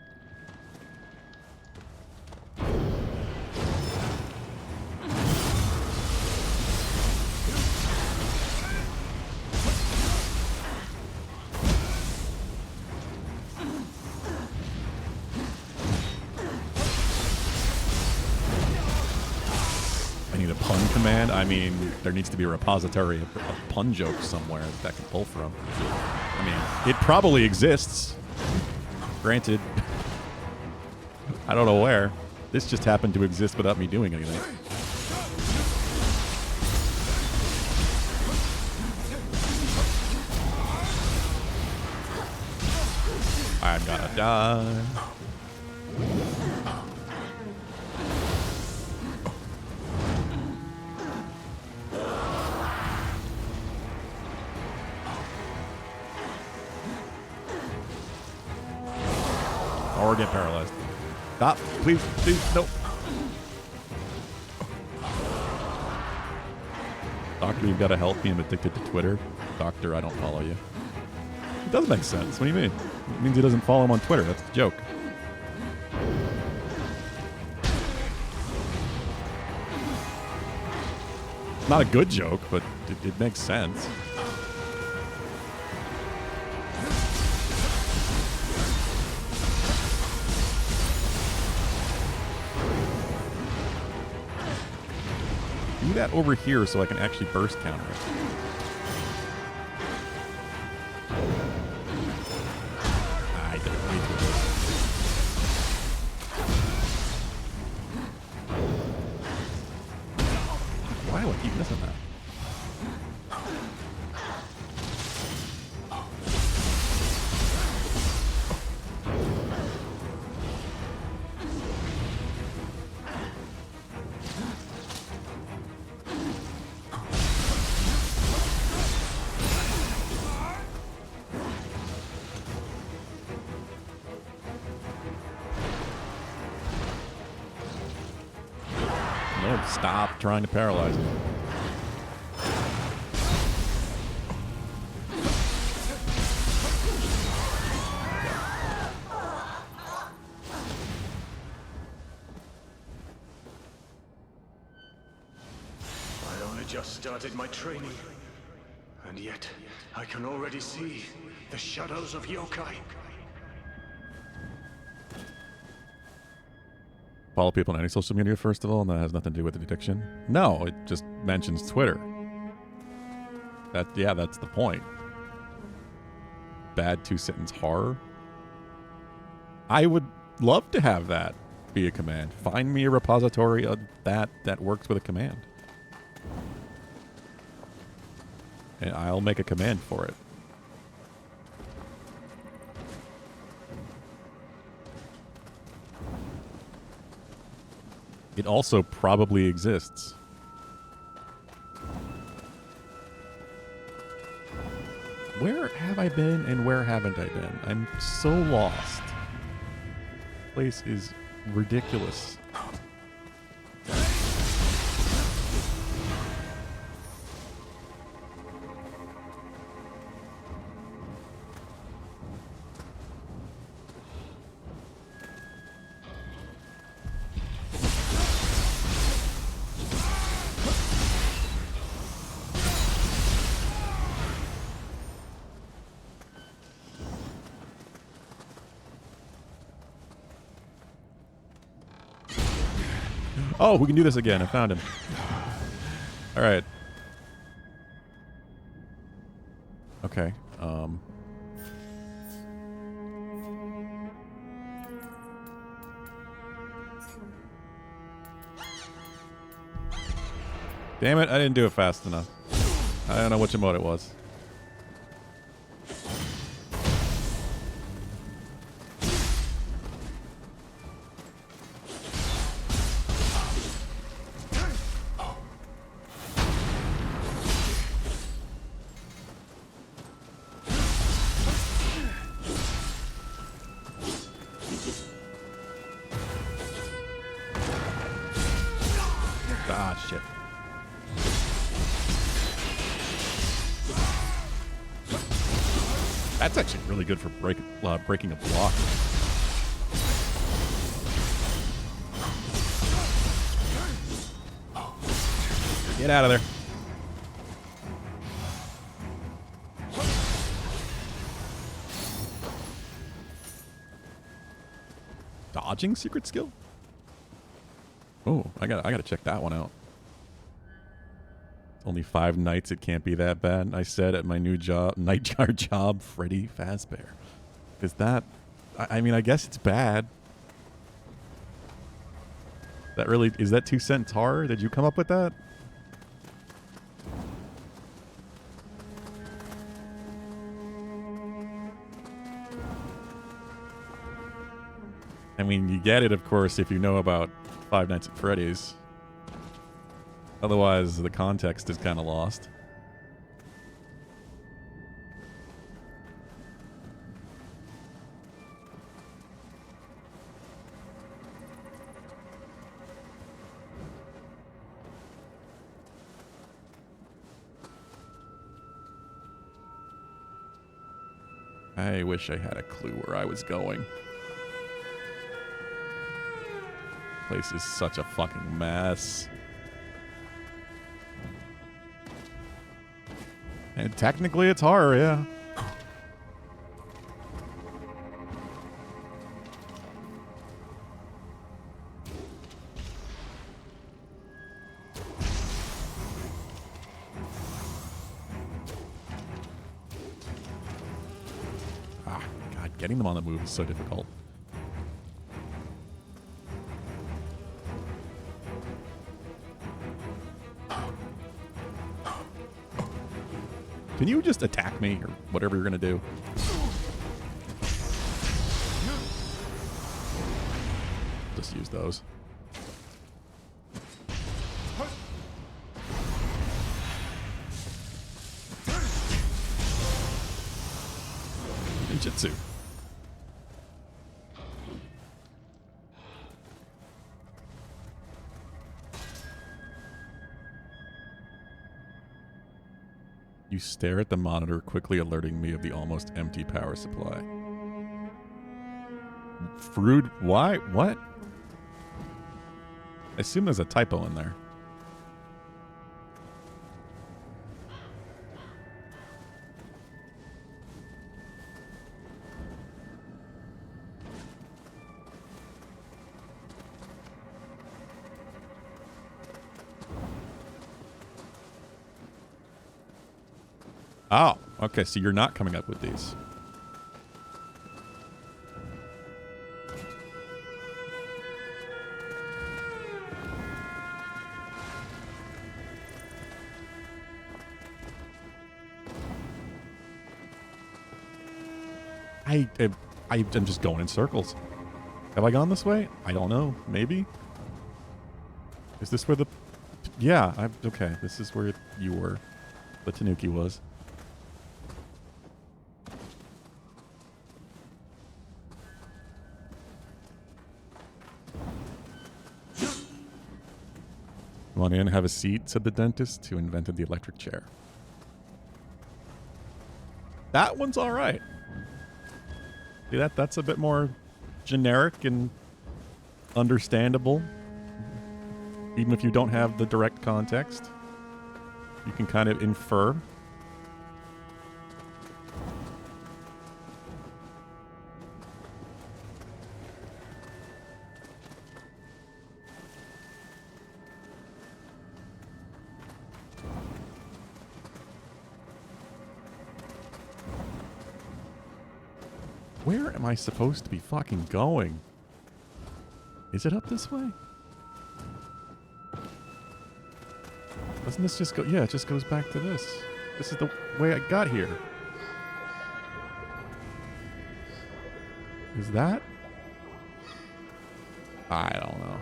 I mean, there needs to be a repository of pun jokes somewhere that can pull from. I mean, it probably exists. Granted, I don't know where. This just happened to exist without me doing anything. I'm gonna die. Or get paralyzed. Stop. Please, please, no. Doctor, you've got to help me. I'm addicted to Twitter. Doctor, I don't follow you. It does make sense. What do you mean? It means he doesn't follow him on Twitter. That's the joke. Not a good joke, but it makes sense. Do that over here so I can actually burst counter it. I did it way too late. Why do I keep missing that? Stop trying to paralyze me. I only just started my training, and yet I can already see the shadows of yokai. Follow people on any social media, first of all, and that has nothing to do with the addiction? No, it just mentions Twitter. Yeah, that's the point. Bad two-sentence horror? I would love to have that be a command. Find me a repository of that works with a command. And I'll make a command for it. It also probably exists. Where have I been and where haven't I been? I'm so lost. Place is ridiculous. Oh, we can do this again. I found him. All right. Okay. Damn it, I didn't do it fast enough. I don't know which emote it was. Ah, shit. That's actually really good for breaking a block. Get out of there. Dodging secret skill? Oh, I gotta check that one out. Only 5 nights, it can't be that bad. I said at my new job, nightjar job, Freddy Fazbear. Is that, I mean, I guess it's bad. That really, is that 2 cents horror? Did you come up with that? I mean, you get it, of course, if you know about Five Nights at Freddy's. Otherwise, the context is kind of lost. I wish I had a clue where I was going. Place is such a fucking mess. And technically it's horror, yeah. Ah, God, getting them on the move is so difficult. Can you just attack me or whatever you're going to do? Just use those. Ninjutsu. You stare at the monitor, quickly alerting me of the almost empty power supply. Fruit? Why? What? I assume there's a typo in there. Oh, okay, so you're not coming up with these. I'm just going in circles. Have I gone this way? I don't know. Maybe? Is this where the... Yeah, okay. This is where you were. The Tanuki was. Come on in, have a seat, said the dentist who invented the electric chair. That one's all right. See, that's a bit more generic and understandable. Even if you don't have the direct context, you can kind of infer. Where am I supposed to be fucking going? Is it up this way? Doesn't this just go? Yeah, it just goes back to this. This is the way I got here. Is that? I don't know.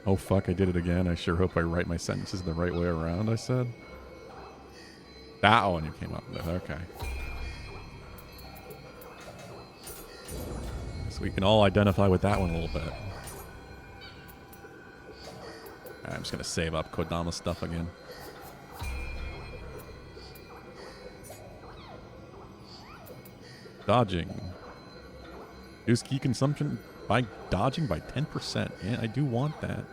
Oh fuck, I did it again. I sure hope I write my sentences the right way around, I said. That one you came up with, okay. So we can all identify with that one a little bit. I'm just going to save up Kodama stuff again. Dodging. Reduce key consumption by dodging by 10%. Yeah, I do want that.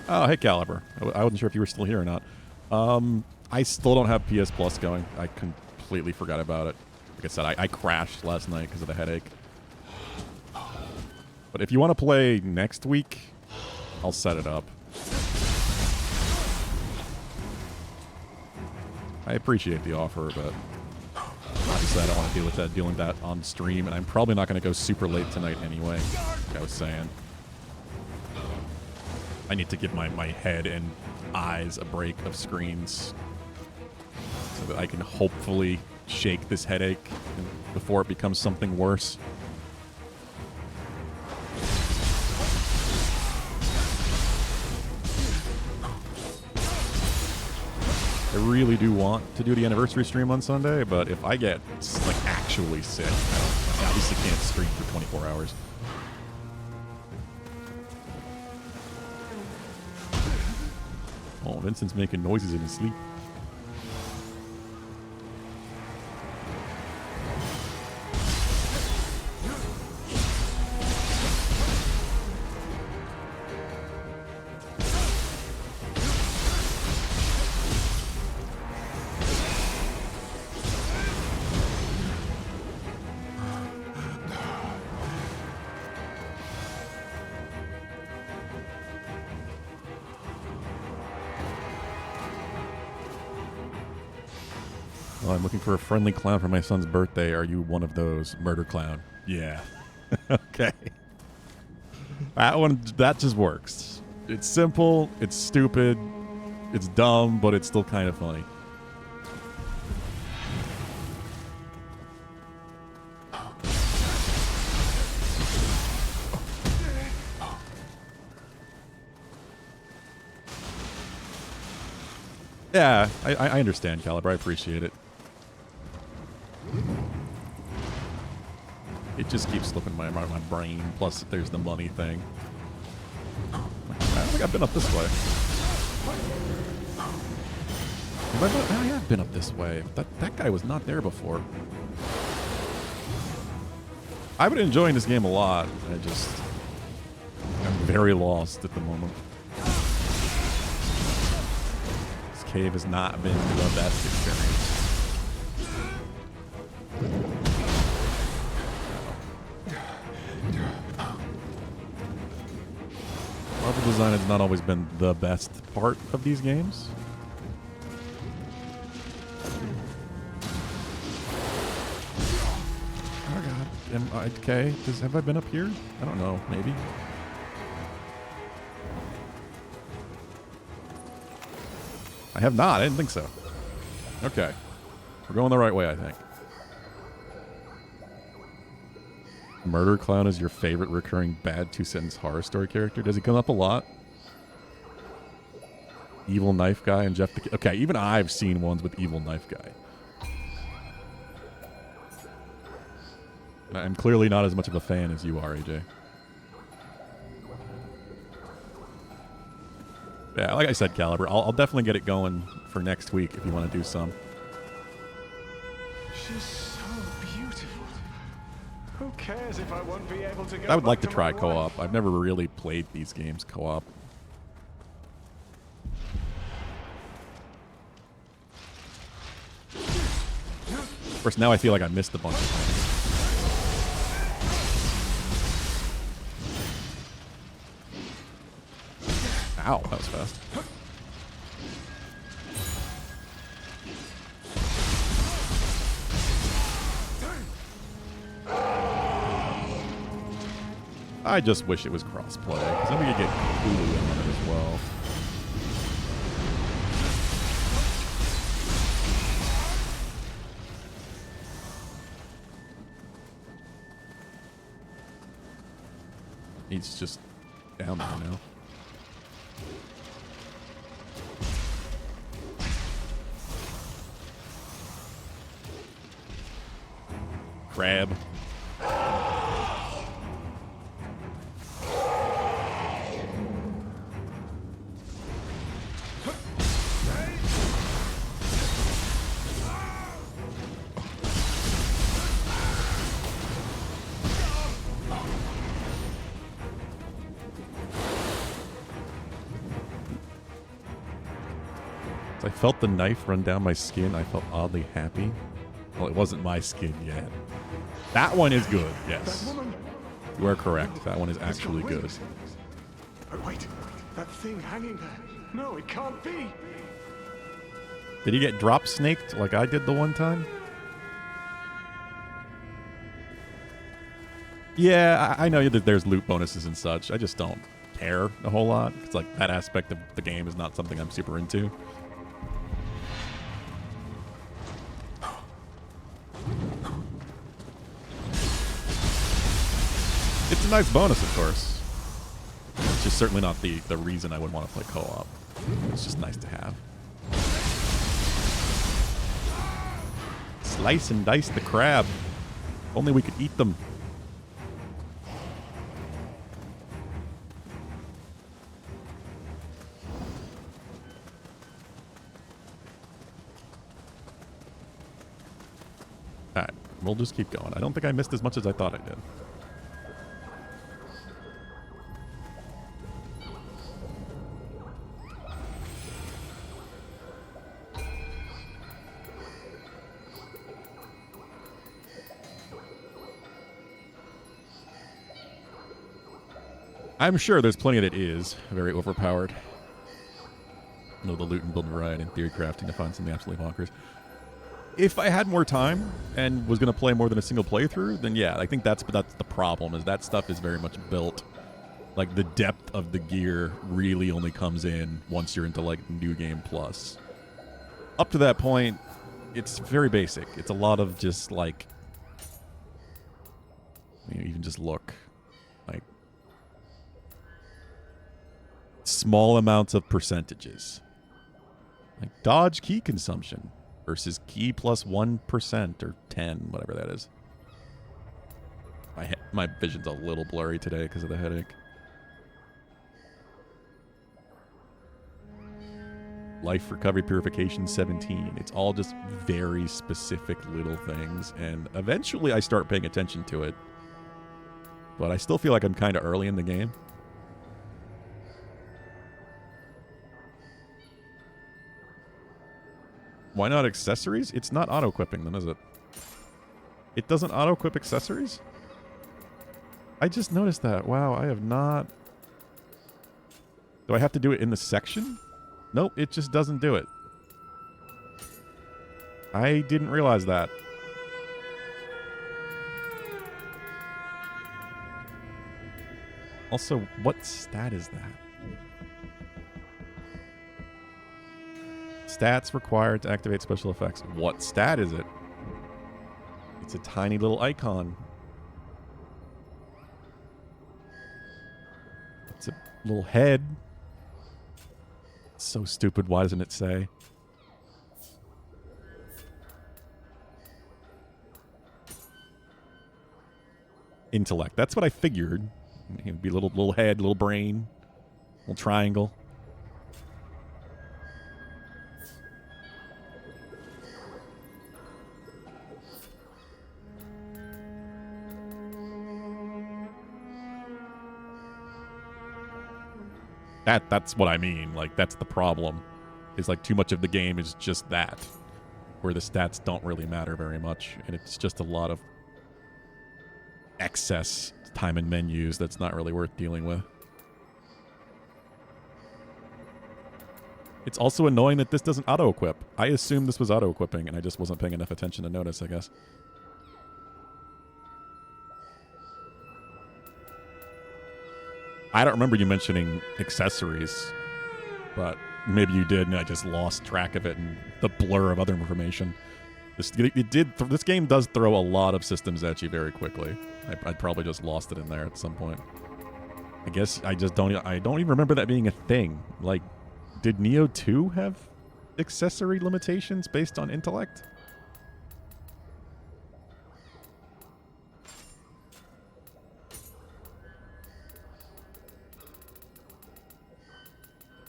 Oh, hey, Caliber. I wasn't sure if you were still here or not. I still don't have PS Plus going. I completely forgot about it. Like I said, I crashed last night because of the headache. But if you want to play next week, I'll set it up. I appreciate the offer, but obviously I don't want to deal with dealing with that on stream, and I'm probably not going to go super late tonight anyway, like I was saying. I need to give my head and eyes a break of screens so that I can hopefully shake this headache before it becomes something worse. I really do want to do the anniversary stream on Sunday, but if I get like actually sick, I obviously can't stream for 24 hours. Oh, Vincent's making noises in his sleep. Oh, I'm looking for a friendly clown for my son's birthday. Are you one of those? Murder clown. Yeah. Okay. That one, that just works. It's simple, it's stupid, it's dumb, but it's still kind of funny. Yeah, I understand, Caliber. I appreciate it. It just keeps slipping my brain. Plus, there's the money thing. I don't think I've been up this way. I have been up this way. That guy was not there before. I've been enjoying this game a lot. I'm very lost at the moment. This cave has not been the best experience. Level design has not always been the best part of these games. Oh god. Okay. Have I been up here? I don't know. Maybe. I have not. I didn't think so. Okay. We're going the right way, I think. Murder Clown is your favorite recurring bad two-sentence horror story character? Does he come up a lot? Evil Knife Guy and Jeff the... Okay, even I've seen ones with Evil Knife Guy. I'm clearly not as much of a fan as you are, AJ. Yeah, like I said, Caliber, I'll definitely get it going for next week if you want to do some. She's so beautiful. Who cares if I won't be able to go I would like to back try my co-op. wife? I've never really played these games co-op. Of course, now I feel like I missed a bunch of things. Ow, that was fast. I just wish it was crossplay, because then we could get Hulu in on it as well. He's just down there now. Crab. I felt the knife run down my skin. I felt oddly happy. Well, it wasn't my skin yet. That one is good, yes. You are correct. That one is actually good. But wait, that thing hanging there. No, it can't be. Did he get drop snaked like I did the one time? Yeah, I know that there's loot bonuses and such. I just don't care a whole lot. It's like that aspect of the game is not something I'm super into. It's a nice bonus, of course. It's just certainly not the reason I would want to play co-op. It's just nice to have. Slice and dice the crab. If only we could eat them. Alright, we'll just keep going. I don't think I missed as much as I thought I did. I'm sure there's plenty that is very overpowered. No, the loot and build variety and theory crafting to find something absolutely bonkers. If I had more time and was going to play more than a single playthrough, then yeah, I think that's the problem, is that stuff is very much built. Like, the depth of the gear really only comes in once you're into, like, New Game Plus. Up to that point, it's very basic. It's a lot of just, like... You even just look. Like... small amounts of percentages. Like dodge key consumption versus key plus 1% or 10, whatever that is. My vision's a little blurry today because of the headache. Life recovery purification 17. It's all just very specific little things, and eventually I start paying attention to it. But I still feel like I'm kind of early in the game. Why not accessories? It's not auto-equipping them, is it? It doesn't auto-equip accessories? I just noticed that. Wow, I have not... Do I have to do it in the section? Nope, it just doesn't do it. I didn't realize that. Also, what stat is that? Stats required to activate special effects. What stat is it? It's a tiny little icon. It's a little head. So stupid. Why doesn't it say? Intellect. That's what I figured. It'd be a little head, little brain, little triangle. That's what I mean. Like, that's the problem. Is like too much of the game is just that, where the stats don't really matter very much, and it's just a lot of excess time in menus that's not really worth dealing with. It's also annoying that this doesn't auto-equip. I assumed this was auto-equipping, and I just wasn't paying enough attention to notice, I guess. I don't remember you mentioning accessories, but maybe you did, and I just lost track of it and the blur of other information. This game does throw a lot of systems at you very quickly. I probably just lost it in there at some point. I guess I don't even remember that being a thing. Like, did Nioh 2 have accessory limitations based on intellect?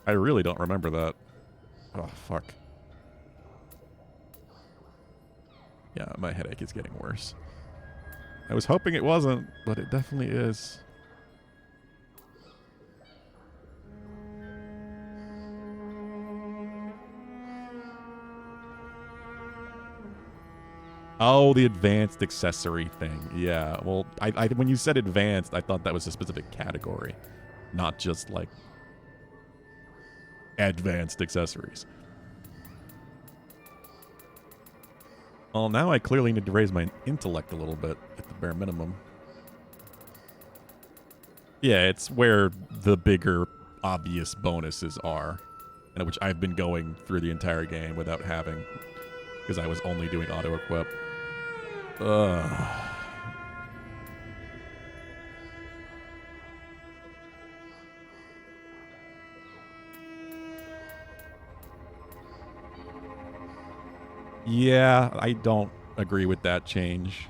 I really don't remember that. Oh, fuck. Yeah, my headache is getting worse. I was hoping it wasn't, but it definitely is. Oh, the advanced accessory thing. Yeah, well, I when you said advanced, I thought that was a specific category, not just, like, advanced accessories. Well, now I clearly need to raise my intellect a little bit at the bare minimum. Yeah, it's where the bigger, obvious bonuses are, and which I've been going through the entire game without having, because I was only doing auto-equip. Ugh. Yeah, I don't agree with that change.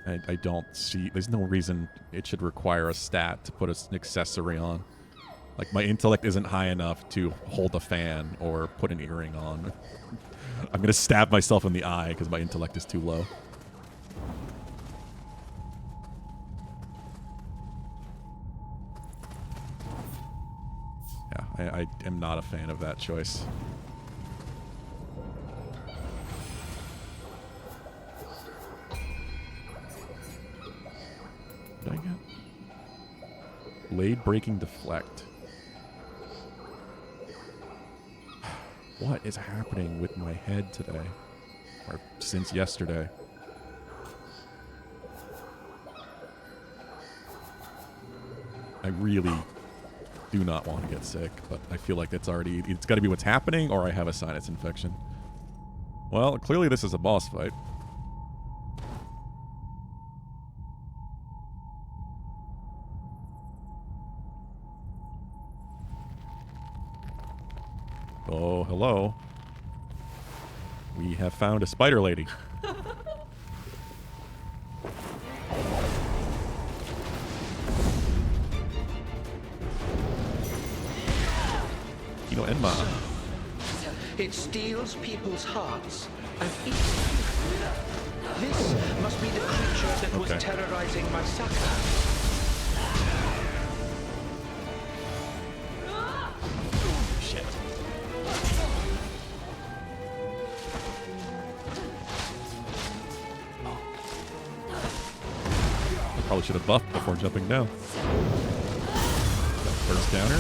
I don't see... There's no reason it should require a stat to put an accessory on. Like, my intellect isn't high enough to hold a fan or put an earring on. I'm gonna stab myself in the eye because my intellect is too low. Yeah, I am not a fan of that choice. What did I get? Blade breaking deflect. What is happening with my head today? Or since yesterday? I really do not want to get sick, but I feel like it's got to be what's happening, or I have a sinus infection. Well, clearly this is a boss fight. Oh, hello. We have found a spider lady. You know, Enma. It steals people's hearts and eats them. This must be the creature that was terrorizing Masaka. Probably should have buffed before jumping down. First counter.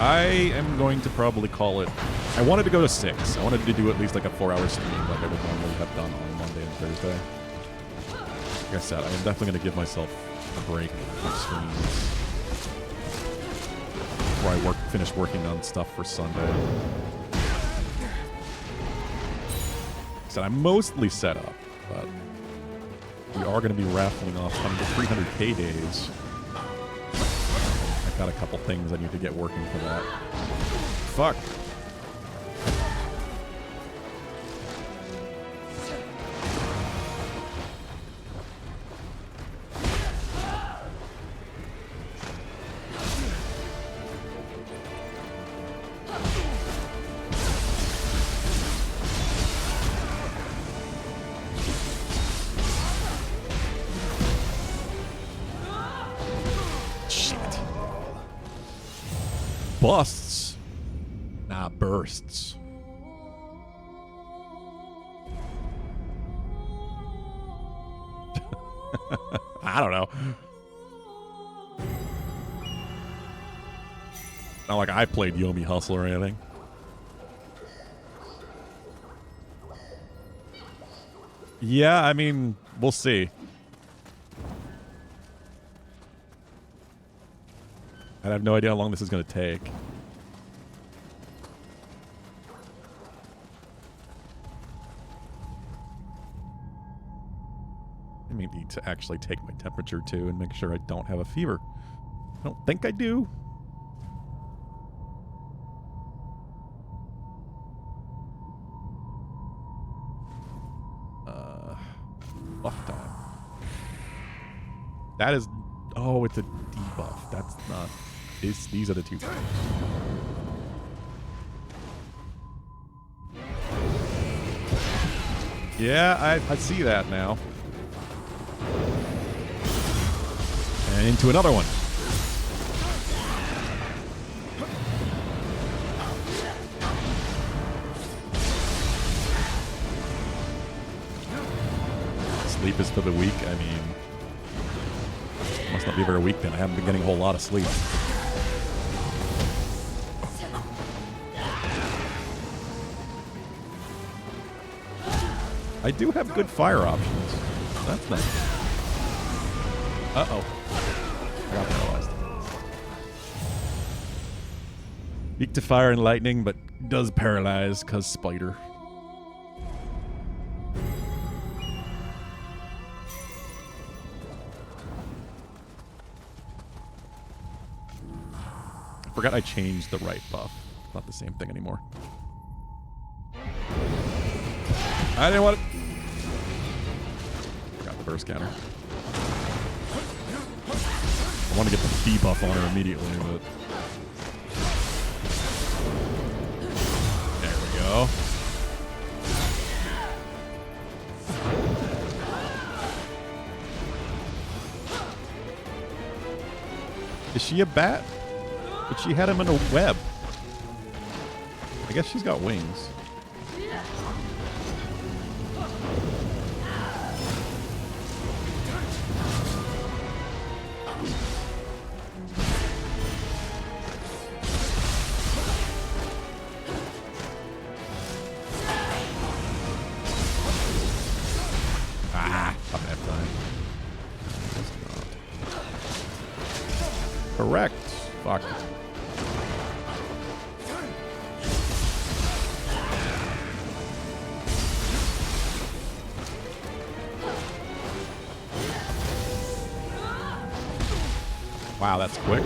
I am going to probably call it... I wanted to go to 6. I wanted to do at least like a 4-hour stream like I would normally have done on Monday and Thursday. Like I said, I am definitely going to give myself a break from streams before I finish working on stuff for Sunday. So I'm mostly set up, but we are going to be raffling off 300k days. I've got a couple things I need to get working for that. Fuck. Busts. Nah, bursts. I don't know. Not like I played Yomi Hustle or anything. Yeah, I mean, we'll see. I have no idea how long this is going to take. I may need to actually take my temperature too and make sure I don't have a fever. I don't think I do. Buff time. That is... Oh, it's a debuff. That's not... These are the two things. Yeah, I see that now. And into another one. Sleep is for the weak. I mean, must not be very weak then. I haven't been getting a whole lot of sleep. I do have good fire options. That's nice. Uh-oh. I got paralyzed. Weak to fire and lightning, but does paralyze because spider. I forgot I changed the right buff. Not the same thing anymore. I didn't want it. Forgot the burst counter. I want to get the debuff on her immediately, but... There we go. Is she a bat? But she had him in a web. I guess she's got wings. Correct. Fuck. Wow, that's quick.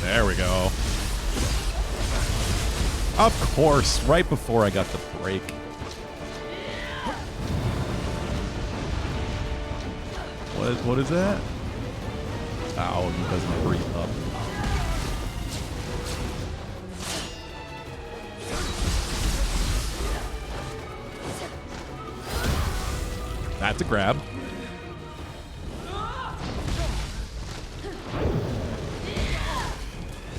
There we go. Of course, right before I got the break. What is that? Ow, he doesn't breathe up. That's a grab.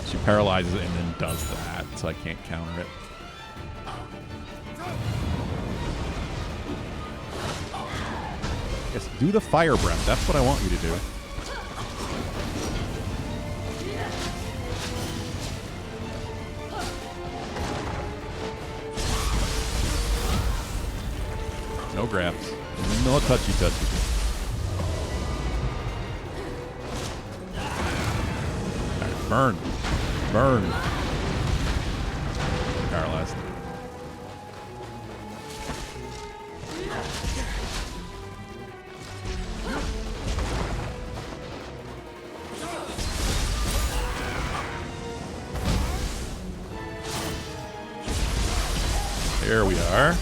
She paralyzes it and then does that, so I can't counter it. Yes, do the fire breath. That's what I want you to do. No grabs. No touchy-touchy. Right, burn. Burn. Paralyzed. There we are.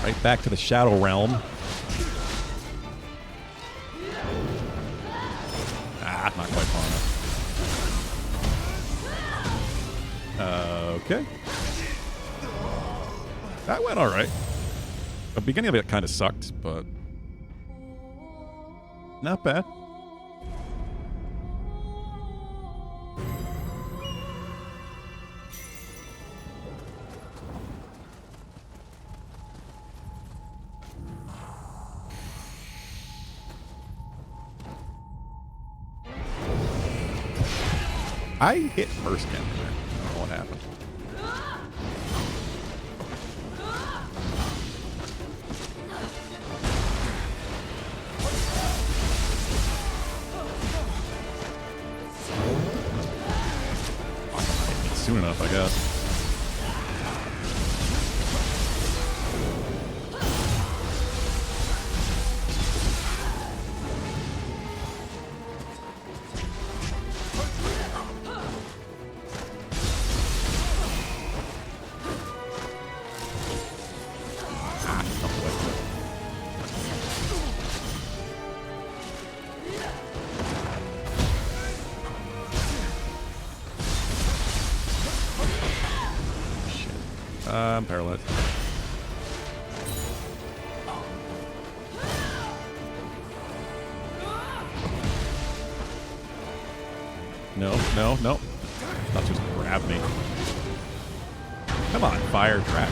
Right back to the Shadow Realm. Ah, not quite far enough. Okay. That went alright. The beginning of it kind of sucked, but not bad. I hit burst cannon there. I don't know what happened. Soon enough, I guess. I'm paralyzed. No. Not just grab me. Come on, fire track.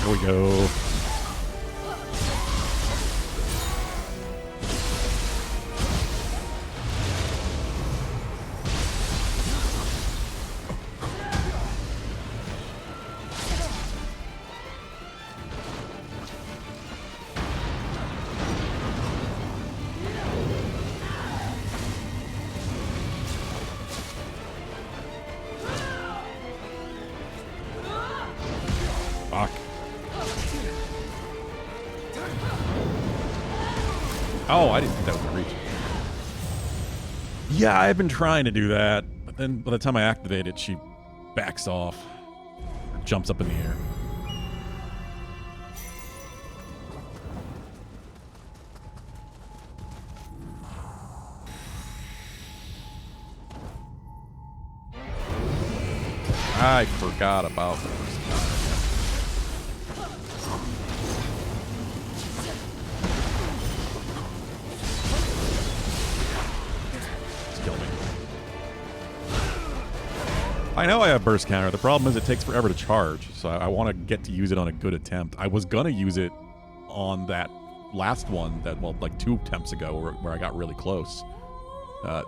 There we go. Fuck. Oh, I didn't think that was gonna reach. Yeah, I've been trying to do that, but then by the time I activate it, she backs off. Or jumps up in the air. I forgot about the first time. I know I have burst counter. The problem is it takes forever to charge, so I want to get to use it on a good attempt. I was gonna use it on that last one that, well, like 2 attempts ago where I got really close.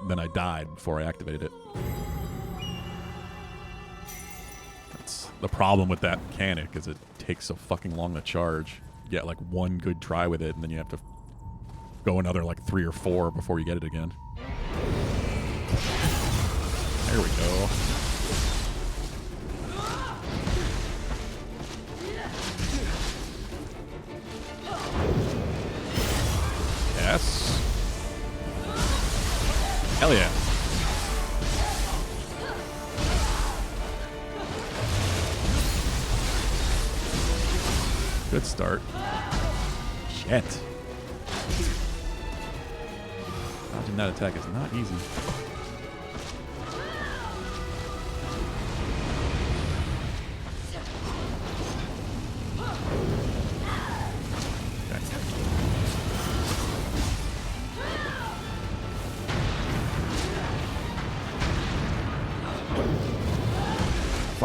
Then I died before I activated it. That's the problem with that mechanic, is it takes so fucking long to charge. You get like one good try with it, and then you have to go another like 3 or 4 before you get it again. There we go. Yes. Hell yeah. Good start. Shit. Dodging that attack is not easy.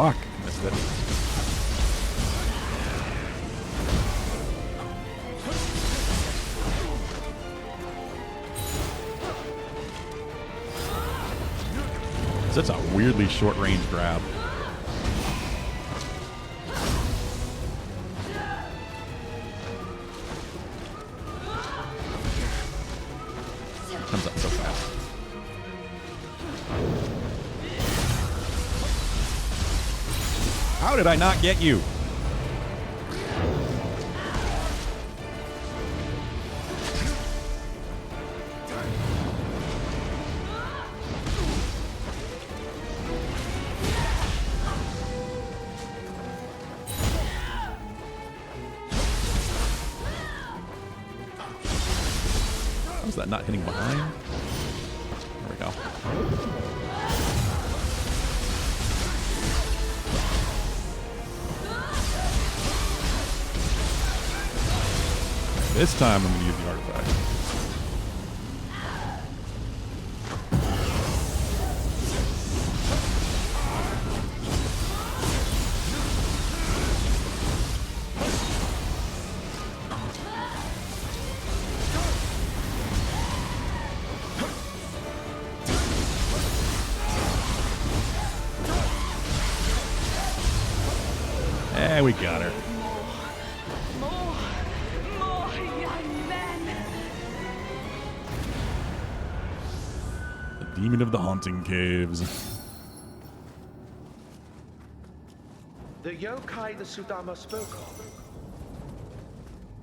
Fuck. Missed it. That's a weirdly short-range grab. Comes up so fast. How did I not get you? Is that not hitting behind? There we go. This time I'm going to use the artifact. We got her. More young men. The demon of the haunting caves. The yokai the Sudama spoke of.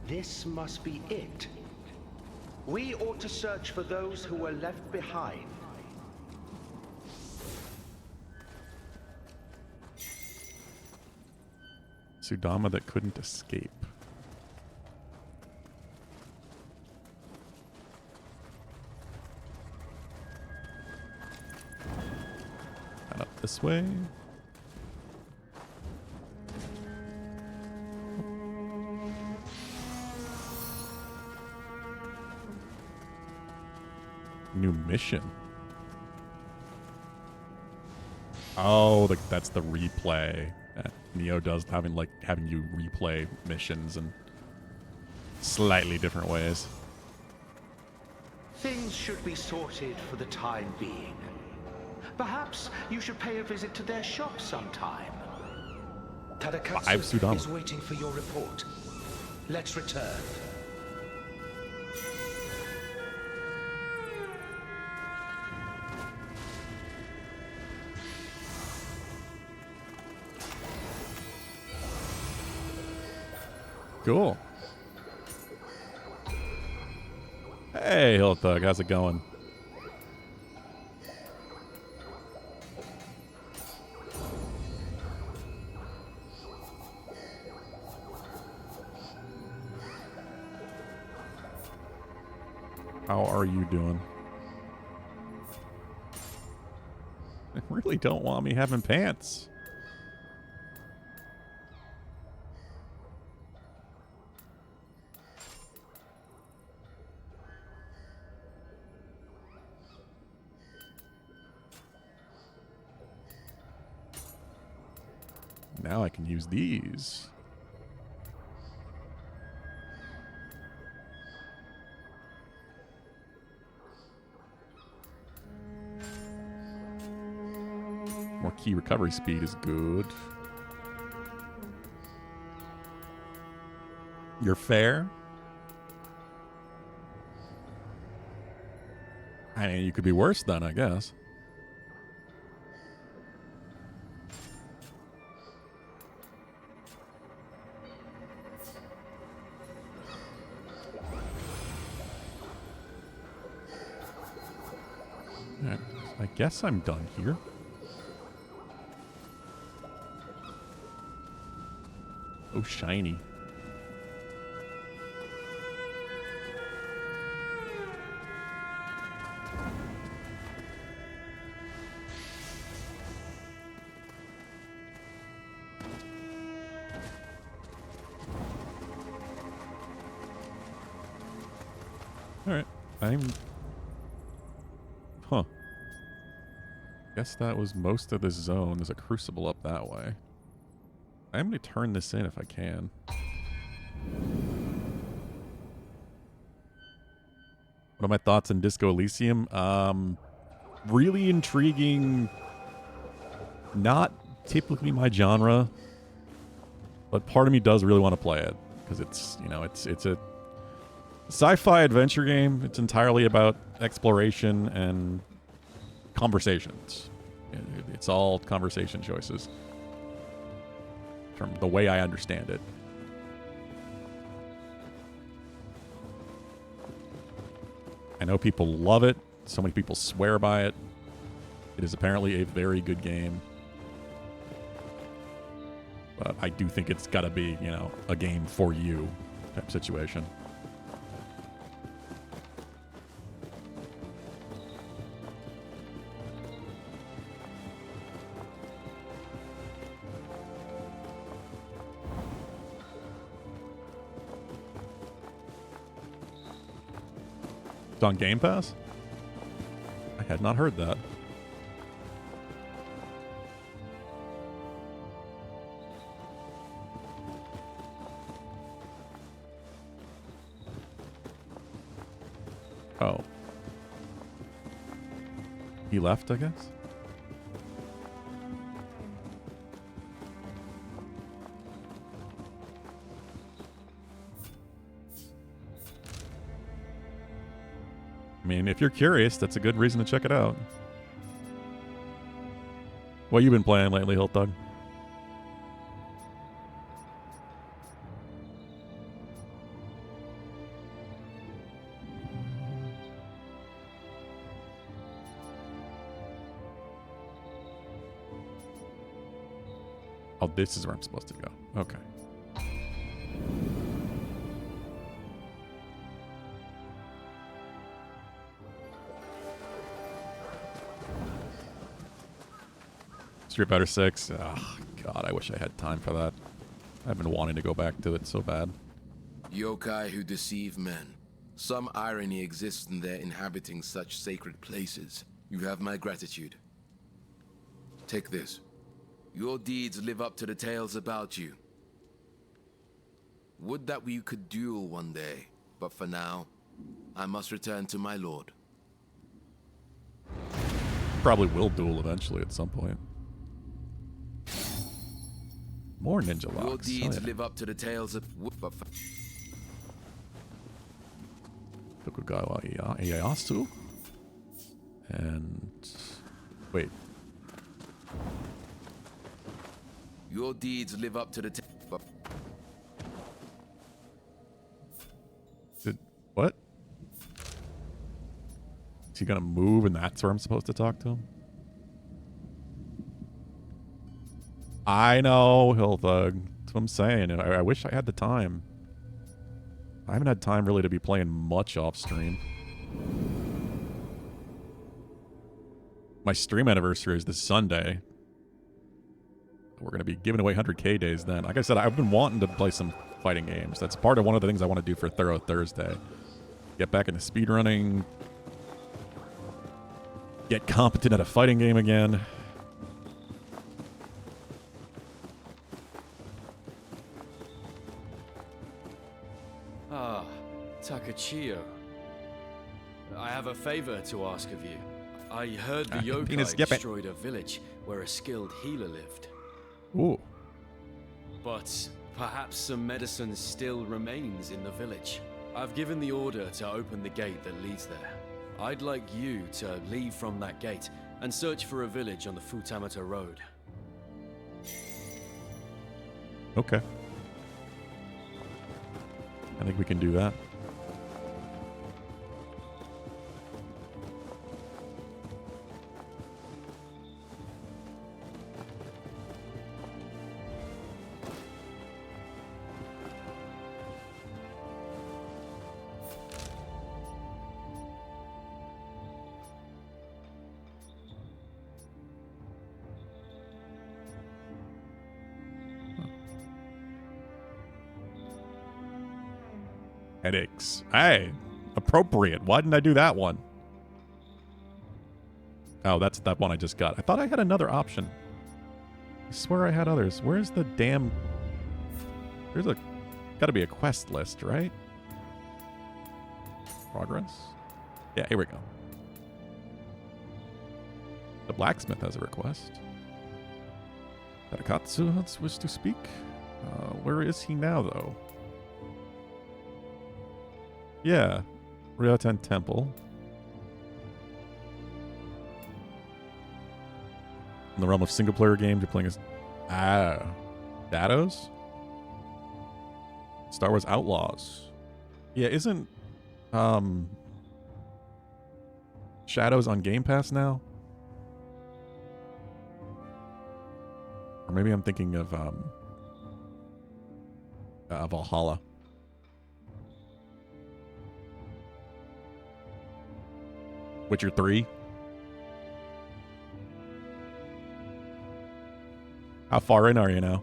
This must be it. We ought to search for those who were left behind. Sudama that couldn't escape. And up this way. New mission. Oh, that's the replay. Nioh does having you replay missions in slightly different ways. Things should be sorted for the time being. Perhaps you should pay a visit to their shop sometime. Tadakatsu is waiting for your report. Let's return. Cool. Hey, Hill Thug, how's it going? How are you doing? They really don't want me having pants. Now I can use these. More key recovery speed is good. You're fair? I mean, you could be worse then, I guess. I guess I'm done here. Oh, shiny. All right. Huh. Guess that was most of this zone. There's a crucible up that way. I'm going to turn this in if I can. What are my thoughts on Disco Elysium? Really intriguing. Not typically my genre, but part of me does really want to play it because it's, you know, it's a sci-fi adventure game. It's entirely about exploration and conversations. It's all conversation choices from the way I understand it. I know people love it. So many people swear by it. It is apparently a very good game. But I do think it's got to be, you know, a game for you type situation. It's on Game Pass? I had not heard that. Oh. He left, I guess? I mean, if you're curious, that's a good reason to check it out. What you been playing lately, Hiltug? Oh, this is where I'm supposed to go. Okay. Street Fighter 6. Oh, God, I wish I had time for that. I've been wanting to go back to it so bad. Yokai who deceive men. Some irony exists in their inhabiting such sacred places. You have my gratitude. Take this. Your deeds live up to the tales about you. Would that we could duel one day, but for now, I must return to my lord. Probably will duel eventually at some point. More ninja locks. Your deeds live up to the tales of... Tokugawa Ieyasu. And... Wait. Your deeds live up to the... What? Is he gonna move and that's where I'm supposed to talk to him? I know, Hilthug. That's what I'm saying. I wish I had the time. I haven't had time really to be playing much off stream. My stream anniversary is this Sunday. We're going to be giving away 100K days then. Like I said, I've been wanting to play some fighting games. That's part of one of the things I want to do for Thorough Thursday. Get back into speedrunning. Get competent at a fighting game again. Ah, Takachiyo. I have a favor to ask of you. I heard the yokai destroyed a village where a skilled healer lived. Ooh. But perhaps some medicine still remains in the village. I've given the order to open the gate that leads there. I'd like you to leave from that gate and search for a village on the Futamata Road. Okay. I think we can do that. Headaches. Hey, appropriate. Why didn't I do that one? Oh, that's that one I just got. I thought I had another option. I swear I had others. Where's the damn... There's a... Gotta be a quest list, right? Progress? Yeah, here we go. The blacksmith has a request. Tarakatsu has wished to speak. Where is he now, though? Yeah. Ryoten Temple. In the realm of single-player games, you're playing as... Dados? Star Wars Outlaws. Yeah, isn't... Shadows on Game Pass now? Or maybe I'm thinking of Valhalla. Witcher 3? How far in are you now?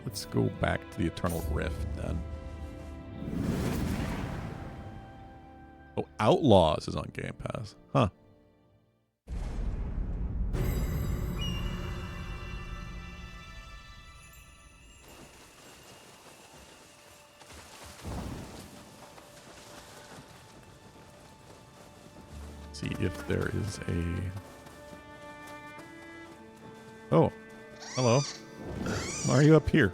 Let's go back to the Eternal Rift then. Oh, Outlaws is on Game Pass. Huh. See if there is a... Oh, hello. Why are you up here?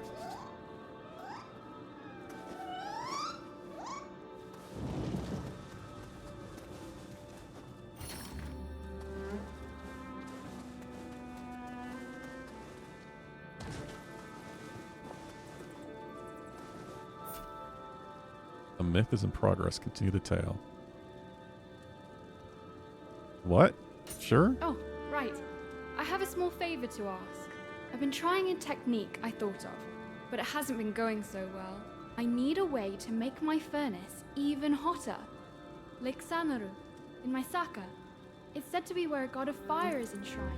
A myth is in progress. Continue the tale. What? Sure? Oh, right. I have a small favor to ask. I've been trying a technique I thought of, but it hasn't been going so well. I need a way to make my furnace even hotter. Lake Sanaru, in my Saka. It's said to be where a god of fire is enshrined.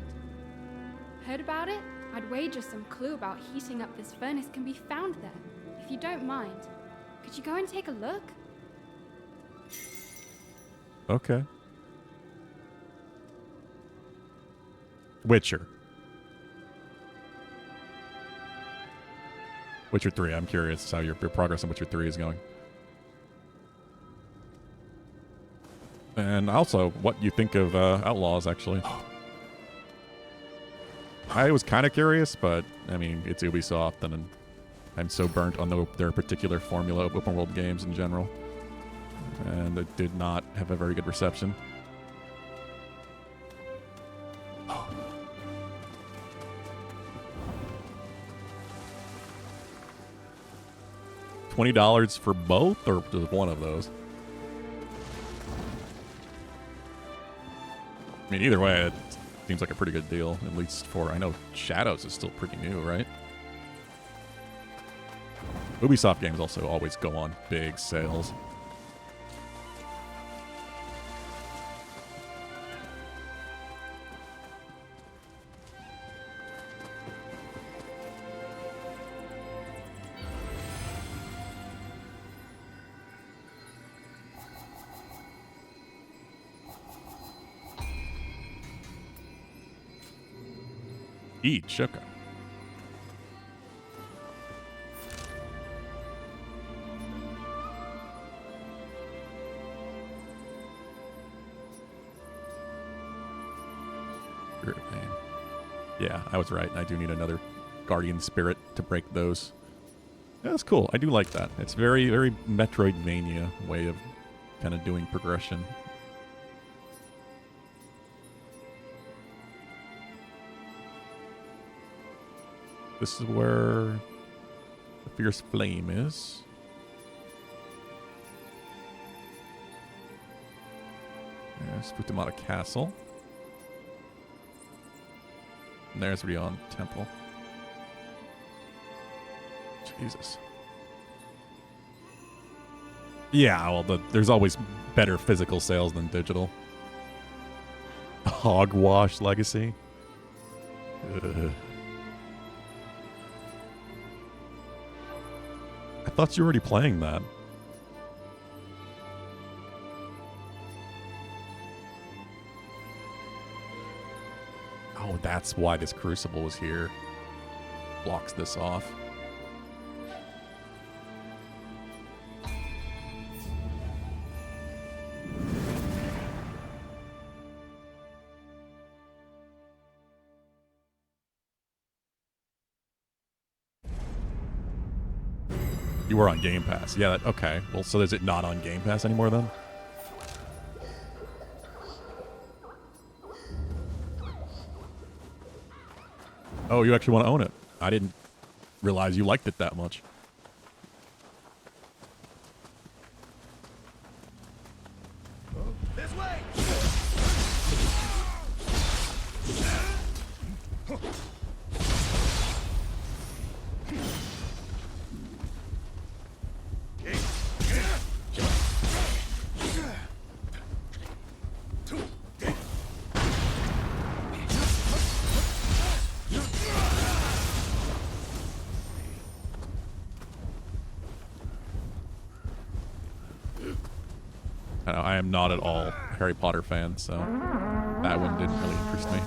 Heard about it? I'd wager some clue about heating up this furnace can be found there. If you don't mind, could you go and take a look? Okay. Witcher. Witcher 3. I'm curious how your progress on Witcher 3 is going. And also, what you think of Outlaws, actually. I was kind of curious, but, I mean, it's Ubisoft, and I'm so burnt on their particular formula of open world games in general. And it did not have a very good reception. $20 for both, or just one of those? I mean, either way, it seems like a pretty good deal, at least for... I know Shadows is still pretty new, right? Ubisoft games also always go on big sales. Each, okay. Yeah, I was right. I do need another Guardian Spirit to break those. Yeah, that's cool. I do like that. It's very, very Metroidvania way of kind of doing progression. This is where the Fierce Flame is. There's Futamata Castle. And there's Ryoten Temple. Jesus. Yeah, well, there's always better physical sales than digital. Hogwash Legacy. Ugh. thought you were already playing that. Oh, that's why this crucible was here. Blocks this off. You were on Game Pass. Yeah, okay. Well, so is it not on Game Pass anymore then? Oh, you actually want to own it. I didn't realize you liked it that much. This way. I am not at all a Harry Potter fan, so that one didn't really interest me.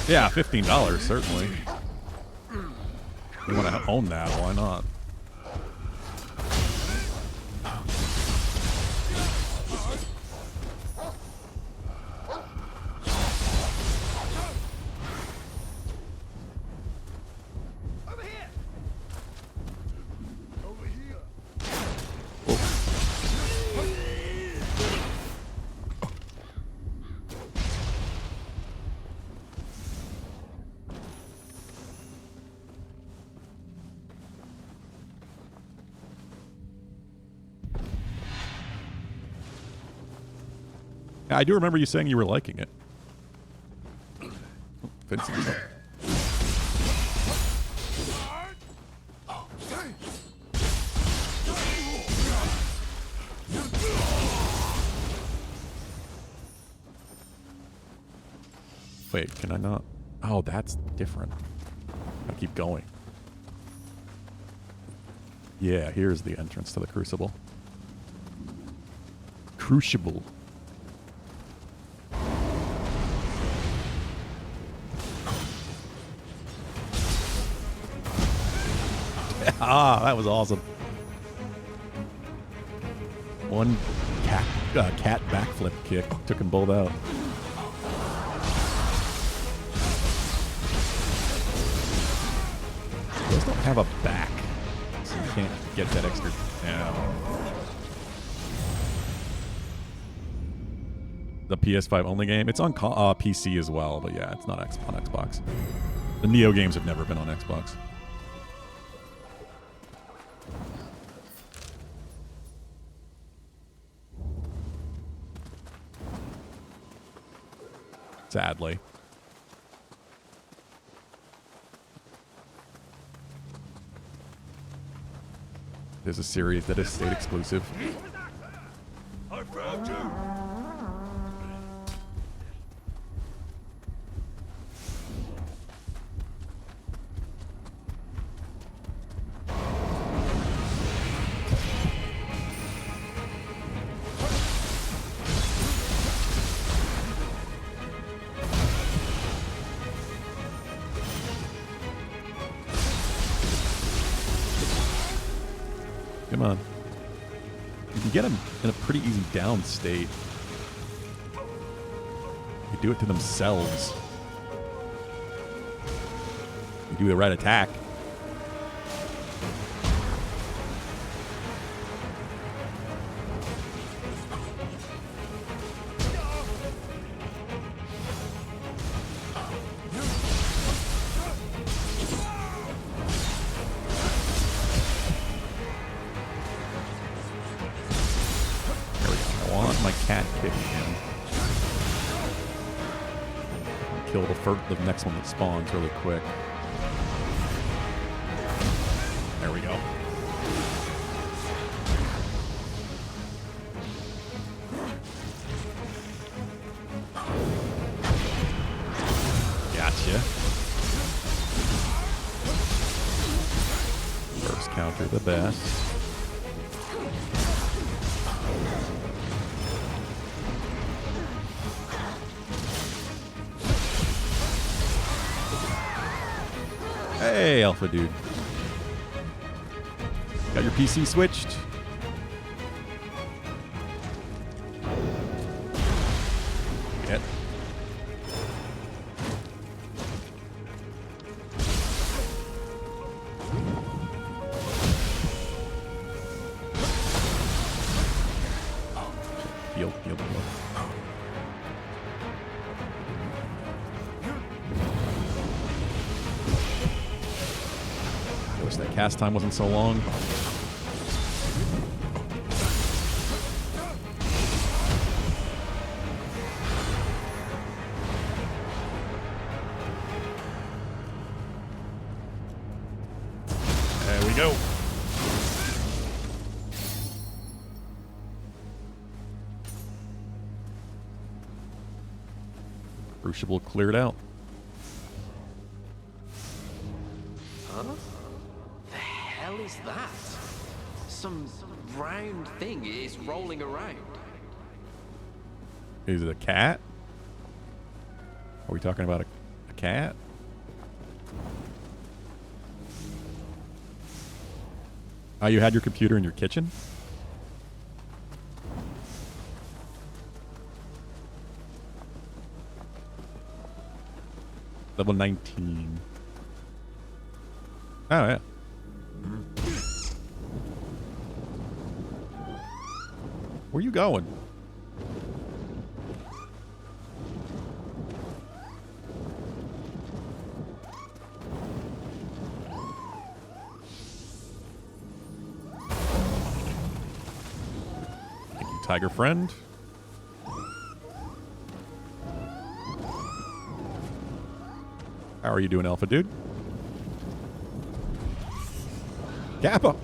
Yeah, $15, certainly. You want to own that, why not? I do remember you saying you were liking it. Oh, Vincent's up. Wait, can I not? Oh, that's different. I keep going. Yeah, here's the entrance to the Crucible. Crucible. Ah, that was awesome. One cat backflip kick took them both out. Those don't have a back, so you can't get that extra. Yeah. The PS5 only game. It's on PC as well, but yeah, it's not on Xbox. The Nioh games have never been on Xbox. Sadly. There's a series that is state exclusive. I found you. Come on. You can get them in a pretty easy down state. You do it to themselves. You do the right attack. The next one that spawns really quick. There we go. the best. Hey, Alpha Dude. Got your PC switched? Yep. Heal. I wish that cast time wasn't so long. There we go. Crucible cleared out. Huh? The hell is that? Some round thing is rolling around. Is it a cat? Are we talking about a cat? Oh, you had your computer in your kitchen? Level 19. Oh, yeah. Where you going? Thank you, Tiger Friend. How are you doing, Alpha Dude? Kappa!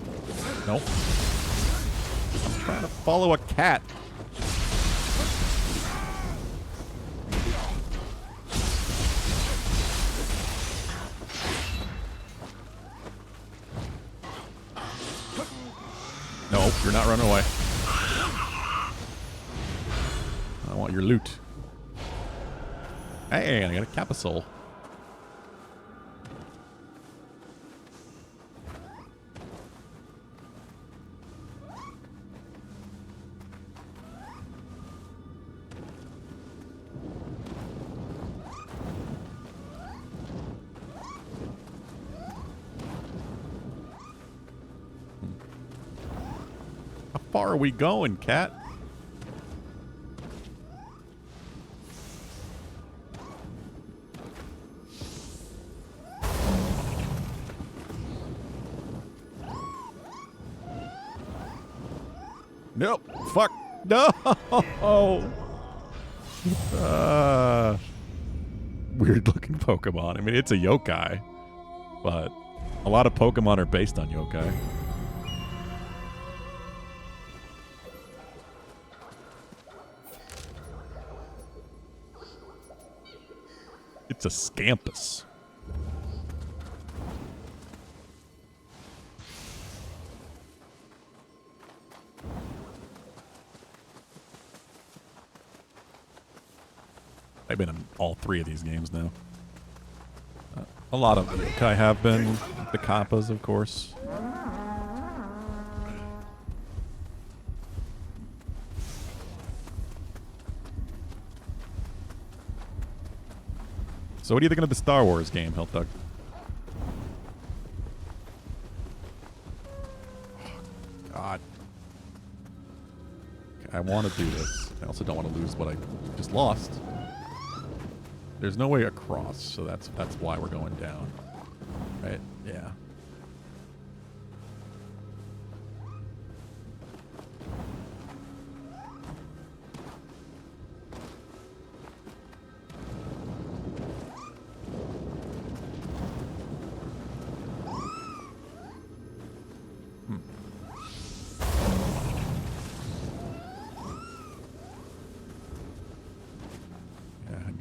Nope. I'm trying to follow a cat. Nope, you're not running away. I want your loot. Hey, I got a Kappa soul. How far are we going, cat? Nope. Fuck. No. Weird looking Pokemon. I mean, it's a yokai, but a lot of Pokemon are based on yokai. It's a Scampus. I've been in all three of these games now. A lot of yokai have been. The Kappas, of course. So what do you think of the Star Wars game, Heltdog? God. Okay, I want to do this. I also don't want to lose what I just lost. There's no way across, so that's why we're going down. Right? Yeah.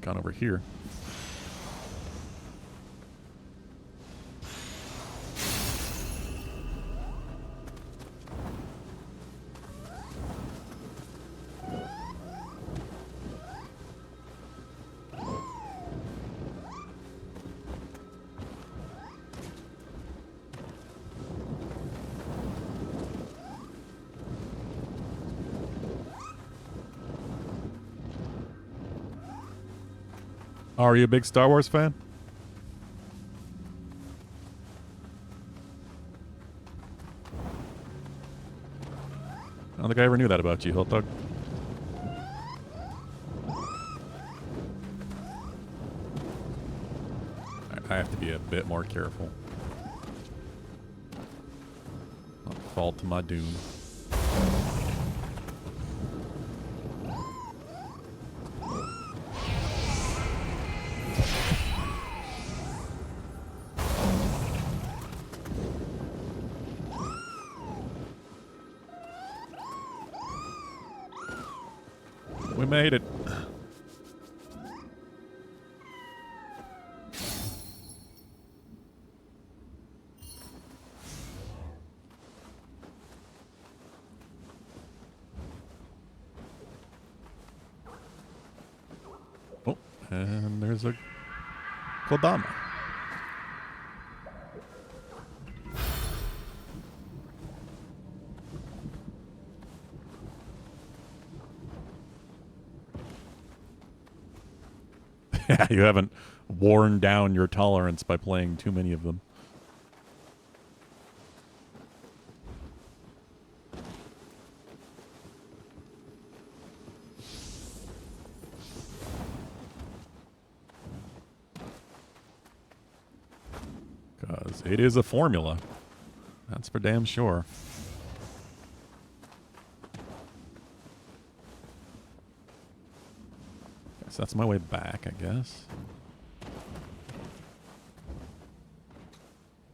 Gone over here. Are you a big Star Wars fan? I don't think I ever knew that about you, Hiltug. I have to be a bit more careful. Not fall to my doom. We made it. Oh, and there's a Kodama. Yeah, you haven't worn down your tolerance by playing too many of them. Because it is a formula. That's for damn sure. So that's my way back, I guess.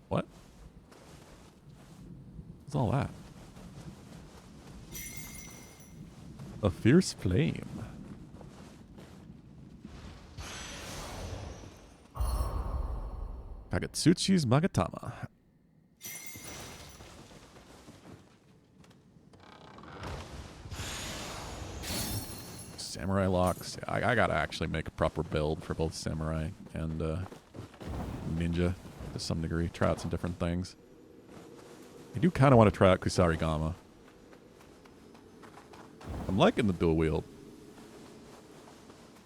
What? What's all that? A fierce flame. Kagetsuchi's Magatama. Samurai locks. Yeah, I gotta actually make a proper build for both samurai and ninja to some degree. Try out some different things. I do kind of want to try out Kusarigama. I'm liking the dual wield.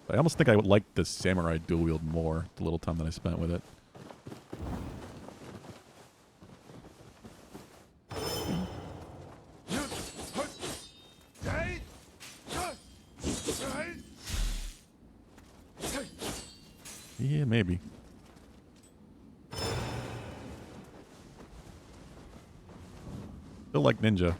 I almost think I would like the samurai dual wield more, the little time that I spent with it. Yeah, maybe. Still like ninja.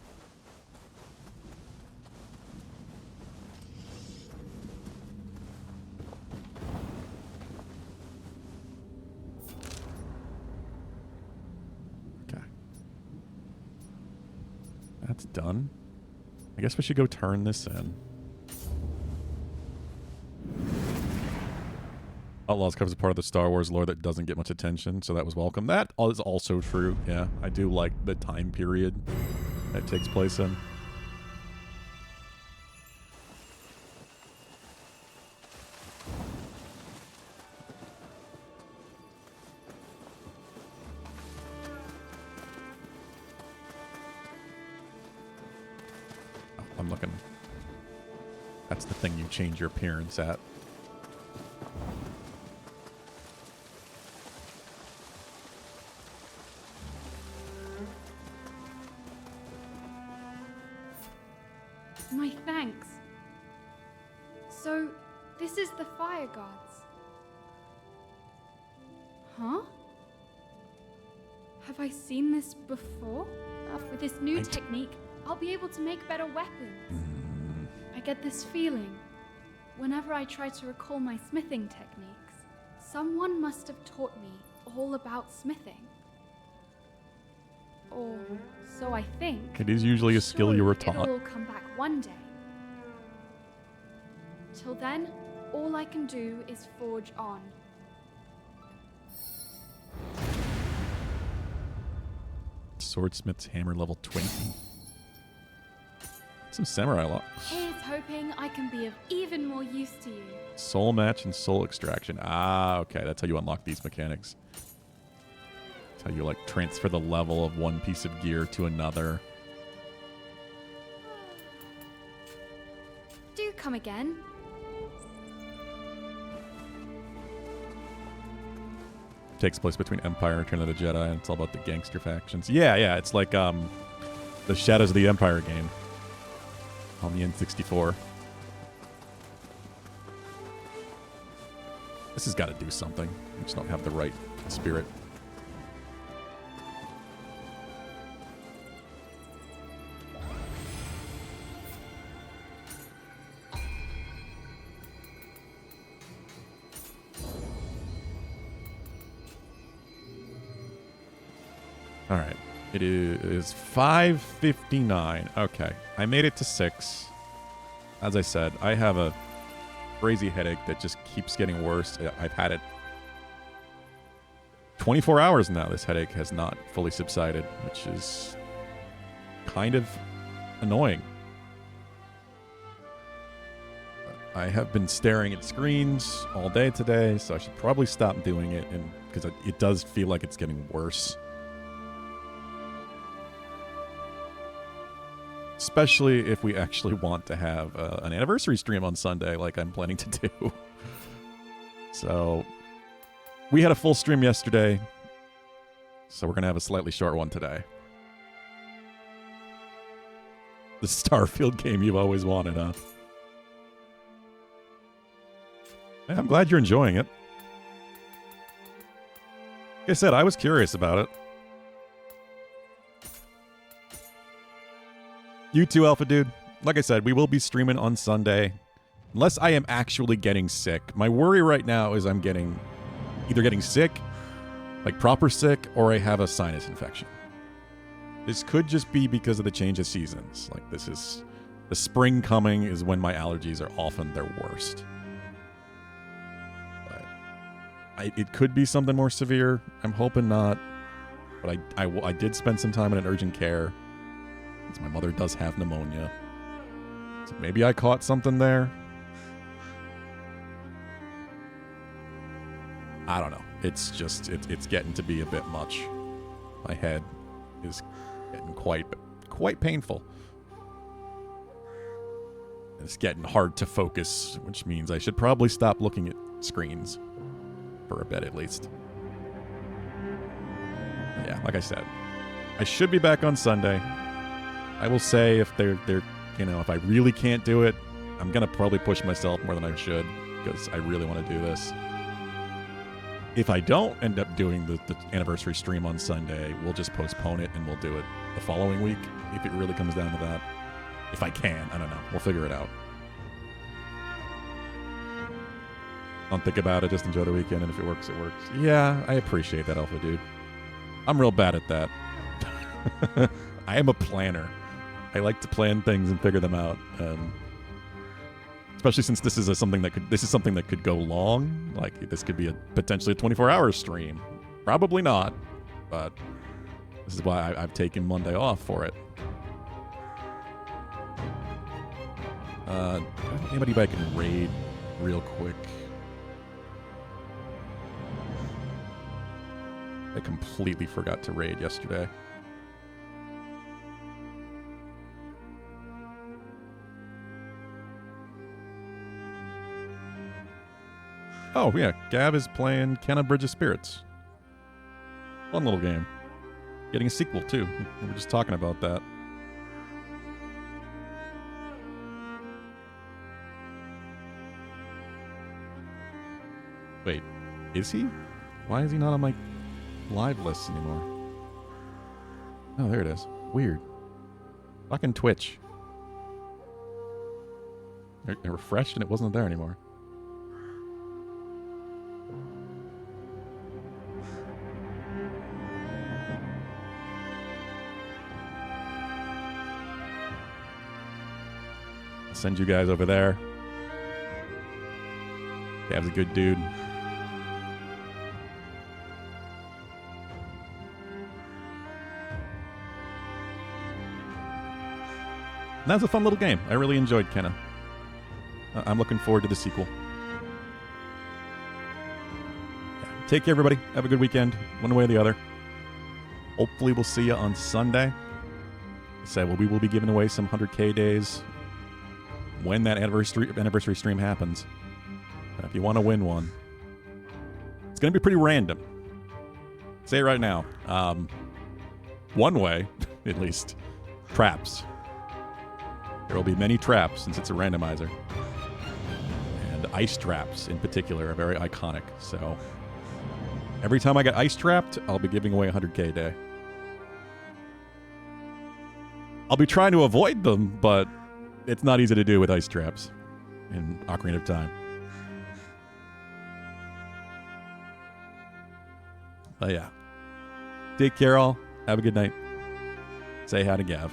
Okay. That's done. I guess we should go turn this in. Outlaws covers a part of the Star Wars lore that doesn't get much attention, so that was welcome. That is also true. Yeah, I do like the time period that takes place in. Oh, I'm looking. That's the thing you change your appearance at. My thanks. So, this is the fire gods. Huh? Have I seen this before? With this new technique, I'll be able to make better weapons. I get this feeling whenever I try to recall my smithing techniques. Someone must have taught me all about smithing. Or so I think. It is usually a skill you were taught. It'll all come back one day. Till then, all I can do is forge on. Swordsmith's hammer level 20. Some samurai locks. Here's hoping I can be of even more use to you. Soul match and soul extraction. Ah, okay. That's how you unlock these mechanics. That's how you, like, transfer the level of one piece of gear to another. Do come again. takes place between Empire and Return of the Jedi, and it's all about the gangster factions. Yeah, it's like the Shadows of the Empire game on the N64. This has got to do something. I just don't have the right spirit. All right. It is 5:59. Okay. I made it to 6. As I said, I have a crazy headache that just keeps getting worse. I've had it 24 hours now. This headache has not fully subsided, which is kind of annoying. I have been staring at screens all day today, so I should probably stop doing it, and because it does feel like it's getting worse. Especially if we actually want to have an anniversary stream on Sunday like I'm planning to do. So, we had a full stream yesterday, so we're going to have a slightly short one today. The Starfield game you've always wanted, huh? Yeah, I'm glad you're enjoying it. Like I said, I was curious about it. You too, Alpha Dude. Like I said, we will be streaming on Sunday. Unless I am actually getting sick. My worry right now is I'm either getting sick, like proper sick, or I have a sinus infection. This could just be because of the change of seasons. Like the spring coming is when my allergies are often their worst. But it could be something more severe. I'm hoping not. But I did spend some time in an urgent care. My mother does have pneumonia. So maybe I caught something there. I don't know. It's just, it's getting to be a bit much. My head is getting quite painful. It's getting hard to focus, which means I should probably stop looking at screens. For a bit, at least. But yeah, like I said, I should be back on Sunday. I will say if they're if I really can't do it, I'm going to probably push myself more than I should because I really want to do this. If I don't end up doing the anniversary stream on Sunday, we'll just postpone it and we'll do it the following week if it really comes down to that. If I can, I don't know. We'll figure it out. Don't think about it, just enjoy the weekend, and if it works, it works. Yeah, I appreciate that, Alpha Dude. I'm real bad at that. I am a planner. I like to plan things and figure them out, especially since this is something that could go long. Like this could be potentially a 24-hour stream. Probably not, but this is why I've taken Monday off for it. Anybody back in raid real quick? I completely forgot to raid yesterday. Oh, yeah. Gav is playing Kenna Bridge of Spirits. Fun little game. Getting a sequel, too. We were just talking about that. Wait. Is he? Why is he not on my live list anymore? Oh, there it is. Weird. Fucking Twitch. I refreshed and it wasn't there anymore. Send you guys over there. Gav's a good dude. That was a fun little game. I really enjoyed Kenna. I'm looking forward to the sequel. Yeah. Take care, everybody. Have a good weekend, one way or the other. Hopefully we'll see you on Sunday. I said, well, we will be giving away some 100K days when that anniversary stream happens. If you want to win one, it's going to be pretty random. Say it right now. One way, at least, traps. There will be many traps since it's a randomizer. And ice traps, in particular, are very iconic. So every time I get ice trapped, I'll be giving away 100K a day. I'll be trying to avoid them, but it's not easy to do with ice traps in Ocarina of Time. But yeah. Take care, all. Have a good night. Say hi to Gav.